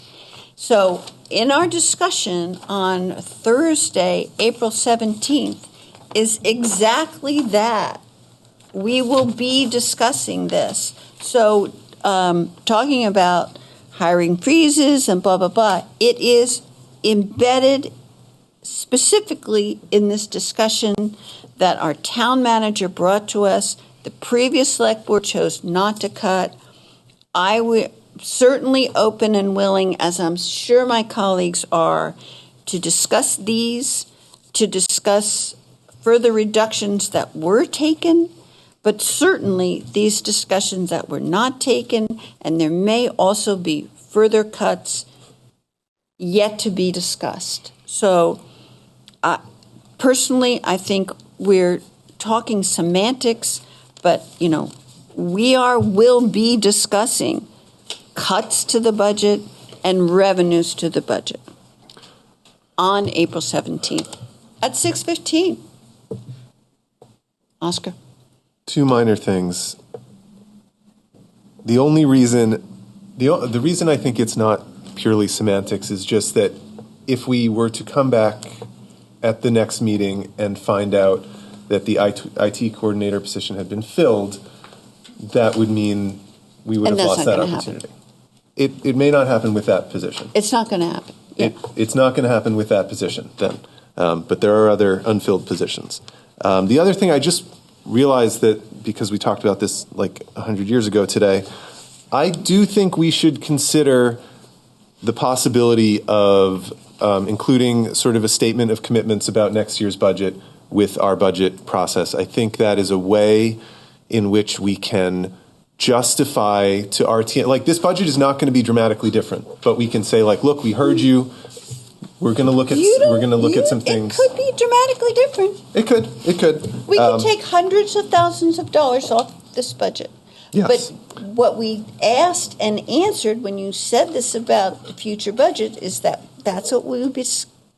So in our discussion on Thursday, April 17th, is exactly that. We will be discussing this. So talking about hiring freezes and blah, blah, blah. It is embedded specifically in this discussion that our town manager brought to us. The previous select board chose not to cut. I would certainly open and willing, as I'm sure my colleagues are, to discuss these, to discuss further reductions that were taken, but certainly these discussions that were not taken, and there may also be further cuts yet to be discussed. So personally, I think we're talking semantics, but, you know, will be discussing cuts to the budget and revenues to the budget on April 17th at 6:15. Oscar? Two minor things. The reason I think it's not purely semantics is just that if we were to come back at the next meeting and find out that the IT coordinator position had been filled, that would mean we would have lost that opportunity. It may not happen with that position. It's not going to happen. Yeah. It's not going to happen with that position then. But there are other unfilled positions. The other thing, I just realized that because we talked about this like 100 years ago today, I do think we should consider the possibility of including sort of a statement of commitments about next year's budget with our budget process. I think that is a way in which we can justify to our team, like this budget is not going to be dramatically different, but we can say like, look, we heard you. We're going to look at some things. It could be dramatically different. It could. We could take hundreds of thousands of dollars off this budget. Yes. But what we asked and answered when you said this about the future budget is that that's what we would be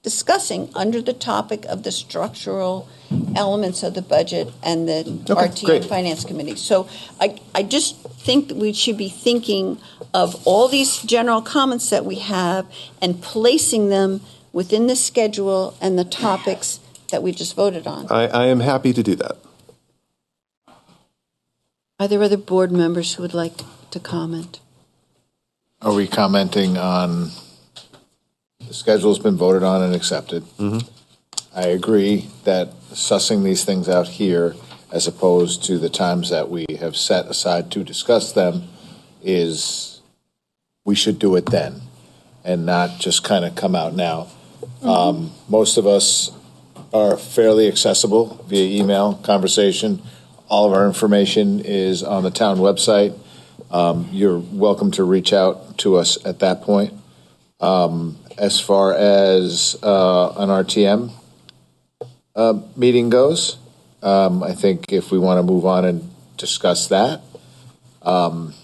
discussing under the topic of the structural elements of the budget and the RT and Finance Committee. So I just think that we should be thinking of all these general comments that we have and placing them within the schedule and the topics that we just voted on. I am happy to do that. Are there other board members who would like to comment? Are we commenting on the schedule's been voted on and accepted? Mm-hmm. I agree that sussing these things out here as opposed to the times that we have set aside to discuss them is we should do it then and not just kind of come out now. Mm-hmm. Most of us are fairly accessible via email, conversation. All of our information is on the town website. You're welcome to reach out to us at that point. As far as an RTM meeting goes, I think if we want to move on and discuss that, I'm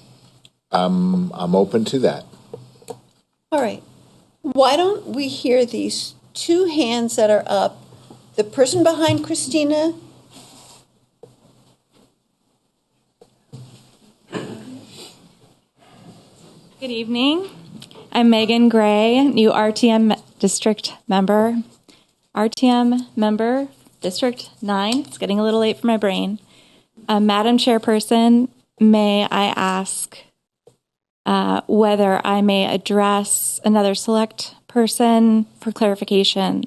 open to that. All right. Why don't we hear these two hands that are up? The person behind Christina. Good evening. I'm Megan Gray, new RTM district member. RTM member, District 9. It's getting a little late for my brain. Madam Chairperson, may I ask whether I may address another select person for clarification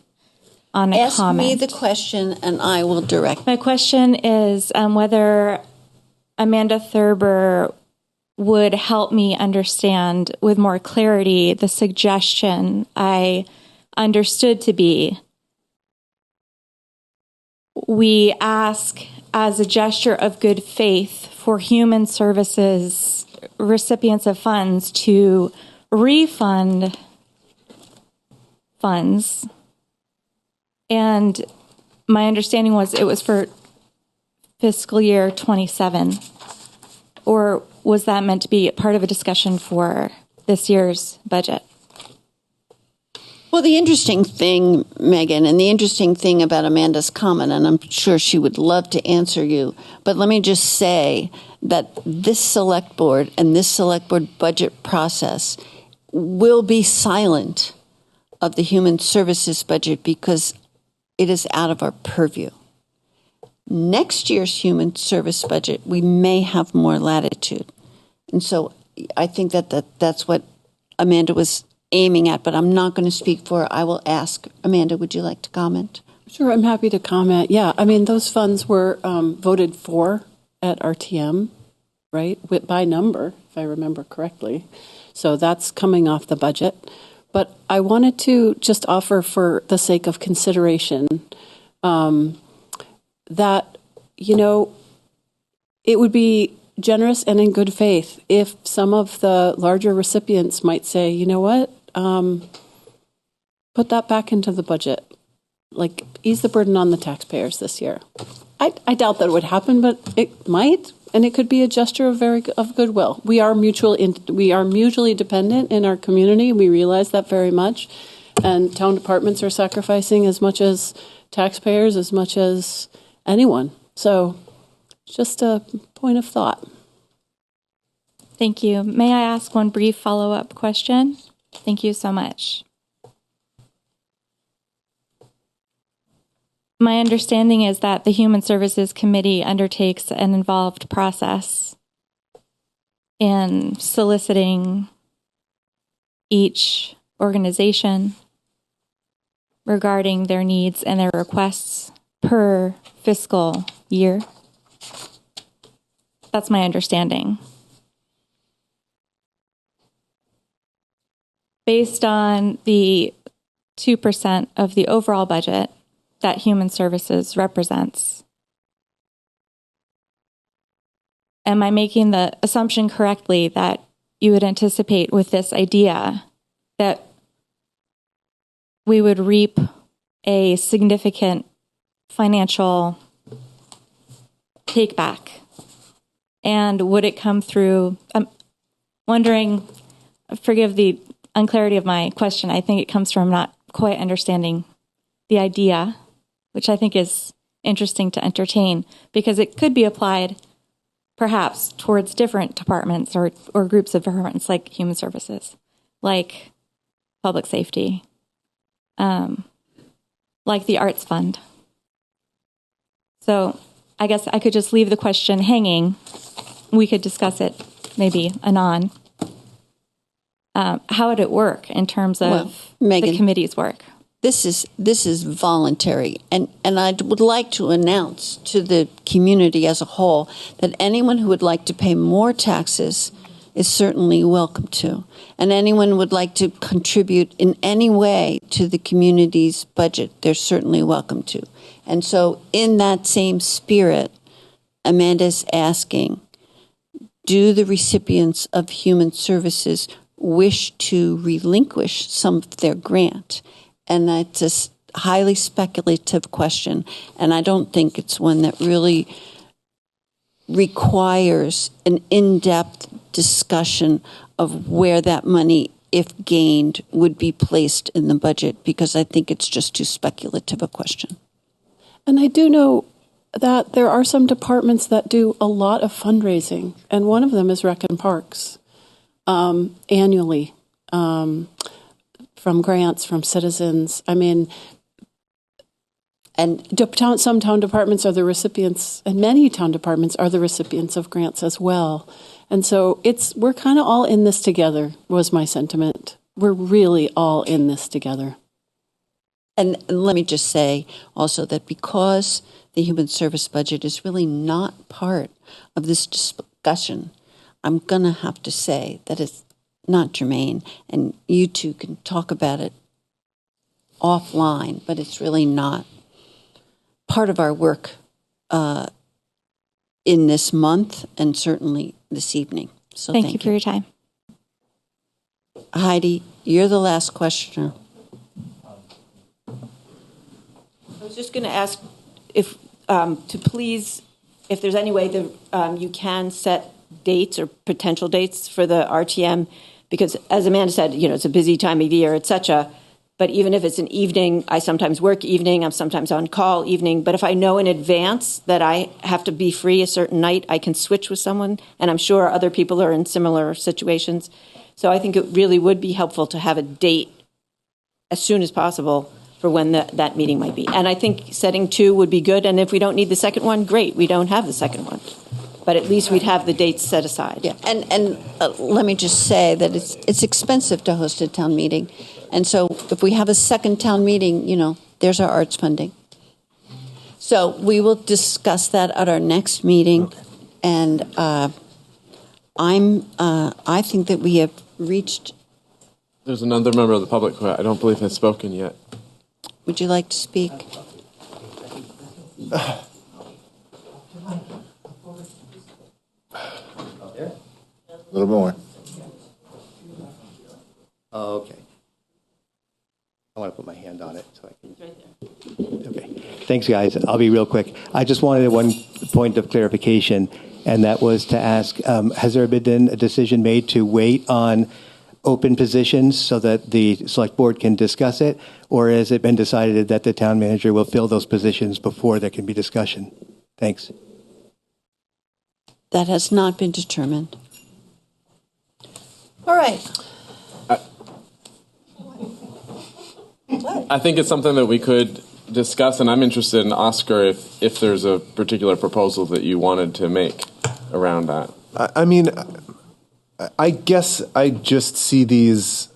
on a comment? Ask me the question and I will direct. My question is whether Amanda Thurber would help me understand with more clarity the suggestion I understood to be we ask as a gesture of good faith for human services recipients of funds to refund funds. And my understanding was it was for fiscal year 27. Or was that meant to be part of a discussion for this year's budget? Well, the interesting thing, Megan, and the interesting thing about Amanda's comment, and I'm sure she would love to answer you, but let me just say that this select board and this select board budget process will be silent of the human services budget because it is out of our purview. Next year's human service budget, we may have more latitude. And so I think that's what Amanda was aiming at, but I'm not going to speak for her. I will ask. Amanda, would you like to comment? Sure, I'm happy to comment. Yeah, I mean, those funds were voted for at RTM, right, by number, if I remember correctly. So that's coming off the budget. But I wanted to just offer, for the sake of consideration, that, it would be generous and in good faith if some of the larger recipients might say, you know what, put that back into the budget. Like, ease the burden on the taxpayers this year. I doubt that it would happen, but it might, and it could be a gesture of goodwill. We are mutually dependent in our community. We realize that very much, and town departments are sacrificing as much as taxpayers, as much as anyone. So, just a point of thought. Thank you. May I ask one brief follow-up question? Thank you so much. My understanding is that the Human Services Committee undertakes an involved process in soliciting each organization regarding their needs and their requests per fiscal year. That's my understanding. Based on the 2% of the overall budget that Human Services represents, am I making the assumption correctly that you would anticipate with this idea that we would reap a significant financial take back? And would it come through, I'm wondering, forgive the unclarity of my question, I think it comes from not quite understanding the idea, which I think is interesting to entertain, because it could be applied perhaps towards different departments or groups of departments like Human Services, like Public Safety, like the Arts Fund. So I guess I could just leave the question hanging. We could discuss it maybe anon. How would it work in terms of Megan, the committee's work? This is voluntary, and I would like to announce to the community as a whole that anyone who would like to pay more taxes is certainly welcome to, and anyone who would like to contribute in any way to the community's budget, they're certainly welcome to. And so, in that same spirit, Amanda's asking, do the recipients of Human Services wish to relinquish some of their grant? And that's a highly speculative question, and I don't think it's one that really requires an in-depth discussion of where that money, if gained, would be placed in the budget, because I think it's just too speculative a question. And I do know that there are some departments that do a lot of fundraising, and one of them is Rec and Parks, annually. From grants, from citizens. I mean, and some town departments are the recipients, and many town departments are the recipients of grants as well. And so we're kind of all in this together, was my sentiment. We're really all in this together. And let me just say also that because the human service budget is really not part of this discussion, I'm going to have to say that it's not germane, and you two can talk about it offline, but it's really not part of our work in this month and certainly this evening. So thank you for your time. Heidi, you're the last questioner. I was just going to ask if if there's any way that you can set dates or potential dates for the RTM, because as Amanda said, it's a busy time of year, etc. But even if it's an evening, I sometimes work evening, I'm sometimes on call evening. But if I know in advance that I have to be free a certain night, I can switch with someone. And I'm sure other people are in similar situations. So I think it really would be helpful to have a date as soon as possible for when that meeting might be. And I think setting 2 would be good. And if we don't need the second one, great, we don't have the second one. but at least we'd have the dates set aside. Yeah, and let me just say that it's expensive to host a town meeting. And so if we have a second town meeting, there's our arts funding. So we will discuss that at our next meeting. Okay. And I think that we have reached. There's another member of the public who I don't believe has spoken yet. Would you like to speak? A little more. Oh, okay. I want to put my hand on it so I can. It's right there. Okay. Thanks, guys. I'll be real quick. I just wanted one point of clarification, and that was to ask, has there been a decision made to wait on open positions so that the select board can discuss it, or has it been decided that the town manager will fill those positions before there can be discussion? Thanks. That has not been determined. All right. I think it's something that we could discuss, and I'm interested in, Oscar, if there's a particular proposal that you wanted to make around that. I mean, I guess I just see these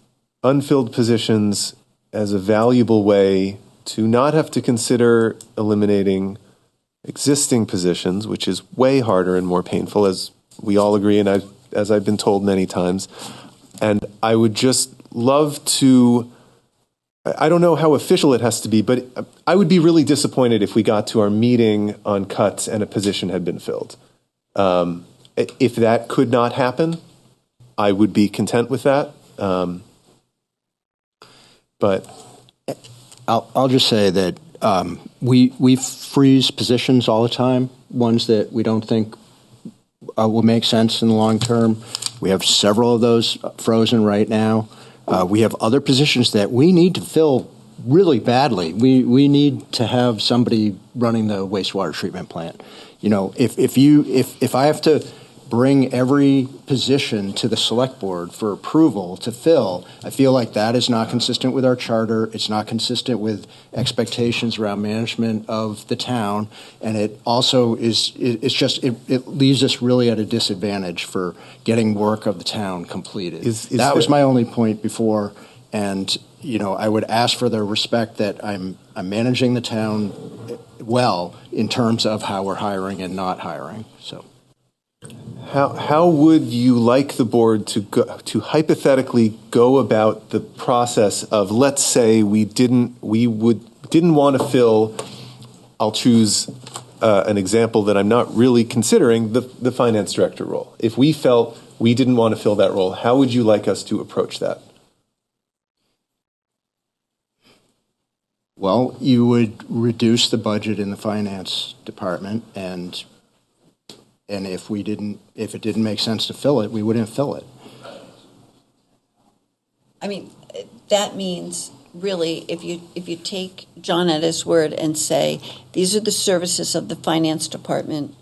unfilled positions as a valuable way to not have to consider eliminating existing positions, which is way harder and more painful, as we all agree, and as I've been told many times. And I would just love to, I don't know how official it has to be, but I would be really disappointed if we got to our meeting on cuts and a position had been filled. If that could not happen, I would be content with that. But I'll just say that we freeze positions all the time, ones that we don't think will make sense in the long term. We have several of those frozen right now. We have other positions that we need to fill really badly. We need to have somebody running the wastewater treatment plant. If I have to bring every position to the select board for approval to fill, I feel like that is not consistent with our charter. It's not consistent with expectations around management of the town. And it also it leaves us really at a disadvantage for getting work of the town completed. That was my only point before. And, I would ask for the respect that I'm managing the town well in terms of how we're hiring and not hiring. So. How would you like the board to hypothetically go about the process of, let's say we didn't want to fill, I'll choose an example that I'm not really considering, the finance director role. If we felt we didn't want to fill that role, how would you like us to approach that? Well, you would reduce the budget in the finance department, and if it didn't make sense to fill it, we wouldn't fill it. I mean, that means really, if you take John at his word and say, these are the services of the finance department,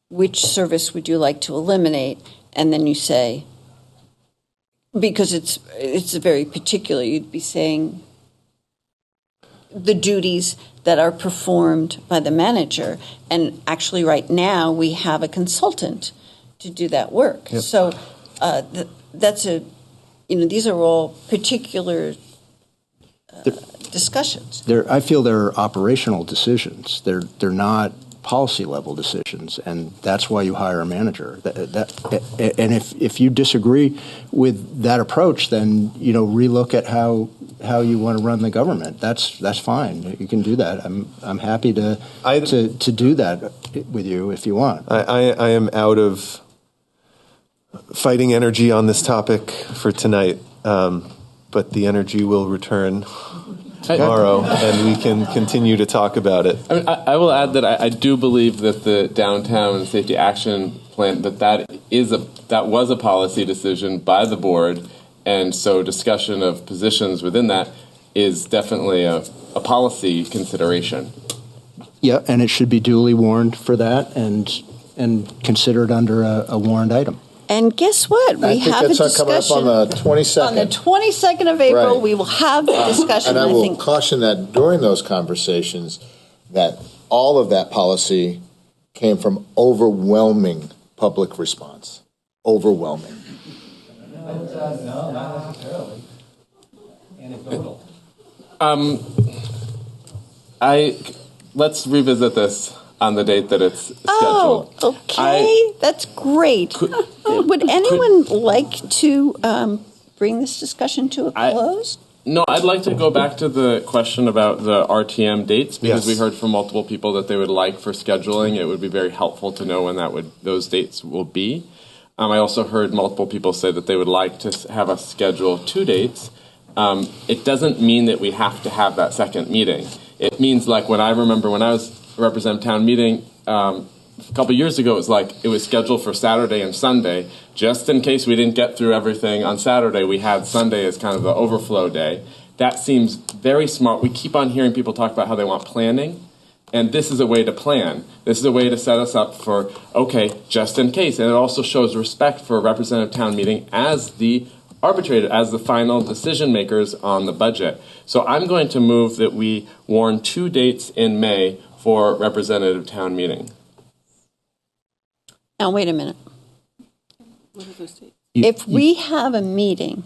which service would you like to eliminate? And then you say, because it's very particular, you'd be saying the duties that are performed by the manager. And actually right now we have a consultant to do that work. Yep. So these are all particular discussions. I feel they're operational decisions. They're not policy level decisions, and that's why you hire a manager. And if you disagree with that approach, then relook at how you want to run the government. That's fine. You can do that. I'm happy to do that with you if you want. I am out of fighting energy on this topic for tonight, but the energy will return tomorrow, and we can continue to talk about it. I will add that I do believe that the downtown safety action plan that was a policy decision by the board, and so discussion of positions within that is definitely a policy consideration. Yeah, and it should be duly warned for that and considered under a warned item. And guess what? We have a discussion coming up on the 22nd. On the 22nd of April, right. We will have the discussion. And I will caution that during those conversations, that all of that policy came from overwhelming public response? Overwhelming. No, not necessarily. Anecdotal. Let's revisit this on the date that it's scheduled. Oh, okay. That's great. Would anyone like to bring this discussion to a close? No, I'd like to go back to the question about the RTM dates, because Yes. we heard from multiple people that they would like for scheduling. It would be very helpful to know when those dates will be. I also heard multiple people say that they would like to have us schedule 2 dates. It doesn't mean that we have to have that second meeting. It means, like, when I was representative town meeting, a couple years ago, it was scheduled for Saturday and Sunday. Just in case we didn't get through everything on Saturday, we had Sunday as kind of the overflow day. That seems very smart. We keep on hearing people talk about how they want planning, and this is a way to plan. This is a way to set us up for, okay, just in case. And it also shows respect for a representative town meeting as the arbitrator, as the final decision makers on the budget. So I'm going to move that we warn 2 dates in May for representative town meeting. Now, wait a minute. What are those dates? If we have a meeting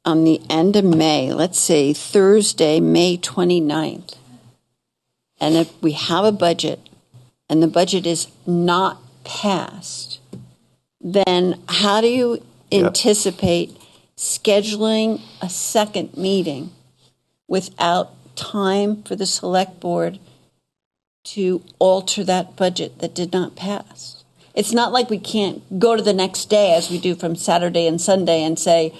on the end of May, let's say Thursday, May 29th, and if we have a budget and the budget is not passed, then how do you anticipate scheduling a second meeting without time for the select board to alter that budget that did not pass? It's not like we can't go to the next day as we do from Saturday and Sunday and say,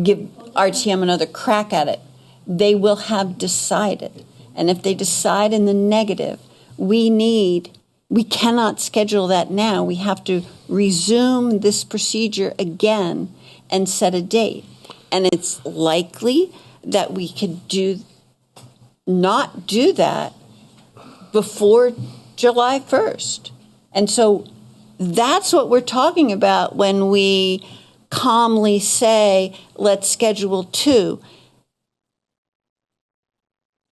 give RTM another crack at it. They will have decided. And if they decide in the negative, we cannot schedule that now. We have to resume this procedure again and set a date. And it's likely that we could not do that before July 1st. And so that's what we're talking about when we calmly say, let's schedule 2.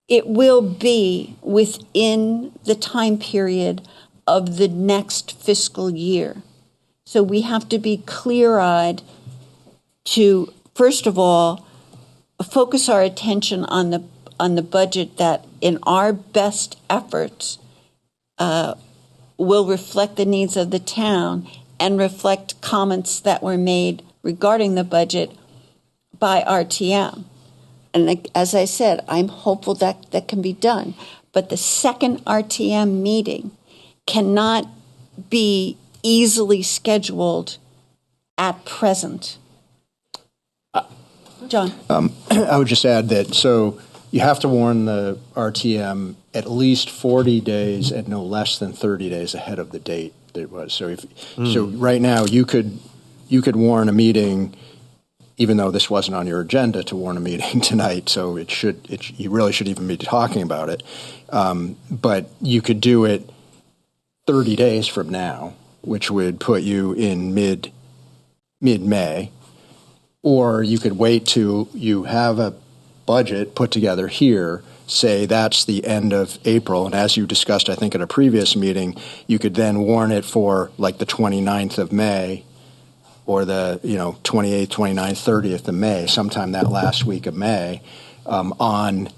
It will be within the time period of the next fiscal year. So we have to be clear-eyed to, first of all, focus our attention on the budget that, in our best efforts, will reflect the needs of the town and reflect comments that were made regarding the budget by RTM. And as I said, I'm hopeful that that can be done. But the second RTM meeting cannot be easily scheduled at present. John? I would just add that, so you have to warn the RTM at least 40 days and no less than 30 days ahead of the date that it was. So so right now you could warn a meeting, even though this wasn't on your agenda to warn a meeting tonight, so you really shouldn't even be talking about it. But you could do it 30 days from now, which would put you in mid-May, or you could wait till you have a budget put together here, say that's the end of April, and as you discussed, I think at a previous meeting, you could then warn it for like the 29th of May, or the 28th, 29th, 30th of May, sometime that last week of May, on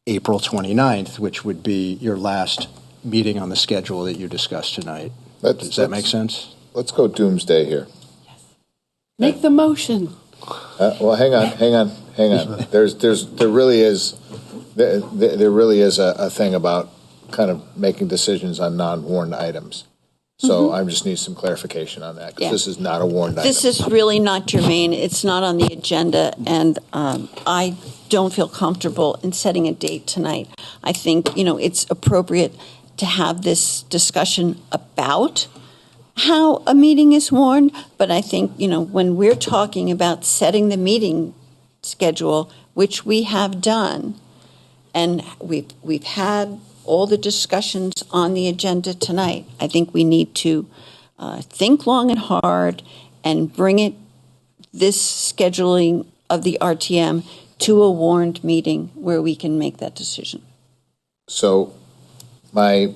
April 29th, which would be your last meeting on the schedule that you discussed tonight. Does that make sense? Let's go doomsday here. Make the motion. Well, hang on. There really is a thing about kind of making decisions on non-warned items. So I just need some clarification on that, because this is not a warned item. This is really not germane. It's not on the agenda, and I don't feel comfortable in setting a date tonight. I think, it's appropriate to have this discussion about how a meeting is warned, but I think, when we're talking about setting the meeting schedule, which we have done, and we've had all the discussions on the agenda tonight, I think we need to think long and hard and bring this scheduling of the RTM to a warned meeting where we can make that decision. So my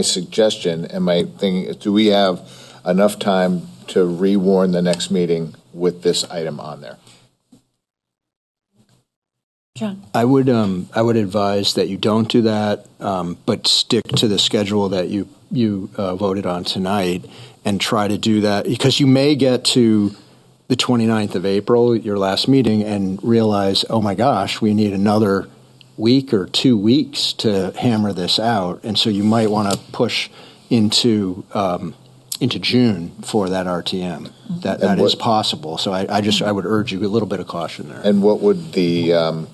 suggestion and my thing is, do we have enough time to rewarn the next meeting with this item on there. John? I would advise that you don't do that, but stick to the schedule that you voted on tonight and try to do that, because you may get to the 29th of April, your last meeting, and realize, oh my gosh, we need another week or 2 weeks to hammer this out. And so you might want to push into June for that RTM. That is possible. So I would urge you a little bit of caution there. And what would the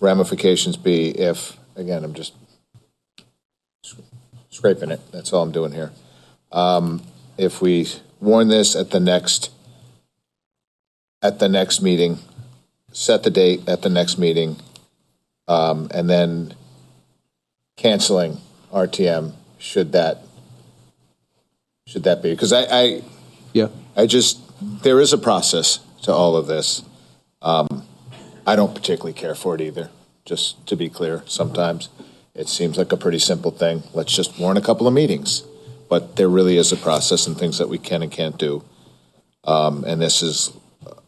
ramifications be if, again, I'm just scraping it, that's all I'm doing here. If we warn this at the next meeting, set the date at the next meeting, and then canceling RTM, should that be? Because I just, there is a process to all of this. I don't particularly care for it either, just to be clear. Sometimes it seems like a pretty simple thing. Let's just warn a couple of meetings. But there really is a process and things that we can and can't do. And this is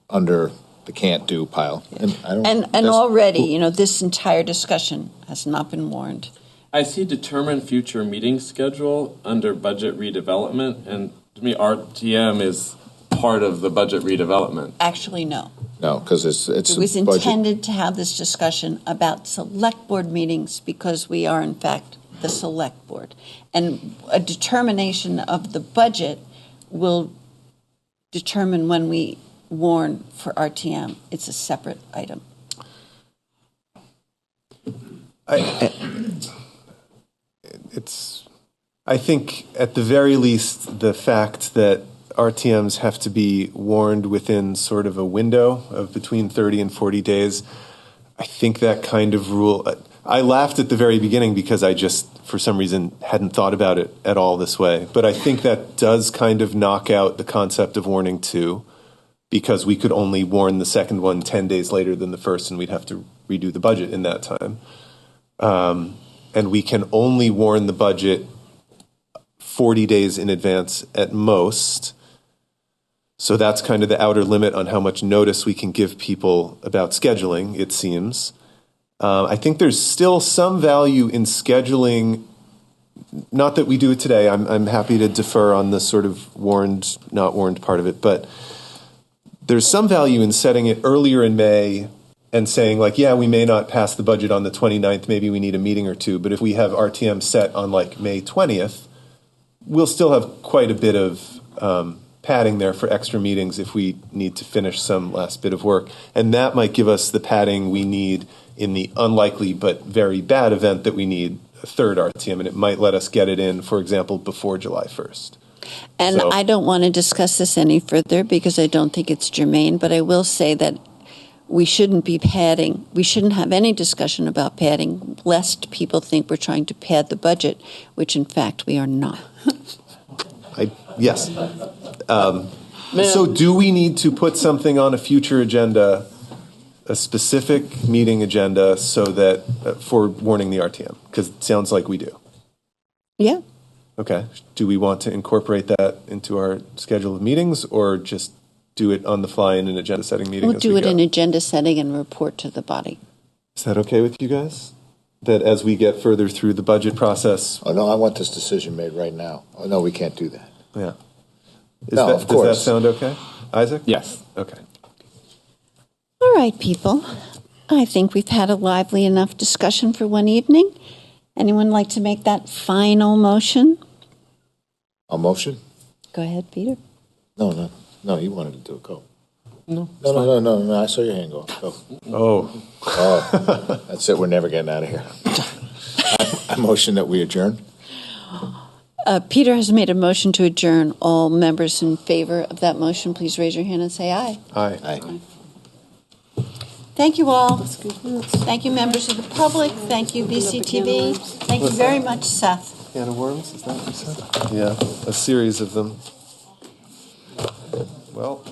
under the can't do pile. And already, this entire discussion has not been warned. I see determine future meeting schedule under budget redevelopment, and to me, RTM is part of the budget redevelopment. Actually, no. No, because it was intended to have this discussion about select board meetings because we are, in fact, the select board. And a determination of the budget will determine when we warn for RTM. It's a separate item. I think at the very least, the fact that RTMs have to be warned within sort of a window of between 30 and 40 days, I think that kind of rule, I laughed at the very beginning because I just, for some reason, hadn't thought about it at all this way. But I think that does kind of knock out the concept of warning two, because we could only warn the second one 10 days later than the first, and we'd have to redo the budget in that time. And we can only warn the budget 40 days in advance at most. So that's kind of the outer limit on how much notice we can give people about scheduling, it seems. I think there's still some value in scheduling, not that we do it today. I'm happy to defer on the sort of warned, not warned part of it, but there's some value in setting it earlier in May and saying, like, yeah, we may not pass the budget on the 29th, maybe we need a meeting or two, but if we have RTM set on like May 20th, we'll still have quite a bit of padding there for extra meetings if we need to finish some last bit of work. And that might give us the padding we need in the unlikely but very bad event that we need a third RTM, and it might let us get it in, for example, before July 1st. And I don't want to discuss this any further because I don't think it's germane, but I will say that we shouldn't be padding. We shouldn't have any discussion about padding, lest people think we're trying to pad the budget, which in fact we are not. Yes. So do we need to put something on a future agenda, a specific meeting agenda, so that for warning the RTM? Because it sounds like we do. Yeah. Okay. Do we want to incorporate that into our schedule of meetings, or just do it on the fly in an agenda setting meeting? We'll do it in agenda setting and report to the body. Is that okay with you guys? That as we get further through the budget process? Oh, no, I want this decision made right now. Oh, no, we can't do that. Yeah. Of course. Does that sound okay? Isaac? Yes. Okay. All right, people. I think we've had a lively enough discussion for one evening. Anyone like to make that final motion? A motion? Go ahead, Peter. No, you wanted to do it. Go. No. No, I saw your hand go. Go. Oh. That's it. We're never getting out of here. I motion that we adjourn. Peter has made a motion to adjourn. All members in favor of that motion, please raise your hand and say aye. Aye. Thank you all. Thank you, members of the public. Thank you, BCTV. Thank you very much, Seth. Can of worms, is that what you said? Yeah, a series of them. Well.